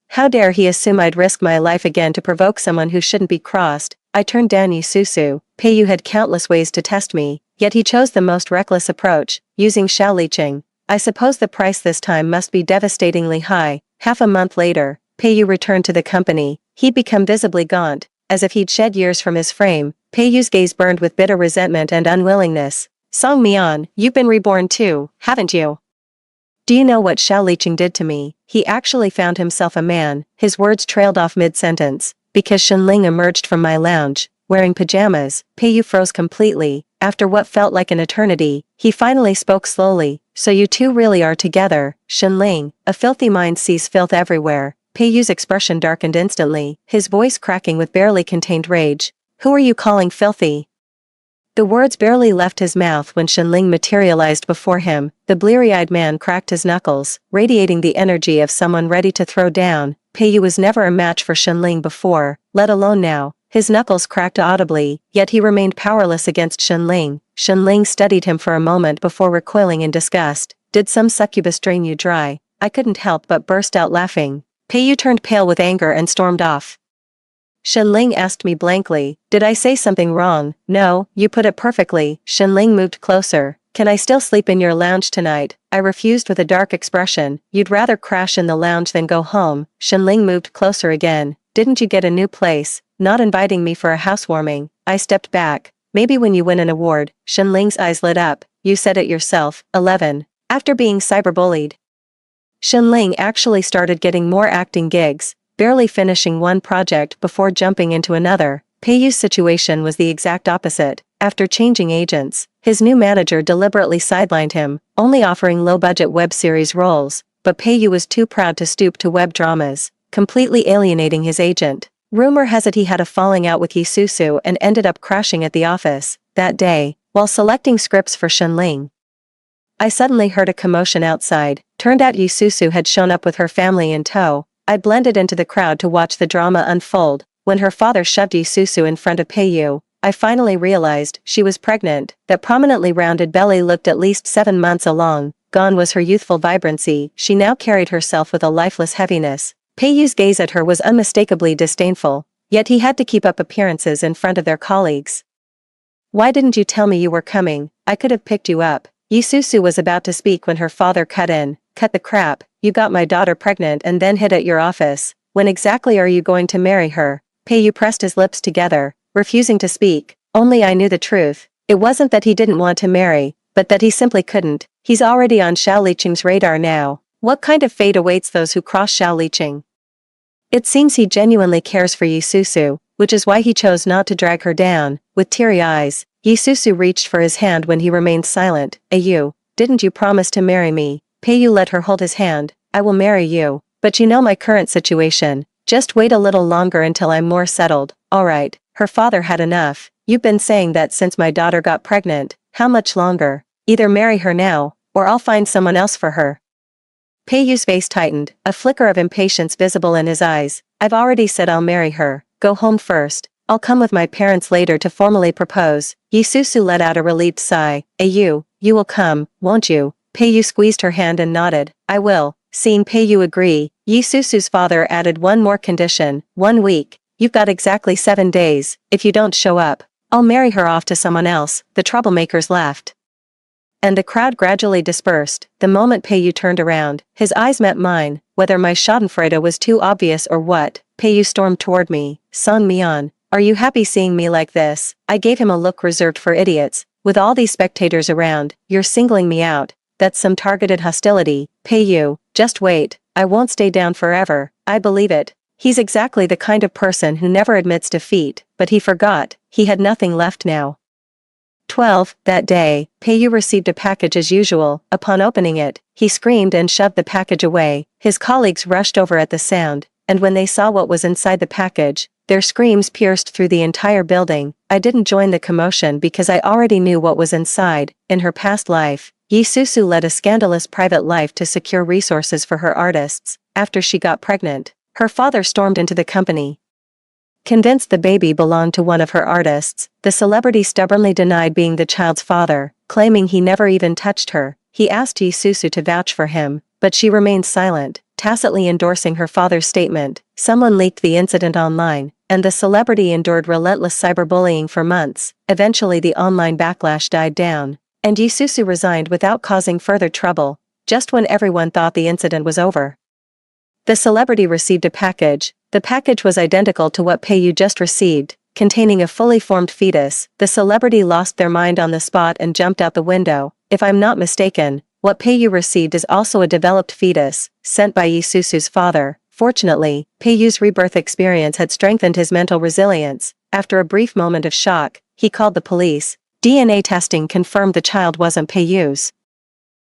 How dare he assume I'd risk my life again to provoke someone who shouldn't be crossed? I turned down Yi Susu. Pei Yu had countless ways to test me, yet he chose the most reckless approach, using Xiao Liqing. I suppose the price this time must be devastatingly high. Half a month later, Pei Yu returned to the company. He'd become visibly gaunt, as if he'd shed years from his frame. Pei Yu's gaze burned with bitter resentment and unwillingness. Song Mian, you've been reborn too, haven't you? Do you know what Xiao Liqing did to me? He actually found himself a man. His words trailed off mid-sentence, because Shenling emerged from my lounge, wearing pajamas. Pei Yu froze completely. After what felt like an eternity, he finally spoke slowly. So you two really are together, Shenling. A filthy mind sees filth everywhere. Pei Yu's expression darkened instantly, his voice cracking with barely contained rage. Who are you calling filthy? The words barely left his mouth when Shenling materialized before him. The bleary-eyed man cracked his knuckles, radiating the energy of someone ready to throw down. Pei Yu was never a match for Shenling before, let alone now. His knuckles cracked audibly, yet he remained powerless against Shenling. Shenling studied him for a moment before recoiling in disgust. Did some succubus drain you dry? I couldn't help but burst out laughing. Pei Yu turned pale with anger and stormed off. Shenling asked me blankly, did I say something wrong? No, you put it perfectly. Shenling moved closer. Can I still sleep in your lounge tonight? I refused with a dark expression. You'd rather crash in the lounge than go home. Shenling moved closer again. Didn't you get a new place? Not inviting me for a housewarming. I stepped back. Maybe when you win an award. Shenling's eyes lit up. You said it yourself. 11. After being cyberbullied, Shenling actually started getting more acting gigs, barely finishing one project before jumping into another. Peiyu's situation was the exact opposite. After changing agents, his new manager deliberately sidelined him, only offering low-budget web series roles, but Peiyu was too proud to stoop to web dramas, completely alienating his agent. Rumor has it he had a falling out with Yisusu and ended up crashing at the office that day, while selecting scripts for Shenling. I suddenly heard a commotion outside. Turned out Yisusu had shown up with her family in tow. I blended into the crowd to watch the drama unfold. When her father shoved Yisusu in front of Peiyu, I finally realized she was pregnant. That prominently rounded belly looked at least 7 months along. Gone was her youthful vibrancy. She now carried herself with a lifeless heaviness. Peiyu's gaze at her was unmistakably disdainful, yet he had to keep up appearances in front of their colleagues. "Why didn't you tell me you were coming? I could have picked you up." Yisusu was about to speak when her father cut in. "Cut the crap, you got my daughter pregnant and then hid at your office. When exactly are you going to marry her?" Peiyu pressed his lips together, refusing to speak. "Only I knew the truth. It wasn't that he didn't want to marry, but that he simply couldn't. He's already on Xiao Liqing's radar now. What kind of fate awaits those who cross Xiao Liqing? It seems he genuinely cares for Yisusu, which is why he chose not to drag her down." With teary eyes, Yisusu reached for his hand when he remained silent. "Ayu, didn't you promise to marry me?" Peiyu let her hold his hand. "I will marry you, but you know my current situation. Just wait a little longer until I'm more settled." "Alright." Her father had enough. "You've been saying that since my daughter got pregnant. How much longer? Either marry her now, or I'll find someone else for her." Peiyu's face tightened, a flicker of impatience visible in his eyes. "I've already said I'll marry her. Go home first. I'll come with my parents later to formally propose." Yisusu let out a relieved sigh. "Ayu, you will come, won't you?" Peiyu squeezed her hand and nodded. "I will." Seeing Peiyu agree, Yisusu's father added one more condition. 1 week. "You've got exactly 7 days. If you don't show up, I'll marry her off to someone else." The troublemakers laughed, and the crowd gradually dispersed. The moment Peiyu turned around, his eyes met mine. Whether my schadenfreude was too obvious or what, Peiyu stormed toward me. "Song Mian, are you happy seeing me like this?" I gave him a look reserved for idiots. "With all these spectators around, you're singling me out. That's some targeted hostility." "Peiyu, just wait. I won't stay down forever. I believe it." He's exactly the kind of person who never admits defeat, but he forgot. He had nothing left now. 12. That day, Peiyu received a package as usual. Upon opening it, he screamed and shoved the package away. His colleagues rushed over at the sound, and when they saw what was inside the package, their screams pierced through the entire building. I didn't join the commotion because I already knew what was inside. In her past life, Yisusu led a scandalous private life to secure resources for her artists. After she got pregnant, her father stormed into the company, convinced the baby belonged to one of her artists. The celebrity stubbornly denied being the child's father, claiming he never even touched her. He asked Yisusu to vouch for him, but she remained silent, tacitly endorsing her father's statement. Someone leaked the incident online, and the celebrity endured relentless cyberbullying for months. Eventually the online backlash died down, and Yisusu resigned without causing further trouble, just when everyone thought the incident was over. The celebrity received a package. The package was identical to what Peiyu just received, containing a fully formed fetus. The celebrity lost their mind on the spot and jumped out the window. If I'm not mistaken, what Peiyu received is also a developed fetus, sent by Yisusu's father. Fortunately, Peiyu's rebirth experience had strengthened his mental resilience. After a brief moment of shock, he called the police. DNA testing confirmed the child wasn't Peiyu's.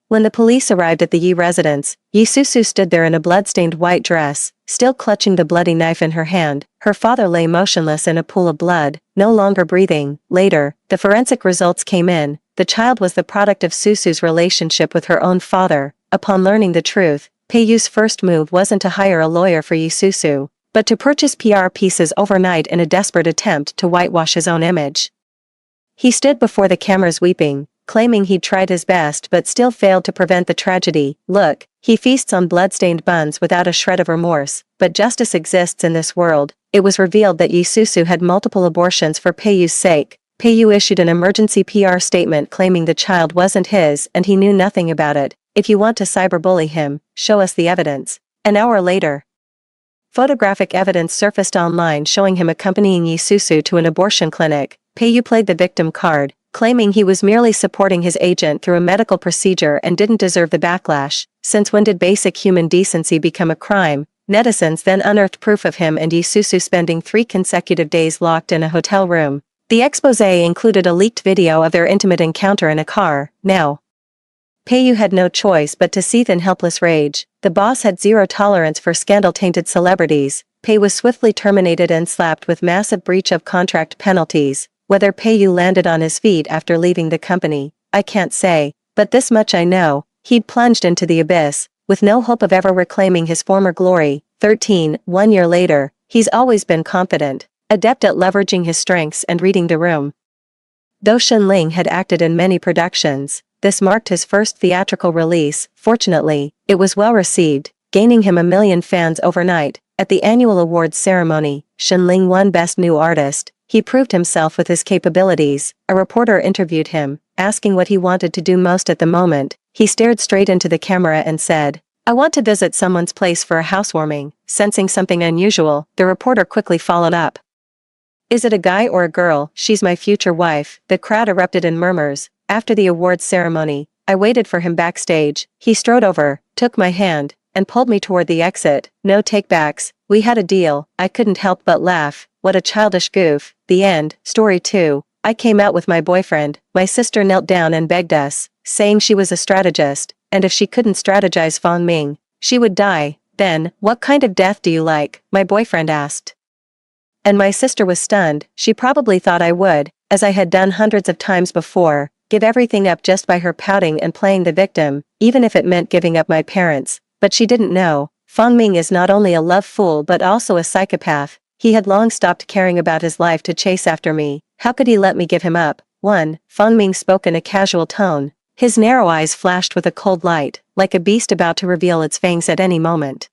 When the police arrived at the Yi residence, Yisusu stood there in a blood-stained white dress, still clutching the bloody knife in her hand. Her father lay motionless in a pool of blood, no longer breathing. Later, the forensic results came in. The child was the product of Susu's relationship with her own father. Upon learning the truth, Peiyu's first move wasn't to hire a lawyer for Yisusu, but to purchase PR pieces overnight in a desperate attempt to whitewash his own image. He stood before the cameras weeping, claiming he'd tried his best but still failed to prevent the tragedy. Look, he feasts on blood-stained buns without a shred of remorse, but justice exists in this world. It was revealed that Yisusu had multiple abortions for Peiyu's sake. Peiyu issued an emergency PR statement claiming the child wasn't his and he knew nothing about it. If you want to cyberbully him, show us the evidence. An hour later, photographic evidence surfaced online showing him accompanying Yisusu to an abortion clinic. Peiyu played the victim card, claiming he was merely supporting his agent through a medical procedure and didn't deserve the backlash. Since when did basic human decency become a crime? Netizens then unearthed proof of him and Isuzu spending 3 consecutive days locked in a hotel room. The exposé included a leaked video of their intimate encounter in a car. Now, Peiyu had no choice but to seethe in helpless rage. The boss had zero tolerance for scandal-tainted celebrities. Pei was swiftly terminated and slapped with massive breach of contract penalties. Whether Peiyu landed on his feet after leaving the company, I can't say, but this much I know, he'd plunged into the abyss, with no hope of ever reclaiming his former glory. 1 year later, he's always been confident, adept at leveraging his strengths and reading the room. Though Shenling had acted in many productions, this marked his first theatrical release. Fortunately, it was well received, gaining him 1 million fans overnight. At the annual awards ceremony, Shenling won Best New Artist. He proved himself with his capabilities. A reporter interviewed him, asking what he wanted to do most at the moment. He stared straight into the camera and said, "I want to visit someone's place for a housewarming." Sensing something unusual, the reporter quickly followed up. "Is it a guy or a girl?" "She's my future wife." The crowd erupted in murmurs. After the awards ceremony, I waited for him backstage. He strode over, took my hand, and pulled me toward the exit. No takebacks. We had a deal. I couldn't help but laugh. What a childish goof. The end. Story 2. I came out with my boyfriend. My sister knelt down and begged us, saying she was a strategist, and if she couldn't strategize Fong Ming, she would die. Then, "What kind of death do you like?" my boyfriend asked. And my sister was stunned. She probably thought I would, as I had done hundreds of times before, give everything up just by her pouting and playing the victim, even if it meant giving up my parents. But she didn't know. Fong Ming is not only a love fool but also a psychopath. He had long stopped caring about his life to chase after me. How could he let me give him up? 1. Fong Ming spoke in a casual tone. His narrow eyes flashed with a cold light, like a beast about to reveal its fangs at any moment.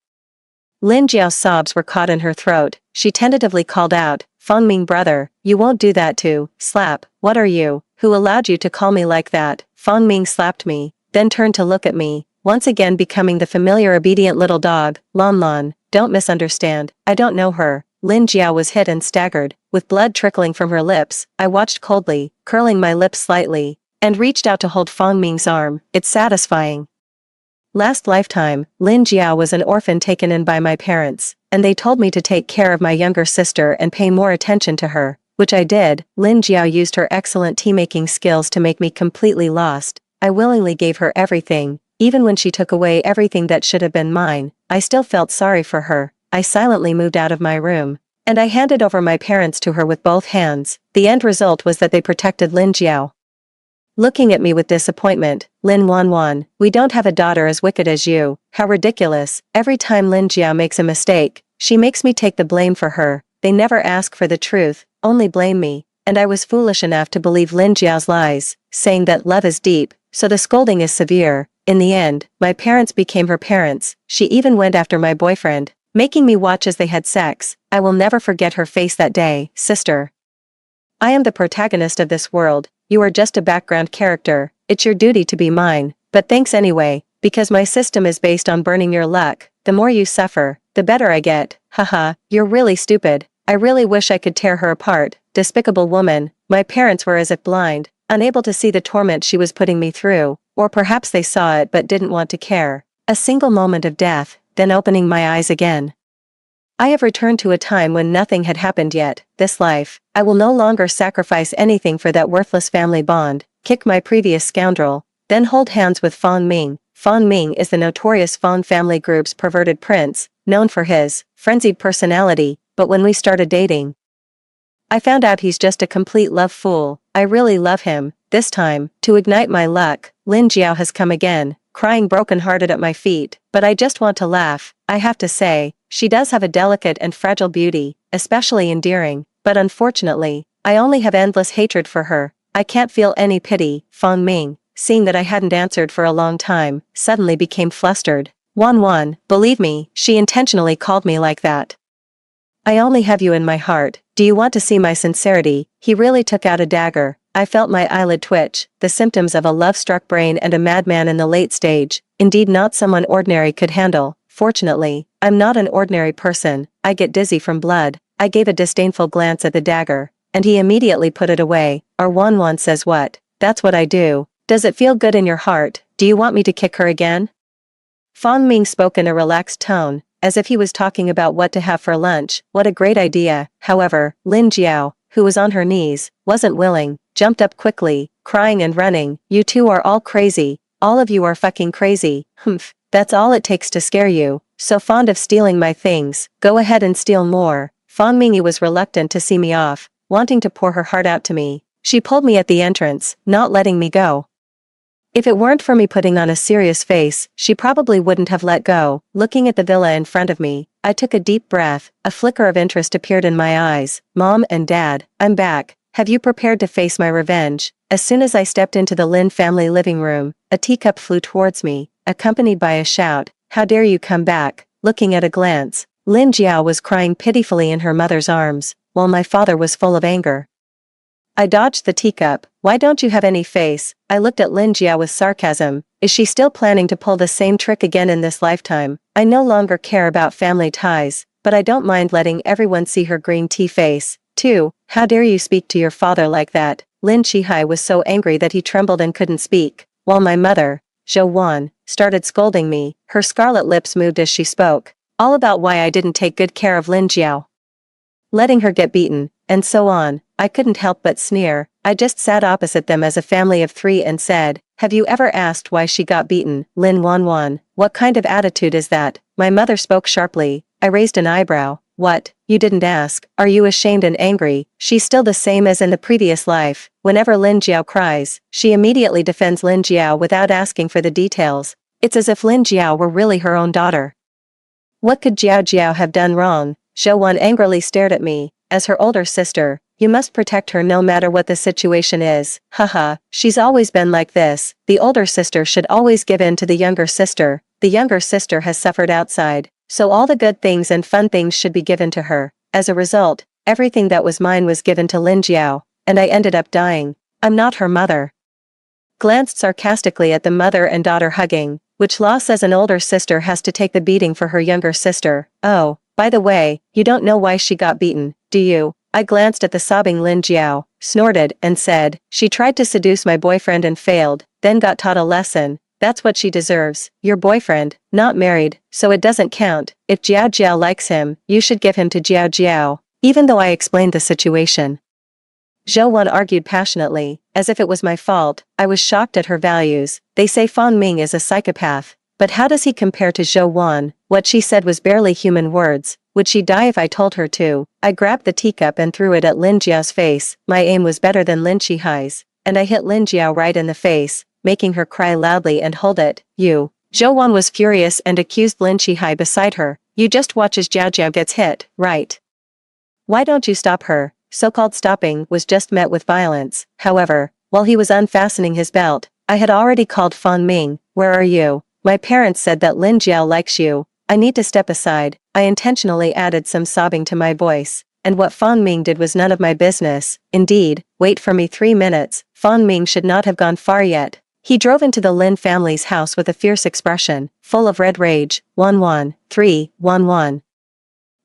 Lin Jiao's sobs were caught in her throat. She tentatively called out, "Fong Ming brother, you won't do that to." Slap. "What are you? Who allowed you to call me like that?" Fong Ming slapped me, then turned to look at me, once again becoming the familiar obedient little dog. "Lon Lon, don't misunderstand, I don't know her." Lin Jiao was hit and staggered, with blood trickling from her lips. I watched coldly, curling my lips slightly, and reached out to hold Fong Ming's arm. "It's satisfying." Last lifetime, Lin Jiao was an orphan taken in by my parents, and they told me to take care of my younger sister and pay more attention to her, which I did. Lin Jiao used her excellent tea-making skills to make me completely lost. I willingly gave her everything, even when she took away everything that should have been mine. I still felt sorry for her. I silently moved out of my room, and I handed over my parents to her with both hands. The end result was that they protected Lin Jiao. Looking at me with disappointment, "Lin Wanwan, we don't have a daughter as wicked as you." How ridiculous. Every time Lin Jiao makes a mistake, she makes me take the blame for her. They never ask for the truth, only blame me, and I was foolish enough to believe Lin Jiao's lies, saying that love is deep, so the scolding is severe. In the end, my parents became her parents. She even went after my boyfriend, making me watch as they had sex. I will never forget her face that day. "Sister, I am the protagonist of this world. You are just a background character. It's your duty to be mine, but thanks anyway, because my system is based on burning your luck. The more you suffer, the better I get." Haha, you're really stupid. I really wish I could tear her apart. Despicable woman. My parents were as if blind, unable to see the torment she was putting me through, or perhaps they saw it but didn't want to care. A single moment of death, then opening my eyes again. I have returned to a time when nothing had happened yet. This life, I will no longer sacrifice anything for that worthless family bond. Kick my previous scoundrel, then hold hands with Fong Ming. Fong Ming is the notorious Fong family group's perverted prince, known for his frenzied personality, but when we started dating, I found out he's just a complete love fool. I really love him. This time, to ignite my luck, Lin Jiao has come again, crying broken-hearted at my feet, but I just want to laugh. I have to say, she does have a delicate and fragile beauty, especially endearing, but unfortunately, I only have endless hatred for her. I can't feel any pity. Fong Ming, seeing that I hadn't answered for a long time, suddenly became flustered. Wan, believe me, she intentionally called me like that. I only have you in my heart. Do you want to see my sincerity? He really took out a dagger. I felt my eyelid twitch, the symptoms of a love-struck brain and a madman in the late stage, indeed not someone ordinary could handle. Fortunately, I'm not an ordinary person. I get dizzy from blood. I gave a disdainful glance at the dagger, and he immediately put it away. Our Wanwan says what? That's what I do. Does it feel good in your heart? Do you want me to kick her again? Fong Ming spoke in a relaxed tone, as if he was talking about what to have for lunch. What a great idea. However, Lin Jiao, who was on her knees, wasn't willing, jumped up quickly, crying and running. You two are all crazy. All of you are fucking crazy. Humph. That's all it takes to scare you. So fond of stealing my things. Go ahead and steal more. Fan Mingyi was reluctant to see me off, wanting to pour her heart out to me. She pulled me at the entrance, not letting me go. If it weren't for me putting on a serious face, she probably wouldn't have let go. Looking at the villa in front of me, I took a deep breath. A flicker of interest appeared in my eyes. Mom and Dad, I'm back. Have you prepared to face my revenge? As soon as I stepped into the Lin family living room, a teacup flew towards me, accompanied by a shout. How dare you come back? Looking at a glance, Lin Jiao was crying pitifully in her mother's arms, while my father was full of anger. I dodged the teacup. Why don't you have any face? I looked at Lin Jiao with sarcasm. Is she still planning to pull the same trick again in this lifetime? I no longer care about family ties, but I don't mind letting everyone see her green tea face. 2. How dare you speak to your father like that? Lin Qihai was so angry that he trembled and couldn't speak, while my mother, Zhou Wan, started scolding me. Her scarlet lips moved as she spoke, all about why I didn't take good care of Lin Jiao, letting her get beaten, and so on. I couldn't help but sneer. I just sat opposite them as a family of 3 and said, have you ever asked why she got beaten? Lin Wanwan, what kind of attitude is that? My mother spoke sharply. I raised an eyebrow. What? You didn't ask? Are you ashamed and angry? She's still the same as in the previous life. Whenever Lin Jiao cries, she immediately defends Lin Jiao without asking for the details. It's as if Lin Jiao were really her own daughter. What could Jiao Jiao have done wrong? Zhou Wan angrily stared at me. As her older sister, you must protect her no matter what the situation is. Haha, she's always been like this. The older sister should always give in to the younger sister. The younger sister has suffered outside, so all the good things and fun things should be given to her. As a result, everything that was mine was given to Lin Jiao, and I ended up dying. I'm not her mother. Glanced sarcastically at the mother and daughter hugging, which Law says an older sister has to take the beating for her younger sister. Oh, by the way, you don't know why she got beaten, do you? I glanced at the sobbing Lin Jiao, snorted, and said, she tried to seduce my boyfriend and failed, then got taught a lesson. That's what she deserves. Your boyfriend, not married, so it doesn't count. If Jiao Jiao likes him, you should give him to Jiao Jiao. Even though I explained the situation, Zhou Wan argued passionately, as if it was my fault. I was shocked at her values. They say Fan Ming is a psychopath. But how does he compare to Zhou Wan? What she said was barely human words. Would she die if I told her to? I grabbed the teacup and threw it at Lin Jiao's face. My aim was better than Lin Qihai's, and I hit Lin Jiao right in the face, making her cry loudly and hold it. You. Zhou Wan was furious and accused Lin Qihai beside her. You just watch as Jiao Jiao gets hit, right? Why don't you stop her? So-called stopping was just met with violence. However, while he was unfastening his belt, I had already called Fan Ming. Where are you? My parents said that Lin Jiao likes you. I need to step aside. I intentionally added some sobbing to my voice, and what Fan Ming did was none of my business. Indeed, wait for me 3 minutes. Fan Ming should not have gone far yet. He drove into the Lin family's house with a fierce expression, full of red rage. Wan, 3, Wan.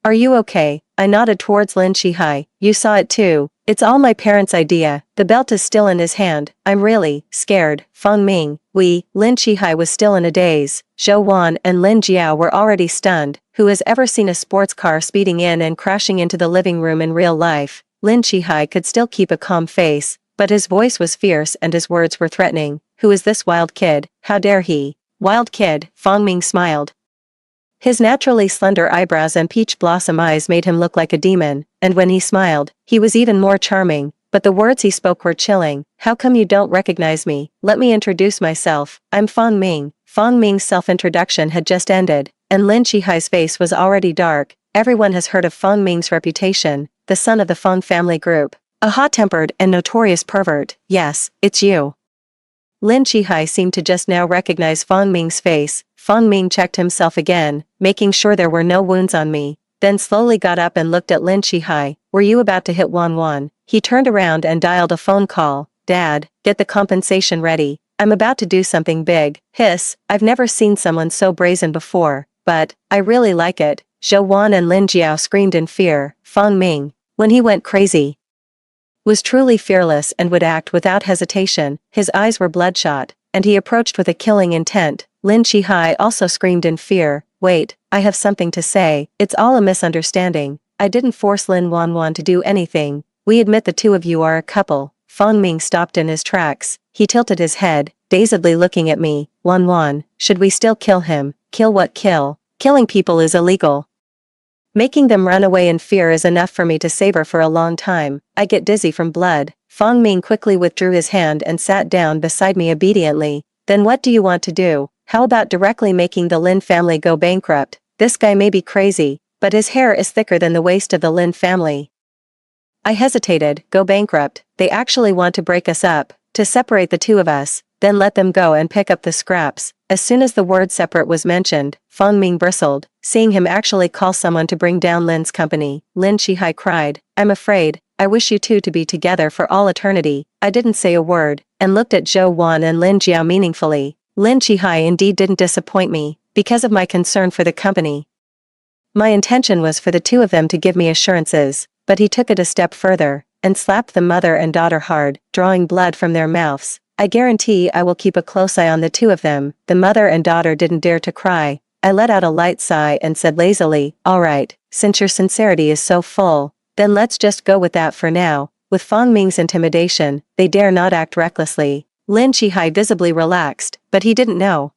Are you okay? I nodded towards Lin Qihai. You saw it too. It's all my parents' idea. The belt is still in his hand. I'm really scared. Fan Ming. Lin Qihai was still in a daze. Zhou Wan and Lin Jiao were already stunned. Who has ever seen a sports car speeding in and crashing into the living room in real life? Lin Qihai could still keep a calm face, but his voice was fierce and his words were threatening. Who is this wild kid? How dare he? Wild kid, Fan Ming smiled. His naturally slender eyebrows and peach blossom eyes made him look like a demon, and when he smiled, he was even more charming, but the words he spoke were chilling. How come you don't recognize me? Let me introduce myself. I'm Fan Ming. Fan Ming's self-introduction had just ended, and Lin Qihai's face was already dark. Everyone has heard of Fan Ming's reputation, the son of the Feng family group. A hot-tempered and notorious pervert. Yes, it's you. Lin Qihai seemed to just now recognize Fan Ming's face. Fan Ming checked himself again, making sure there were no wounds on me, then slowly got up and looked at Lin Qihai. Were you about to hit Wan? He turned around and dialed a phone call. Dad, get the compensation ready. I'm about to do something big. Hiss, I've never seen someone so brazen before, but I really like it. Zhou Wan and Lin Jiao screamed in fear. Fan Ming, when he went crazy, was truly fearless and would act without hesitation. His eyes were bloodshot, and he approached with a killing intent. Lin Qihai also screamed in fear. Wait, I have something to say. It's all a misunderstanding. I didn't force Lin Wanwan to do anything. We admit the two of you are a couple. Fong Ming stopped in his tracks. He tilted his head, dazedly looking at me. Wanwan, should we still kill him? Kill what kill? Killing people is illegal. Making them run away in fear is enough for me to savor for a long time. I get dizzy from blood. Fong Ming quickly withdrew his hand and sat down beside me obediently. Then what do you want to do? How about directly making the Lin family go bankrupt? This guy may be crazy, but his hair is thicker than the waist of the Lin family. I hesitated. Go bankrupt? They actually want to break us up, to separate the two of us, then let them go and pick up the scraps. As soon as the word separate was mentioned, Fong Ming bristled, seeing him actually call someone to bring down Lin's company. Lin Chihai cried, I'm afraid. I wish you two to be together for all eternity. I didn't say a word, and looked at Zhou Wan and Lin Jiao meaningfully. Lin Chihai indeed didn't disappoint me, because of my concern for the company. My intention was for the two of them to give me assurances, but he took it a step further, and slapped the mother and daughter hard, drawing blood from their mouths. I guarantee I will keep a close eye on the two of them. The mother and daughter didn't dare to cry. I let out a light sigh and said lazily, all right, since your sincerity is so full, then let's just go with that for now. With Fong Ming's intimidation, they dare not act recklessly. Lin Chihai visibly relaxed, but he didn't know.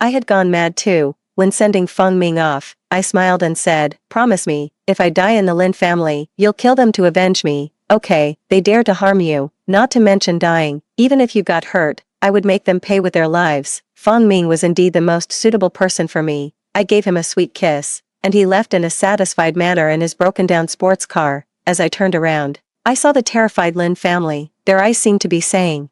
I had gone mad too. When sending Fong Ming off, I smiled and said, promise me, if I die in the Lin family, you'll kill them to avenge me. Okay, they dare to harm you, not to mention dying. Even if you got hurt, I would make them pay with their lives. Fong Ming was indeed the most suitable person for me. I gave him a sweet kiss, and he left in a satisfied manner in his broken-down sports car. As I turned around, I saw the terrified Lin family. Their eyes seemed to be saying,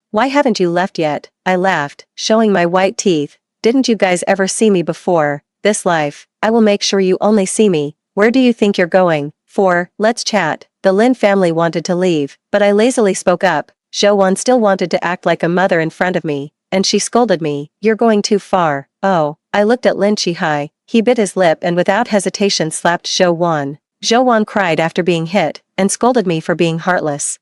why haven't you left yet? I laughed, showing my white teeth. Didn't you guys ever see me before? This life, I will make sure you only see me. Where do you think you're going? Let's chat. The Lin family wanted to leave, but I lazily spoke up. Zhou Wan still wanted to act like a mother in front of me, and she scolded me, you're going too far. Oh, I looked at Lin Chihai. He bit his lip and without hesitation slapped Zhou Wan. Zhou Wan cried after being hit, and scolded me for being heartless,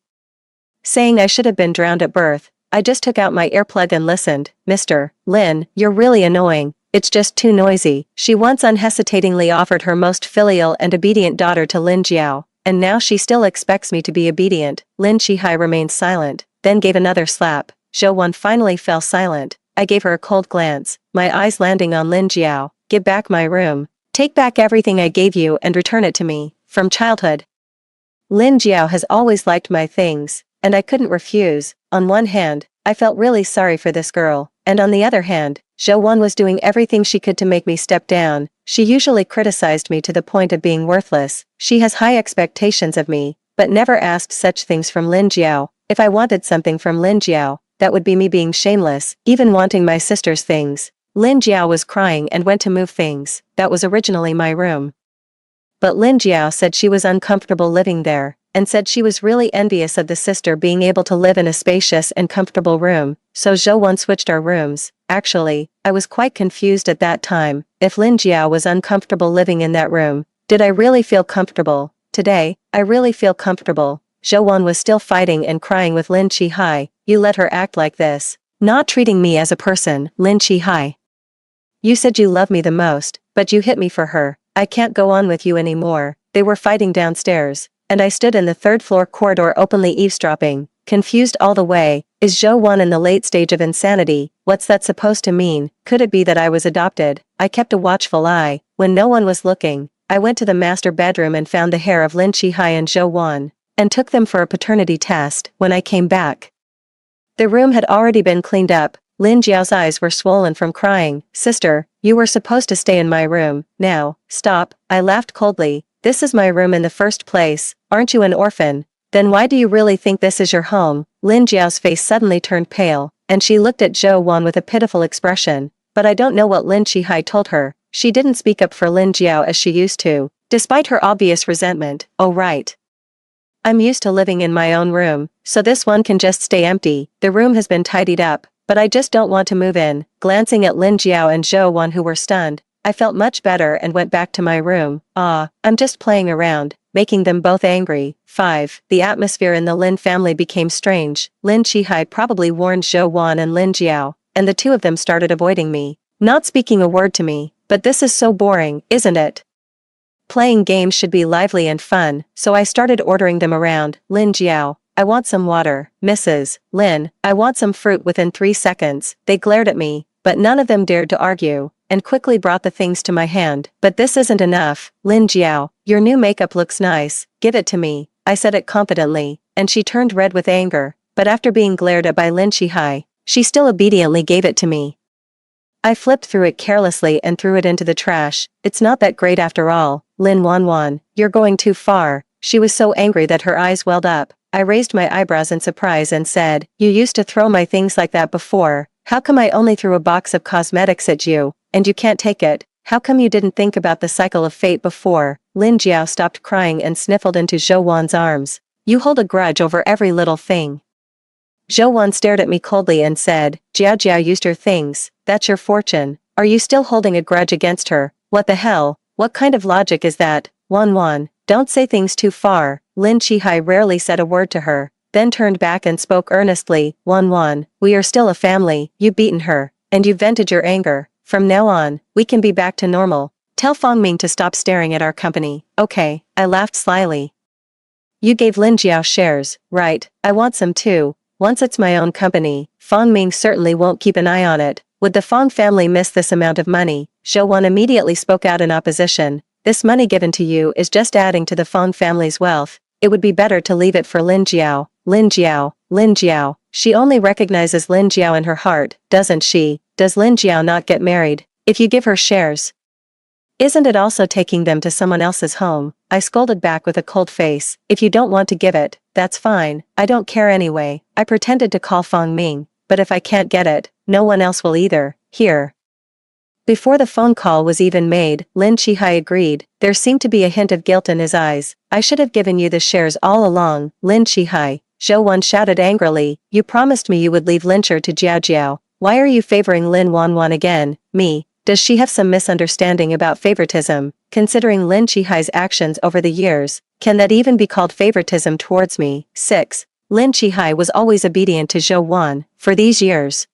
saying I should have been drowned at birth. I just took out my earplug and listened. Mr. Lin, you're really annoying. It's just too noisy. She once unhesitatingly offered her most filial and obedient daughter to Lin Jiao, and now she still expects me to be obedient. Lin Chihai remained silent, then gave another slap. Zhou Wan finally fell silent. I gave her a cold glance, my eyes landing on Lin Jiao. Give back my room. Take back everything I gave you and return it to me. From childhood, Lin Jiao has always liked my things, and I couldn't refuse. On one hand, I felt really sorry for this girl, and on the other hand, Zhou Wan was doing everything she could to make me step down. She usually criticized me to the point of being worthless. She has high expectations of me, but never asked such things from Lin Jiao. If I wanted something from Lin Jiao, that would be me being shameless, even wanting my sister's things. Lin Jiao was crying and went to move things. That was originally my room. But Lin Jiao said she was uncomfortable living there, and said she was really envious of the sister being able to live in a spacious and comfortable room, so Zhou Wan switched our rooms. Actually, I was quite confused at that time. If Lin Jiao was uncomfortable living in that room, did I really feel comfortable? Today, I really feel comfortable. Zhou Wan was still fighting and crying with Lin Chihai. You let her act like this, not treating me as a person. Lin Chihai, you said you love me the most, but you hit me for her. I can't go on with you anymore. They were fighting downstairs, and I stood in the third-floor corridor openly eavesdropping, confused all the way. Is Zhou Wan in the late stage of insanity? What's that supposed to mean? Could it be that I was adopted? I kept a watchful eye. When no one was looking, I went to the master bedroom and found the hair of Lin Chihai and Zhou Wan, and took them for a paternity test. When I came back, the room had already been cleaned up. Lin Jiao's eyes were swollen from crying. Sister, you were supposed to stay in my room. Now, stop. I laughed coldly. This is my room in the first place. Aren't you an orphan? Then why do you really think this is your home? Lin Jiao's face suddenly turned pale, and she looked at Zhou Wan with a pitiful expression. But I don't know what Lin Chihai told her. She didn't speak up for Lin Jiao as she used to, despite her obvious resentment. Oh right. I'm used to living in my own room, so this one can just stay empty. The room has been tidied up, but I just don't want to move in. Glancing at Lin Jiao and Zhou Wan who were stunned, I felt much better and went back to my room. I'm just playing around, making them both angry. 5. The atmosphere in the Lin family became strange. Lin Chihai probably warned Zhou Wan and Lin Jiao, and the two of them started avoiding me, not speaking a word to me. But this is so boring, isn't it? Playing games should be lively and fun, so I started ordering them around. Lin Jiao, I want some water. Mrs. Lin, I want some fruit. Within 3 seconds, they glared at me, but none of them dared to argue, and quickly brought the things to my hand. But this isn't enough. Lin Jiao, your new makeup looks nice, give it to me, I said it confidently, and she turned red with anger, but after being glared at by Lin Shihai, she still obediently gave it to me. I flipped through it carelessly and threw it into the trash. It's not that great after all. Lin Wanwan, you're going too far. She was so angry that her eyes welled up. I raised my eyebrows in surprise and said, you used to throw my things like that before. How come I only threw a box of cosmetics at you, and you can't take it? How come you didn't think about the cycle of fate before? Lin Jiao stopped crying and sniffled into Zhou Wan's arms. You hold a grudge over every little thing. Zhou Wan stared at me coldly and said, Jiao Jiao used her things, that's your fortune. Are you still holding a grudge against her? What the hell? What kind of logic is that? Wan, don't say things too far. Lin Shihai rarely said a word to her, then turned back and spoke earnestly. Wan, we are still a family. You've beaten her, and you've vented your anger. From now on, we can be back to normal. Tell Fangming to stop staring at our company. Okay, I laughed slyly. You gave Lin Jiao shares, right? I want some too. Once it's my own company, Fangming certainly won't keep an eye on it. Would the Fang family miss this amount of money? Zhou Wan immediately spoke out in opposition. This money given to you is just adding to the Fang family's wealth. It would be better to leave it for Lin Jiao. Lin Jiao. She only recognizes Lin Jiao in her heart, doesn't she? Does Lin Jiao not get married if you give her shares? Isn't it also taking them to someone else's home? I scolded back with a cold face. If you don't want to give it, that's fine. I don't care anyway. I pretended to call Fangming, but if I can't get it, no one else will either. Here. Before the phone call was even made, Lin Shihai agreed. There seemed to be a hint of guilt in his eyes. I should have given you the shares all along. Lin Shihai. Zhou Wan shouted angrily. You promised me you would leave Lincher to Jiao Jiao. Why are you favoring Lin Wanwan again? Me. Does she have some misunderstanding about favoritism? Considering Lin Shihai's actions over the years, can that even be called favoritism towards me? 6. Lin Shihai was always obedient to Zhou Wan, for these years.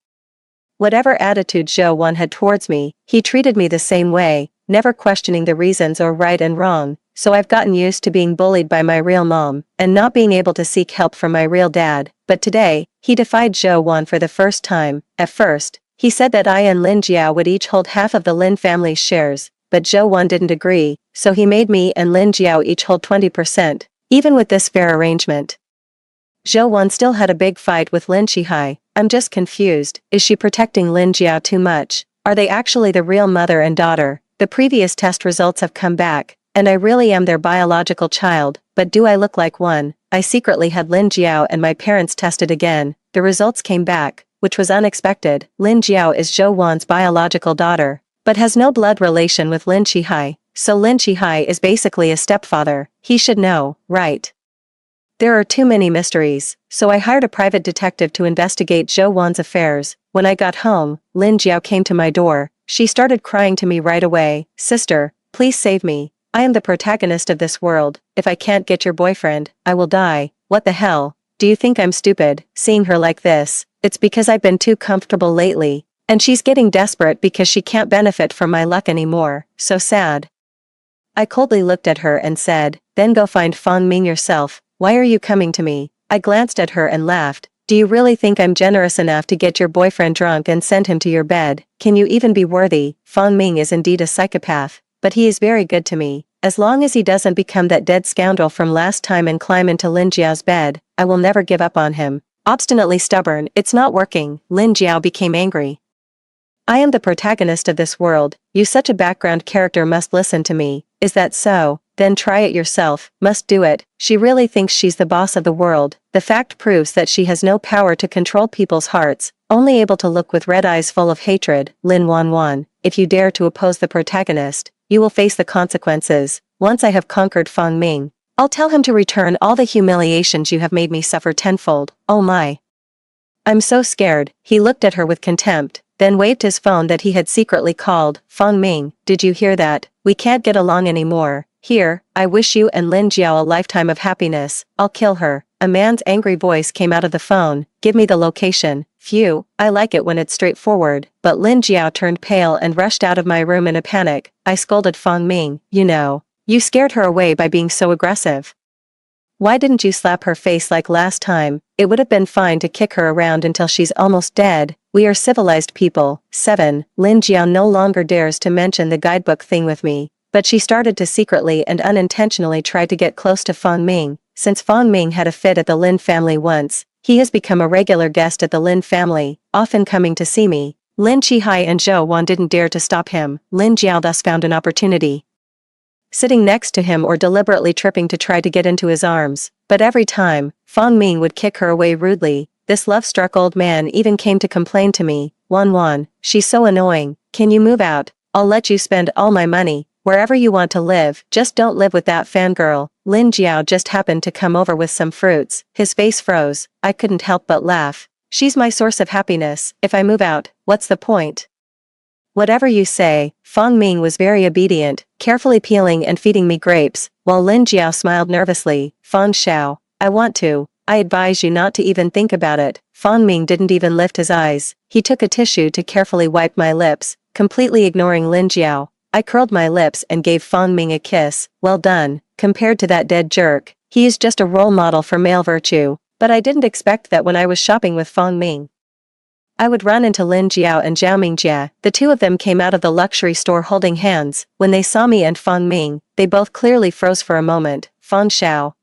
Whatever attitude Zhou Wan had towards me, he treated me the same way, never questioning the reasons or right and wrong, so I've gotten used to being bullied by my real mom, and not being able to seek help from my real dad. But today, he defied Zhou Wan for the first time. At first, he said that I and Lin Jiao would each hold half of the Lin family's shares, but Zhou Wan didn't agree, so he made me and Lin Jiao each hold 20%. Even with this fair arrangement, Zhou Wan still had a big fight with Lin Shihai. I'm just confused. Is she protecting Lin Jiao too much? Are they actually the real mother and daughter? The previous test results have come back, and I really am their biological child, but do I look like one? I secretly had Lin Jiao and my parents tested again. The results came back, which was unexpected. Lin Jiao is Zhou Wan's biological daughter, but has no blood relation with Lin Shihai, so Lin Shihai is basically a stepfather. He should know, right? There are too many mysteries, so I hired a private detective to investigate Zhou Wan's affairs. When I got home, Lin Jiao came to my door. She started crying to me right away. Sister, please save me. I am the protagonist of this world. If I can't get your boyfriend, I will die. What the hell? Do you think I'm stupid, seeing her like this? It's because I've been too comfortable lately, and she's getting desperate because she can't benefit from my luck anymore. So sad. I coldly looked at her and said, then go find Fangming yourself. Why are you coming to me? I glanced at her and laughed. Do you really think I'm generous enough to get your boyfriend drunk and send him to your bed? Can you even be worthy? Fangming is indeed a psychopath, but he is very good to me. As long as he doesn't become that dead scoundrel from last time and climb into Lin Jiao's bed, I will never give up on him. Obstinately stubborn, it's not working. Lin Jiao became angry. I am the protagonist of this world. You, such a background character, must listen to me. Is that so? Then try it yourself. Must do it. She really thinks she's the boss of the world. The fact proves that she has no power to control people's hearts, only able to look with red eyes full of hatred. Lin Wanwan, if you dare to oppose the protagonist, you will face the consequences. Once I have conquered Fangming, I'll tell him to return all the humiliations you have made me suffer tenfold. Oh my. I'm so scared. He looked at her with contempt, then waved his phone that he had secretly called. Fangming, did you hear that? We can't get along anymore. Here, I wish you and Lin Jiao a lifetime of happiness. I'll kill her. a man's angry voice came out of the phone, "Give me the location." Phew, I like it when it's straightforward, but Lin Jiao turned pale and rushed out of my room in a panic. I scolded Fang Ming, you scared her away by being so aggressive. Why didn't you slap her face like last time? It would have been fine to kick her around until she's almost dead. We are civilized people. 7. Lin Jiao no longer dares to mention the guidebook thing with me, but she started to secretly and unintentionally try to get close to Fang Ming. Since Fang Ming had a fit at the Lin family once, he has become a regular guest at the Lin family, often coming to see me. Lin Qihai and Zhou Wan didn't dare to stop him. Lin Jiao thus found an opportunity, sitting next to him or deliberately tripping to try to get into his arms, but every time, Fang Ming would kick her away rudely. This love-struck old man even came to complain to me, "Wan, she's so annoying, can you move out? I'll let you spend all my money, wherever you want to live, just don't live with that fangirl." Lin Jiao just happened to come over with some fruits. His face froze. I couldn't help but laugh. "She's my source of happiness. If I move out, what's the point?" "Whatever you say." Fang Ming was very obedient, carefully peeling and feeding me grapes, while Lin Jiao smiled nervously. "Fang Xiao, I advise you not to even think about it." Fang Ming didn't even lift his eyes. He took a tissue to carefully wipe my lips, completely ignoring Lin Jiao. I curled my lips and gave Fang Ming a kiss. "Well done. Compared to that dead jerk, he is just a role model for male virtue." But I didn't expect that when I was shopping with Fang Ming, I would run into Lin Jiao and Zhao Mingjie. The two of them came out of the luxury store holding hands. When they saw me and Fang Ming, they both clearly froze for a moment. "Fang Xiao,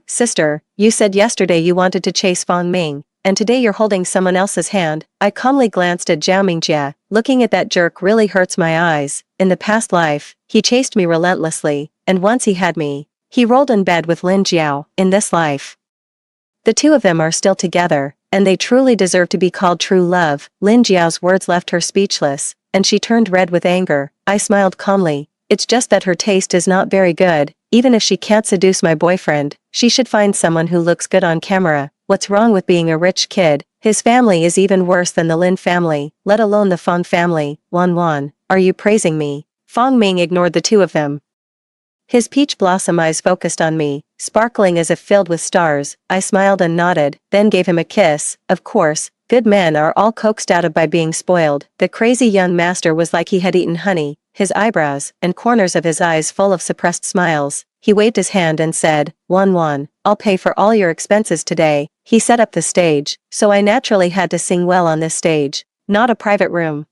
sister, you said yesterday you wanted to chase Fang Ming, and today you're holding someone else's hand." I calmly glanced at Zhao Mingjie. "Looking at that jerk really hurts my eyes. In the past life, he chased me relentlessly, and once he had me, he rolled in bed with Lin Jiao. In this life, the two of them are still together, and they truly deserve to be called true love." Lin Jiao's words left her speechless, and she turned red with anger. I smiled calmly. "It's just that her taste is not very good. Even if she can't seduce my boyfriend, she should find someone who looks good on camera. What's wrong with being a rich kid? His family is even worse than the Lin family, let alone the Fang family." Wan, are you praising me?" Fang Ming ignored the two of them. His peach blossom eyes focused on me, sparkling as if filled with stars. I smiled and nodded, then gave him a kiss. Of course, good men are all coaxed out of by being spoiled. The crazy young master was like he had eaten honey, his eyebrows and corners of his eyes full of suppressed smiles. He waved his hand and said, Wan, I'll pay for all your expenses today." He set up the stage, so I naturally had to sing well on this stage. Not a private room,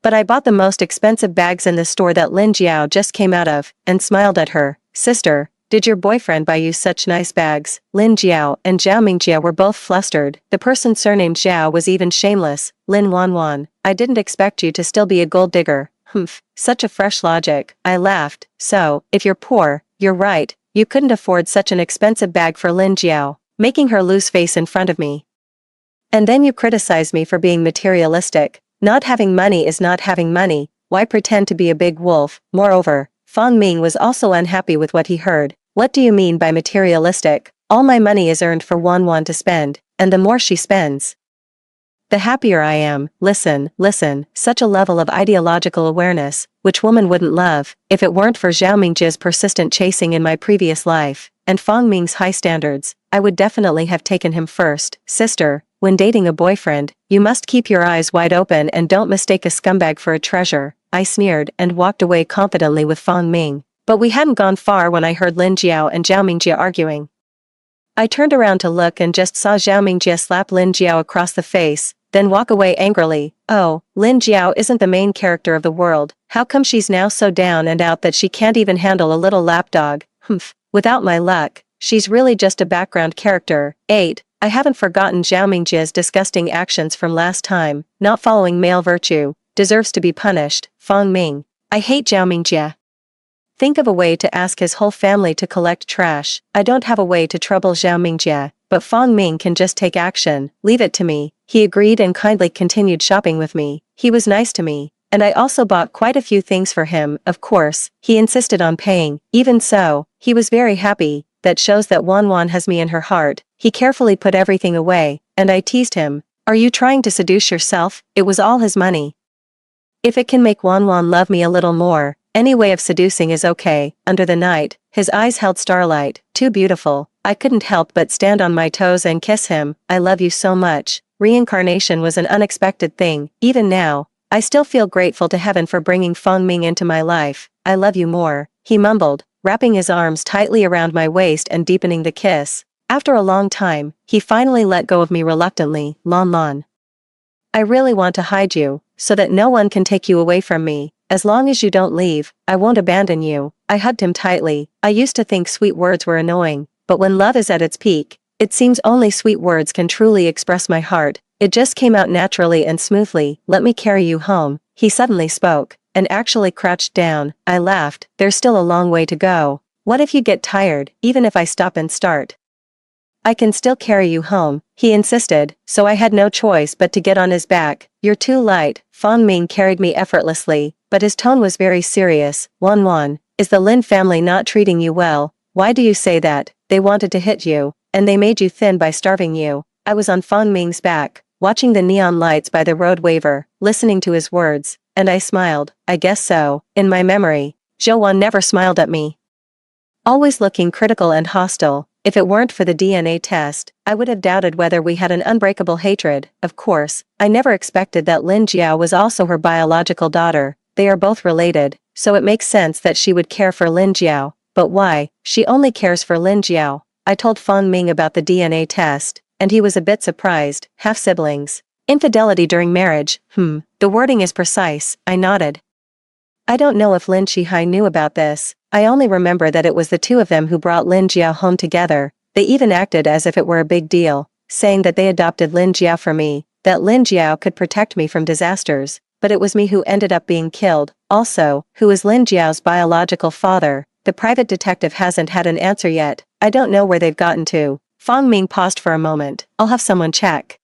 but I bought the most expensive bags in the store that Lin Jiao just came out of, and smiled at her. "Sister, did your boyfriend buy you such nice bags?" Lin Jiao and Zhao Mingjie were both flustered. The person surnamed Zhao was even shameless. "Lin Wan, I didn't expect you to still be a gold digger." "Humph, such a fresh logic." I laughed. "So, if you're poor, you're right, you couldn't afford such an expensive bag for Lin Jiao," making her lose face in front of me. "And then you criticize me for being materialistic. Not having money is not having money. Why pretend to be a big wolf?" Moreover, Fang Ming was also unhappy with what he heard. "What do you mean by materialistic? All my money is earned for Wan to spend, and the more she spends, the happier I am." Listen, such a level of ideological awareness, which woman wouldn't love? If it weren't for Zhao Mingjie's persistent chasing in my previous life, and Fang Ming's high standards, I would definitely have taken him first. "Sister, when dating a boyfriend, you must keep your eyes wide open and don't mistake a scumbag for a treasure." I sneered and walked away confidently with Fang Ming. But we hadn't gone far when I heard Lin Jiao and Zhao Mingjie arguing. I turned around to look and just saw Zhao Mingjie slap Lin Jiao across the face, then walk away angrily. "Oh, Lin Jiao isn't the main character of the world. How come she's now so down and out that she can't even handle a little lapdog? Humph, without my luck, she's really just a background character." 8. I haven't forgotten Zhao Mingjie's disgusting actions from last time. Not following male virtue deserves to be punished. Fang Ming, I hate Zhao Mingjie. Think of a way to ask his whole family to collect trash. I don't have a way to trouble Zhao Mingjie, but Fang Ming can just take action. Leave it to me. He agreed and kindly continued shopping with me. He was nice to me, and I also bought quite a few things for him. Of course, he insisted on paying. Even so, he was very happy. That shows that Wan has me in her heart. He carefully put everything away, and I teased him. "Are you trying to seduce yourself?" It was all his money. If it can make Wan love me a little more, any way of seducing is okay. Under the night, his eyes held starlight. Too beautiful. I couldn't help but stand on my toes and kiss him. I love you so much. Reincarnation was an unexpected thing. Even now, I still feel grateful to heaven for bringing Feng Ming into my life. I love you more, he mumbled, wrapping his arms tightly around my waist and deepening the kiss. After a long time, he finally let go of me reluctantly. Lon Lon. I really want to hide you, so that no one can take you away from me. As long as you don't leave, I won't abandon you. I hugged him tightly. I used to think sweet words were annoying, but when love is at its peak, it seems only sweet words can truly express my heart. It just came out naturally and smoothly. Let me carry you home, he suddenly spoke, and actually crouched down. I laughed. There's still a long way to go. What if you get tired, even if I stop and start? I can still carry you home, he insisted, so I had no choice but to get on his back. You're too light. Feng Ming carried me effortlessly, but his tone was very serious. Wan Wan, is the Lin family not treating you well? Why do you say that? They wanted to hit you, and they made you thin by starving you. I was on Feng Ming's back, watching the neon lights by the road waver, listening to his words, and I smiled. I guess so. In my memory, Zhou Wan never smiled at me. Always looking critical and hostile. If it weren't for the DNA test, I would have doubted whether we had an unbreakable hatred. Of course, I never expected that Lin Jiao was also her biological daughter. They are both related, so it makes sense that she would care for Lin Jiao. But why? She only cares for Lin Jiao. I told Feng Ming about the DNA test, and he was a bit surprised. Half-siblings. Infidelity during marriage. The wording is precise. I nodded. I don't know if Lin Qihai knew about this. I only remember that it was the two of them who brought Lin Jiao home together. They even acted as if it were a big deal, saying that they adopted Lin Jiao for me, that Lin Jiao could protect me from disasters, but it was me who ended up being killed. Also, who is Lin Jiao's biological father? The private detective hasn't had an answer yet. I don't know where they've gotten to. Feng Ming paused for a moment. I'll have someone check.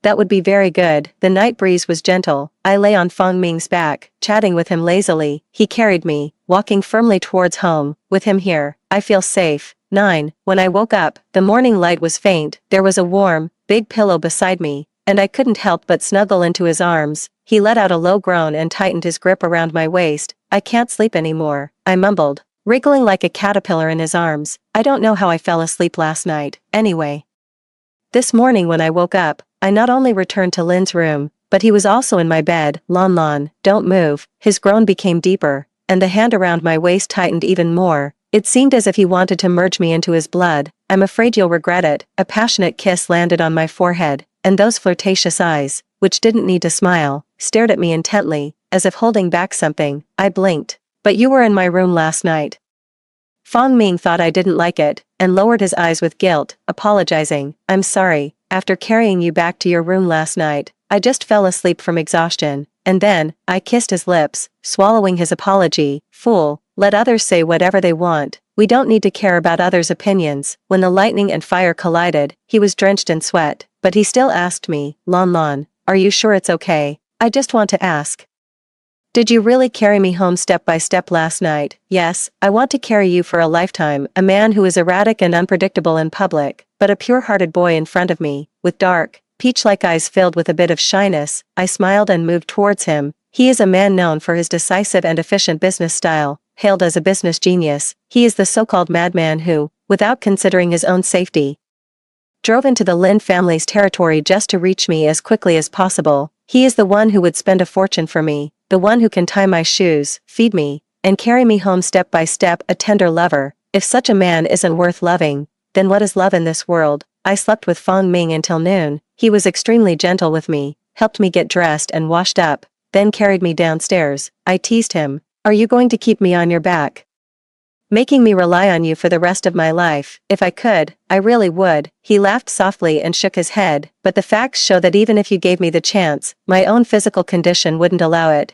That would be very good. The night breeze was gentle. I lay on Feng Ming's back, chatting with him lazily. He carried me, walking firmly towards home. With him here, I feel safe. 9. When I woke up, the morning light was faint. There was a warm, big pillow beside me, and I couldn't help but snuggle into his arms. He let out a low groan and tightened his grip around my waist. I can't sleep anymore, I mumbled, wriggling like a caterpillar in his arms. I don't know how I fell asleep last night. Anyway, this morning when I woke up, I not only returned to Lin's room, but he was also in my bed. Lon Lon, don't move. His groan became deeper, and the hand around my waist tightened even more. It seemed as if he wanted to merge me into his blood. I'm afraid you'll regret it. A passionate kiss landed on my forehead, and those flirtatious eyes, which didn't need to smile, stared at me intently, as if holding back something. I blinked. But you were in my room last night. Feng Ming thought I didn't like it, and lowered his eyes with guilt, apologizing. I'm sorry. After carrying you back to your room last night, I just fell asleep from exhaustion, and then, I kissed his lips, swallowing his apology. Fool, let others say whatever they want. We don't need to care about others' opinions. When the lightning and fire collided, he was drenched in sweat, but he still asked me, Lon Lon, are you sure it's okay? I just want to ask. Did you really carry me home step by step last night? Yes, I want to carry you for a lifetime. A man who is erratic and unpredictable in public, but a pure-hearted boy in front of me, with dark, peach-like eyes filled with a bit of shyness. I smiled and moved towards him. He is a man known for his decisive and efficient business style, hailed as a business genius. He is the so-called madman who, without considering his own safety, drove into the Lin family's territory just to reach me as quickly as possible. He is the one who would spend a fortune for me, the one who can tie my shoes, feed me, and carry me home step by step. A tender lover. If such a man isn't worth loving, then what is love in this world? I slept with Feng Ming until noon. He was extremely gentle with me, helped me get dressed and washed up, then carried me downstairs. I teased him. Are you going to keep me on your back? Making me rely on you for the rest of my life? If I could, I really would. He laughed softly and shook his head, but the facts show that even if you gave me the chance, my own physical condition wouldn't allow it.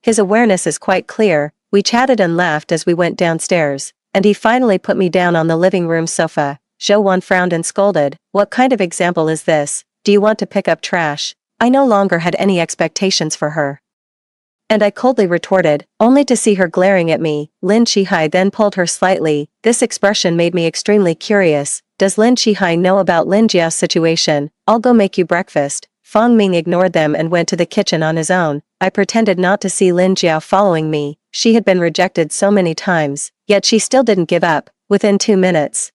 His awareness is quite clear. We chatted and laughed as we went downstairs, and he finally put me down on the living room sofa. Zhou Wan frowned and scolded. What kind of example is this? Do you want to pick up trash? I no longer had any expectations for her. And I coldly retorted, only to see her glaring at me. Lin Qihai then pulled her slightly. This expression made me extremely curious. Does Lin Qihai know about Lin Jiao's situation? I'll go make you breakfast. Feng Ming ignored them and went to the kitchen on his own. I pretended not to see Lin Jiao following me. She had been rejected so many times, yet she still didn't give up. Within 2 minutes,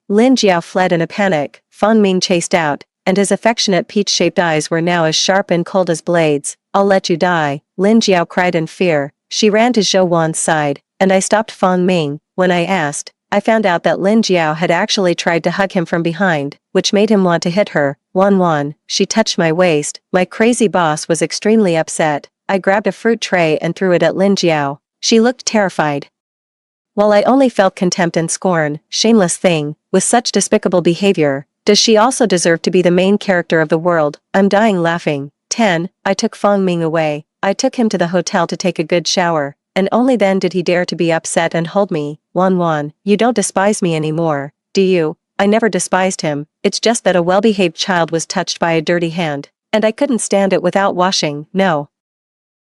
Lin Jiao fled in a panic, Fang Ming chased out, and his affectionate peach-shaped eyes were now as sharp and cold as blades. "I'll let you die," Lin Jiao cried in fear. She ran to Zhou Wan's side, and I stopped Fang Ming. When I asked, I found out that Lin Jiao had actually tried to hug him from behind, which made him want to hit her. Wan, she touched my waist. My crazy boss was extremely upset. I grabbed a fruit tray and threw it at Lin Jiao. She looked terrified. While I only felt contempt and scorn, shameless thing, with such despicable behavior, does she also deserve to be the main character of the world? I'm dying laughing. 10. I took Fang Ming away. I took him to the hotel to take a good shower, and only then did he dare to be upset and hold me. Wan, you don't despise me anymore, do you? I never despised him, it's just that a well-behaved child was touched by a dirty hand, and I couldn't stand it without washing, no.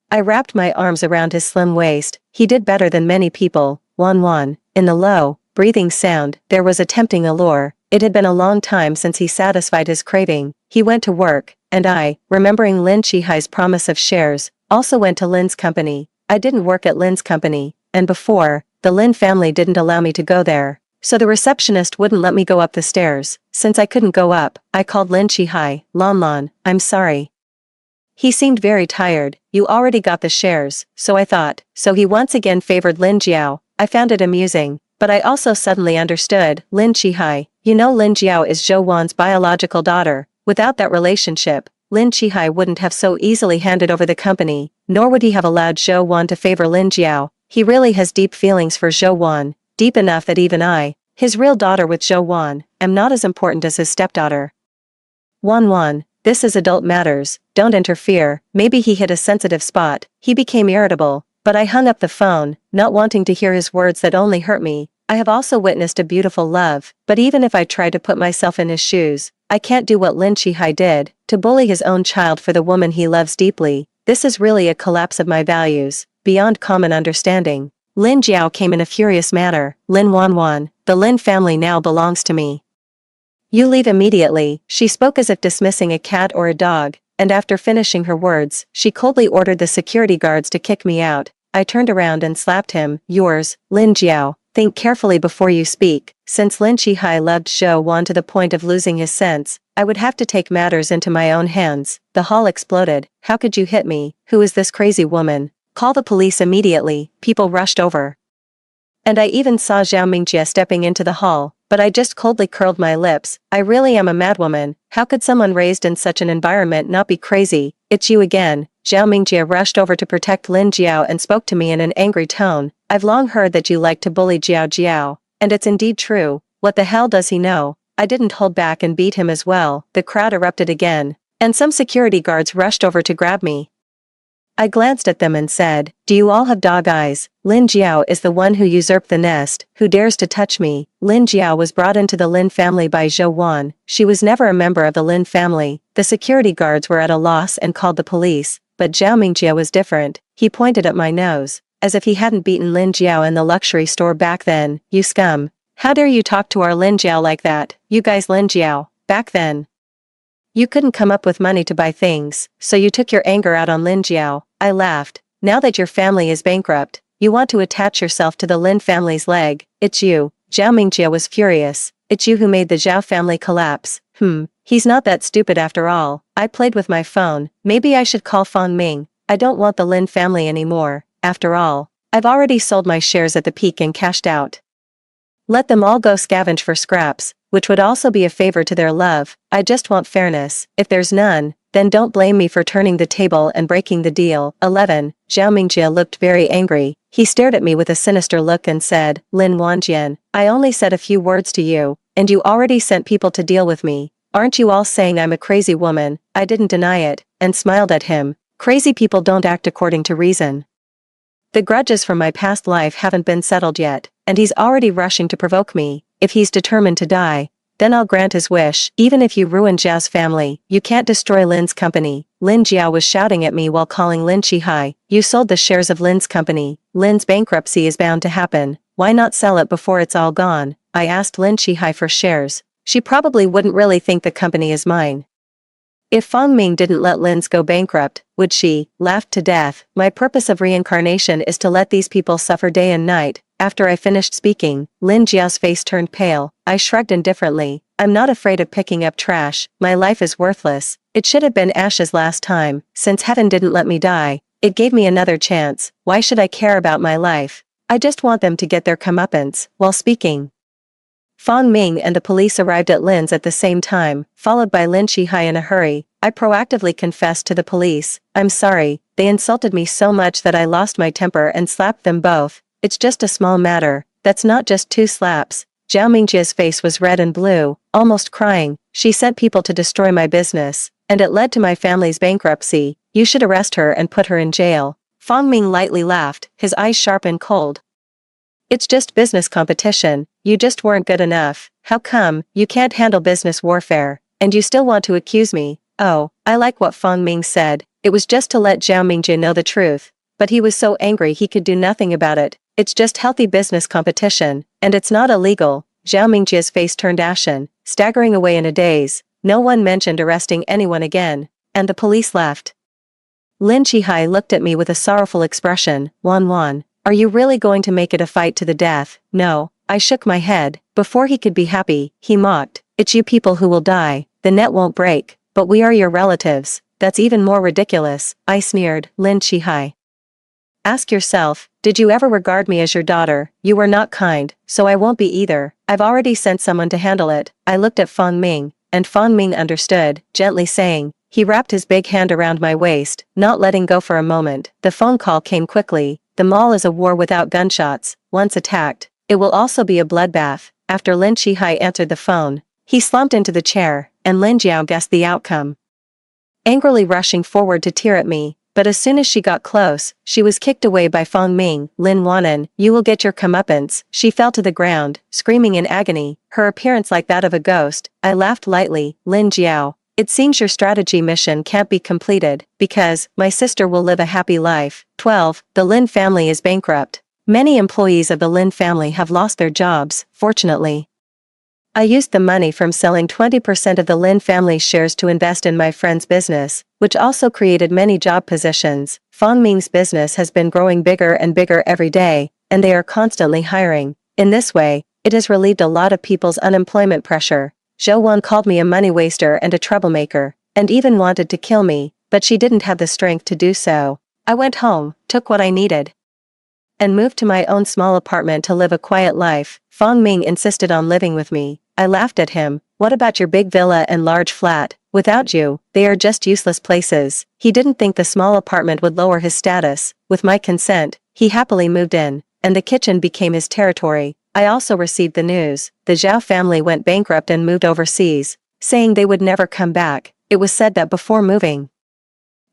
I wrapped my arms around his slim waist. He did better than many people. Wan, in the low, breathing sound, there was a tempting allure. It had been a long time since he satisfied his craving. He went to work, and I, remembering Lin Chihai's promise of shares, also went to Lin's company. I didn't work at Lin's company, and before, the Lin family didn't allow me to go there. So the receptionist wouldn't let me go up the stairs. Since I couldn't go up, I called Lin Chihai. Lan, I'm sorry. He seemed very tired. You already got the shares, so I thought. So he once again favored Lin Jiao. I found it amusing, but I also suddenly understood. Lin Chihai, you know Lin Jiao is Zhou Wan's biological daughter. Without that relationship, Lin Chihai wouldn't have so easily handed over the company, nor would he have allowed Zhou Wan to favor Lin Jiao. He really has deep feelings for Zhou Wan, deep enough that even I, his real daughter with Zhou Wan, am not as important as his stepdaughter. Wan, this is adult matters, don't interfere. Maybe he hit a sensitive spot. He became irritable, but I hung up the phone, not wanting to hear his words that only hurt me. I have also witnessed a beautiful love, but even if I try to put myself in his shoes, I can't do what Lin Chihai did, to bully his own child for the woman he loves deeply. This is really a collapse of my values, beyond common understanding. Lin Jiao came in a furious manner. Lin Wan, the Lin family now belongs to me. You leave immediately, she spoke as if dismissing a cat or a dog, and after finishing her words, she coldly ordered the security guards to kick me out. I turned around and slapped him. Yours, Lin Jiao. Think carefully before you speak. Since Lin Chihai loved Zhou Wan to the point of losing his sense, I would have to take matters into my own hands. The hall exploded. How could you hit me? Who is this crazy woman? Call the police immediately. People rushed over. And I even saw Zhao Mingjie stepping into the hall, but I just coldly curled my lips. I really am a madwoman. How could someone raised in such an environment not be crazy? It's you again. Zhao Mingjie rushed over to protect Lin Jiao and spoke to me in an angry tone. I've long heard that you like to bully Jiao, and it's indeed true. What the hell does he know? I didn't hold back and beat him as well. The crowd erupted again, and some security guards rushed over to grab me. I glanced at them and said, do you all have dog eyes? Lin Jiao is the one who usurped the nest, who dares to touch me. Lin Jiao was brought into the Lin family by Zhou Wan. She was never a member of the Lin family. The security guards were at a loss and called the police, but Zhao Mingjie was different. He pointed at my nose, as if he hadn't beaten Lin Jiao in the luxury store back then. You scum. How dare you talk to our Lin Jiao like that? You guys Lin Jiao, back then. You couldn't come up with money to buy things, so you took your anger out on Lin Jiao. I laughed. Now that your family is bankrupt, you want to attach yourself to the Lin family's leg. It's you. Zhao Mingjie was furious. It's you who made the Zhao family collapse. He's not that stupid after all. I played with my phone. Maybe I should call Fang Ming. I don't want the Lin family anymore. After all, I've already sold my shares at the peak and cashed out. Let them all go scavenge for scraps, which would also be a favor to their love. I just want fairness. If there's none, then don't blame me for turning the table and breaking the deal. 11. Zhao Mingjie looked very angry. He stared at me with a sinister look and said, Lin Wanjian, I only said a few words to you, and you already sent people to deal with me. Aren't you all saying I'm a crazy woman? I didn't deny it, and smiled at him. Crazy people don't act according to reason. The grudges from my past life haven't been settled yet, and he's already rushing to provoke me. If he's determined to die, then I'll grant his wish. Even if you ruin Zhao's family, you can't destroy Lin's company. Lin Jiao was shouting at me while calling Lin Chihai. You sold the shares of Lin's company. Lin's bankruptcy is bound to happen. Why not sell it before it's all gone? I asked Lin Chihai for shares. She probably wouldn't really think the company is mine. If Fang Ming didn't let Lin's go bankrupt, would she? Laughed to death. My purpose of reincarnation is to let these people suffer day and night. After I finished speaking, Lin Jiao's face turned pale. I shrugged indifferently. I'm not afraid of picking up trash. My life is worthless. It should have been ashes last time. Since heaven didn't let me die, it gave me another chance. Why should I care about my life? I just want them to get their comeuppance. While speaking, Fang Ming and the police arrived at Lin's at the same time, followed by Lin Qihai in a hurry. I proactively confessed to the police. I'm sorry, they insulted me so much that I lost my temper and slapped them both. It's just a small matter. That's not just 2 slaps. Zhao Mingjia's face was red and blue, almost crying. She sent people to destroy my business, and it led to my family's bankruptcy. You should arrest her and put her in jail. Fang Ming lightly laughed, his eyes sharp and cold. It's just business competition. You just weren't good enough. How come you can't handle business warfare, and you still want to accuse me? Oh, I like what Fang Ming said. It was just to let Zhao Mingjie know the truth. But he was so angry he could do nothing about it. It's just healthy business competition, and it's not illegal. Zhao Mingjie's face turned ashen, staggering away in a daze. No one mentioned arresting anyone again, and the police left. Lin Qihai looked at me with a sorrowful expression. Wan, are you really going to make it a fight to the death? No. I shook my head. Before he could be happy, he mocked. It's you people who will die. The net won't break, but we are your relatives. That's even more ridiculous, I sneered. Lin Qihai. Ask yourself, did you ever regard me as your daughter? You were not kind, so I won't be either. I've already sent someone to handle it. I looked at Fang Ming, and Fang Ming understood, gently saying. He wrapped his big hand around my waist, not letting go for a moment. The phone call came quickly. The mall is a war without gunshots. Once attacked, it will also be a bloodbath. After Lin Qihai answered the phone, he slumped into the chair, and Lin Jiao guessed the outcome. Angrily rushing forward to tear at me, but as soon as she got close, she was kicked away by Fang Ming. Lin Wanan, you will get your comeuppance. She fell to the ground, screaming in agony, her appearance like that of a ghost. I laughed lightly. Lin Jiao, it seems your strategy mission can't be completed, because my sister will live a happy life. 12. The Lin family is bankrupt. Many employees of the Lin family have lost their jobs, fortunately. I used the money from selling 20% of the Lin family's shares to invest in my friend's business, which also created many job positions. Fang Ming's business has been growing bigger and bigger every day, and they are constantly hiring. In this way, it has relieved a lot of people's unemployment pressure. Zhou Wan called me a money waster and a troublemaker, and even wanted to kill me, but she didn't have the strength to do so. I went home, took what I needed, and moved to my own small apartment to live a quiet life. Fang Ming insisted on living with me. I laughed at him. What about your big villa and large flat? Without you, they are just useless places. He didn't think the small apartment would lower his status. With my consent, he happily moved in, and the kitchen became his territory. I also received the news. The Zhao family went bankrupt and moved overseas, saying they would never come back. It was said that before moving,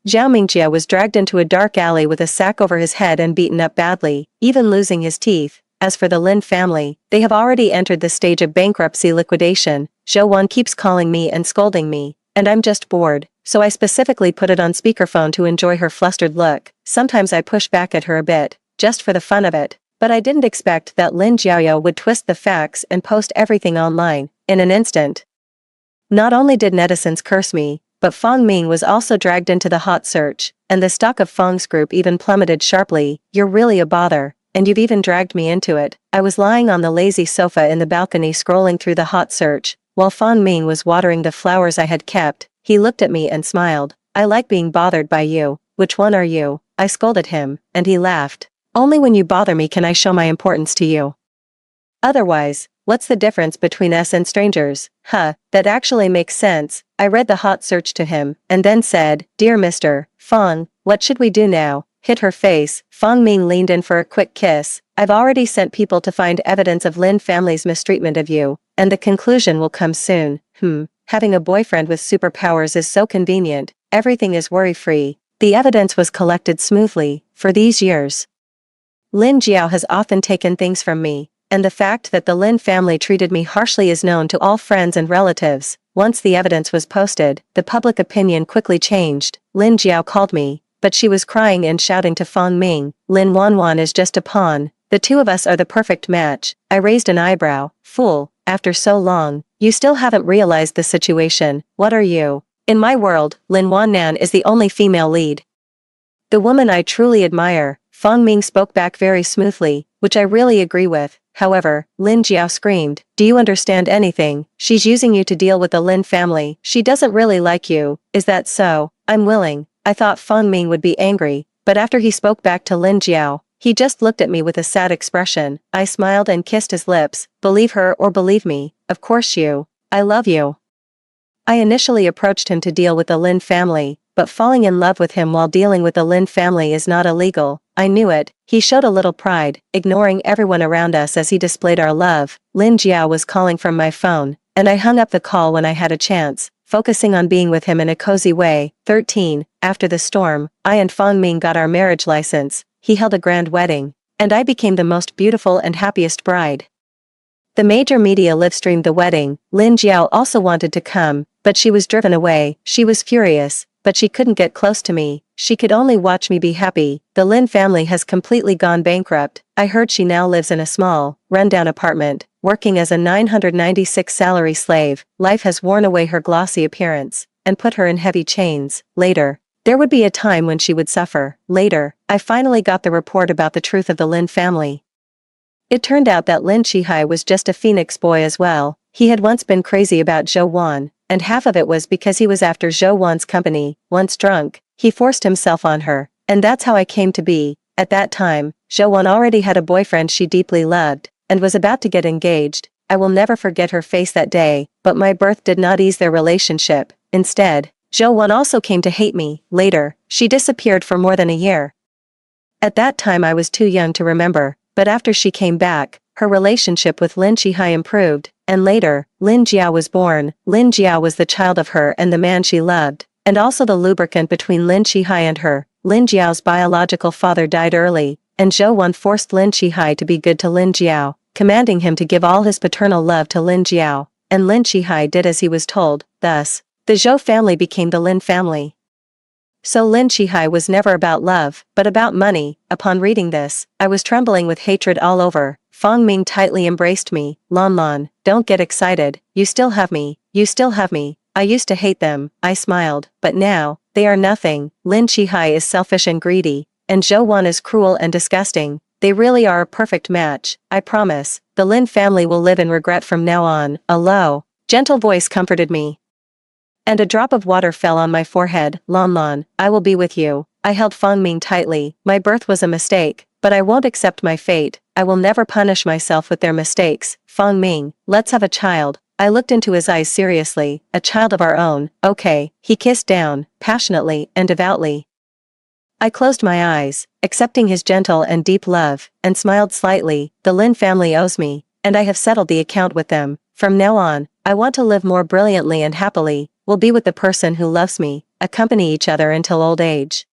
Zhao Mingjie was dragged into a dark alley with a sack over his head and beaten up badly, even losing his teeth. As for the Lin family, they have already entered the stage of bankruptcy liquidation. Zhou Wan keeps calling me and scolding me, and I'm just bored, so I specifically put it on speakerphone to enjoy her flustered look. Sometimes I push back at her a bit, just for the fun of it, but I didn't expect that Lin Jiaoyou would twist the facts and post everything online, in an instant. Not only did netizens curse me, but Fang Ming was also dragged into the hot search, and the stock of Fang's group even plummeted sharply. You're really a bother, and you've even dragged me into it. I was lying on the lazy sofa in the balcony scrolling through the hot search, while Fang Ming was watering the flowers I had kept. He looked at me and smiled. I like being bothered by you. Which one are you? I scolded him, and he laughed. Only when you bother me can I show my importance to you. Otherwise, what's the difference between us and strangers? That actually makes sense. I read the hot search to him, and then said, Dear Mr. Fang, what should we do now? Hit her face. Fang Ming leaned in for a quick kiss. I've already sent people to find evidence of Lin family's mistreatment of you, and the conclusion will come soon. Having a boyfriend with superpowers is so convenient. Everything is worry-free. The evidence was collected smoothly. For these years, Lin Jiao has often taken things from me, and the fact that the Lin family treated me harshly is known to all friends and relatives. Once the evidence was posted, the public opinion quickly changed. Lin Jiao called me, but she was crying and shouting to Fang Ming, Lin Wanwan is just a pawn. The two of us are the perfect match. I raised an eyebrow. Fool, after so long, you still haven't realized the situation. What are you? In my world, Lin Wannan is the only female lead. The woman I truly admire, Fang Ming spoke back very smoothly, which I really agree with. However, Lin Jiao screamed, "Do you understand anything? She's using you to deal with the Lin family. She doesn't really like you, is that so?" "I'm willing." I thought Fang Ming would be angry, but after he spoke back to Lin Jiao, he just looked at me with a sad expression. I smiled and kissed his lips. "Believe her or believe me, of course you. I love you." I initially approached him to deal with the Lin family, but falling in love with him while dealing with the Lin family is not illegal. I knew it. He showed a little pride, ignoring everyone around us as he displayed our love. Lin Jiao was calling from my phone, and I hung up the call when I had a chance, focusing on being with him in a cozy way. 13. After the storm, I and Fang Ming got our marriage license. He held a grand wedding, and I became the most beautiful and happiest bride. The major media livestreamed the wedding. Lin Jiao also wanted to come, but she was driven away. She was furious, but she couldn't get close to me. She could only watch me be happy. The Lin family has completely gone bankrupt. I heard she now lives in a small, rundown apartment, working as a 996 salary slave. Life has worn away her glossy appearance, and put her in heavy chains. Later, there would be a time when she would suffer. Later, I finally got the report about the truth of the Lin family. It turned out that Lin Qihai was just a Phoenix boy as well. He had once been crazy about Zhou Wan, and half of it was because he was after Zhou Wan's company. Once drunk, he forced himself on her, and that's how I came to be. At that time, Zhou Wan already had a boyfriend she deeply loved, and was about to get engaged. I will never forget her face that day, but my birth did not ease their relationship. Instead, Zhou Wan also came to hate me. Later, she disappeared for more than a year. At that time I was too young to remember, but after she came back, her relationship with Lin Qihai improved, and later, Lin Jiao was born. Lin Jiao was the child of her and the man she loved, and also the lubricant between Lin Qihai and her. Lin Jiao's biological father died early, and Zhou Wan forced Lin Qihai to be good to Lin Jiao, commanding him to give all his paternal love to Lin Jiao, and Lin Qihai did as he was told. Thus, the Zhou family became the Lin family. So Lin Qihai was never about love, but about money. Upon reading this, I was trembling with hatred all over. Fang Ming tightly embraced me. "Lan Lan, don't get excited, you still have me, you still have me. I used to hate them," I smiled, "but now, they are nothing." Lin Qihai is selfish and greedy, and Zhou Wan is cruel and disgusting. They really are a perfect match. I promise, the Lin family will live in regret from now on. A low, gentle voice comforted me, and a drop of water fell on my forehead. "Lan Lan, I will be with you." I held Fang Ming tightly. "My birth was a mistake, but I won't accept my fate. I will never punish myself with their mistakes." "Fang Ming, let's have a child." I looked into his eyes seriously. "A child of our own, okay." He kissed down, passionately and devoutly. I closed my eyes, accepting his gentle and deep love, and smiled slightly. The Lin family owes me, and I have settled the account with them. From now on, I want to live more brilliantly and happily. Will be with the person who loves me, accompany each other until old age.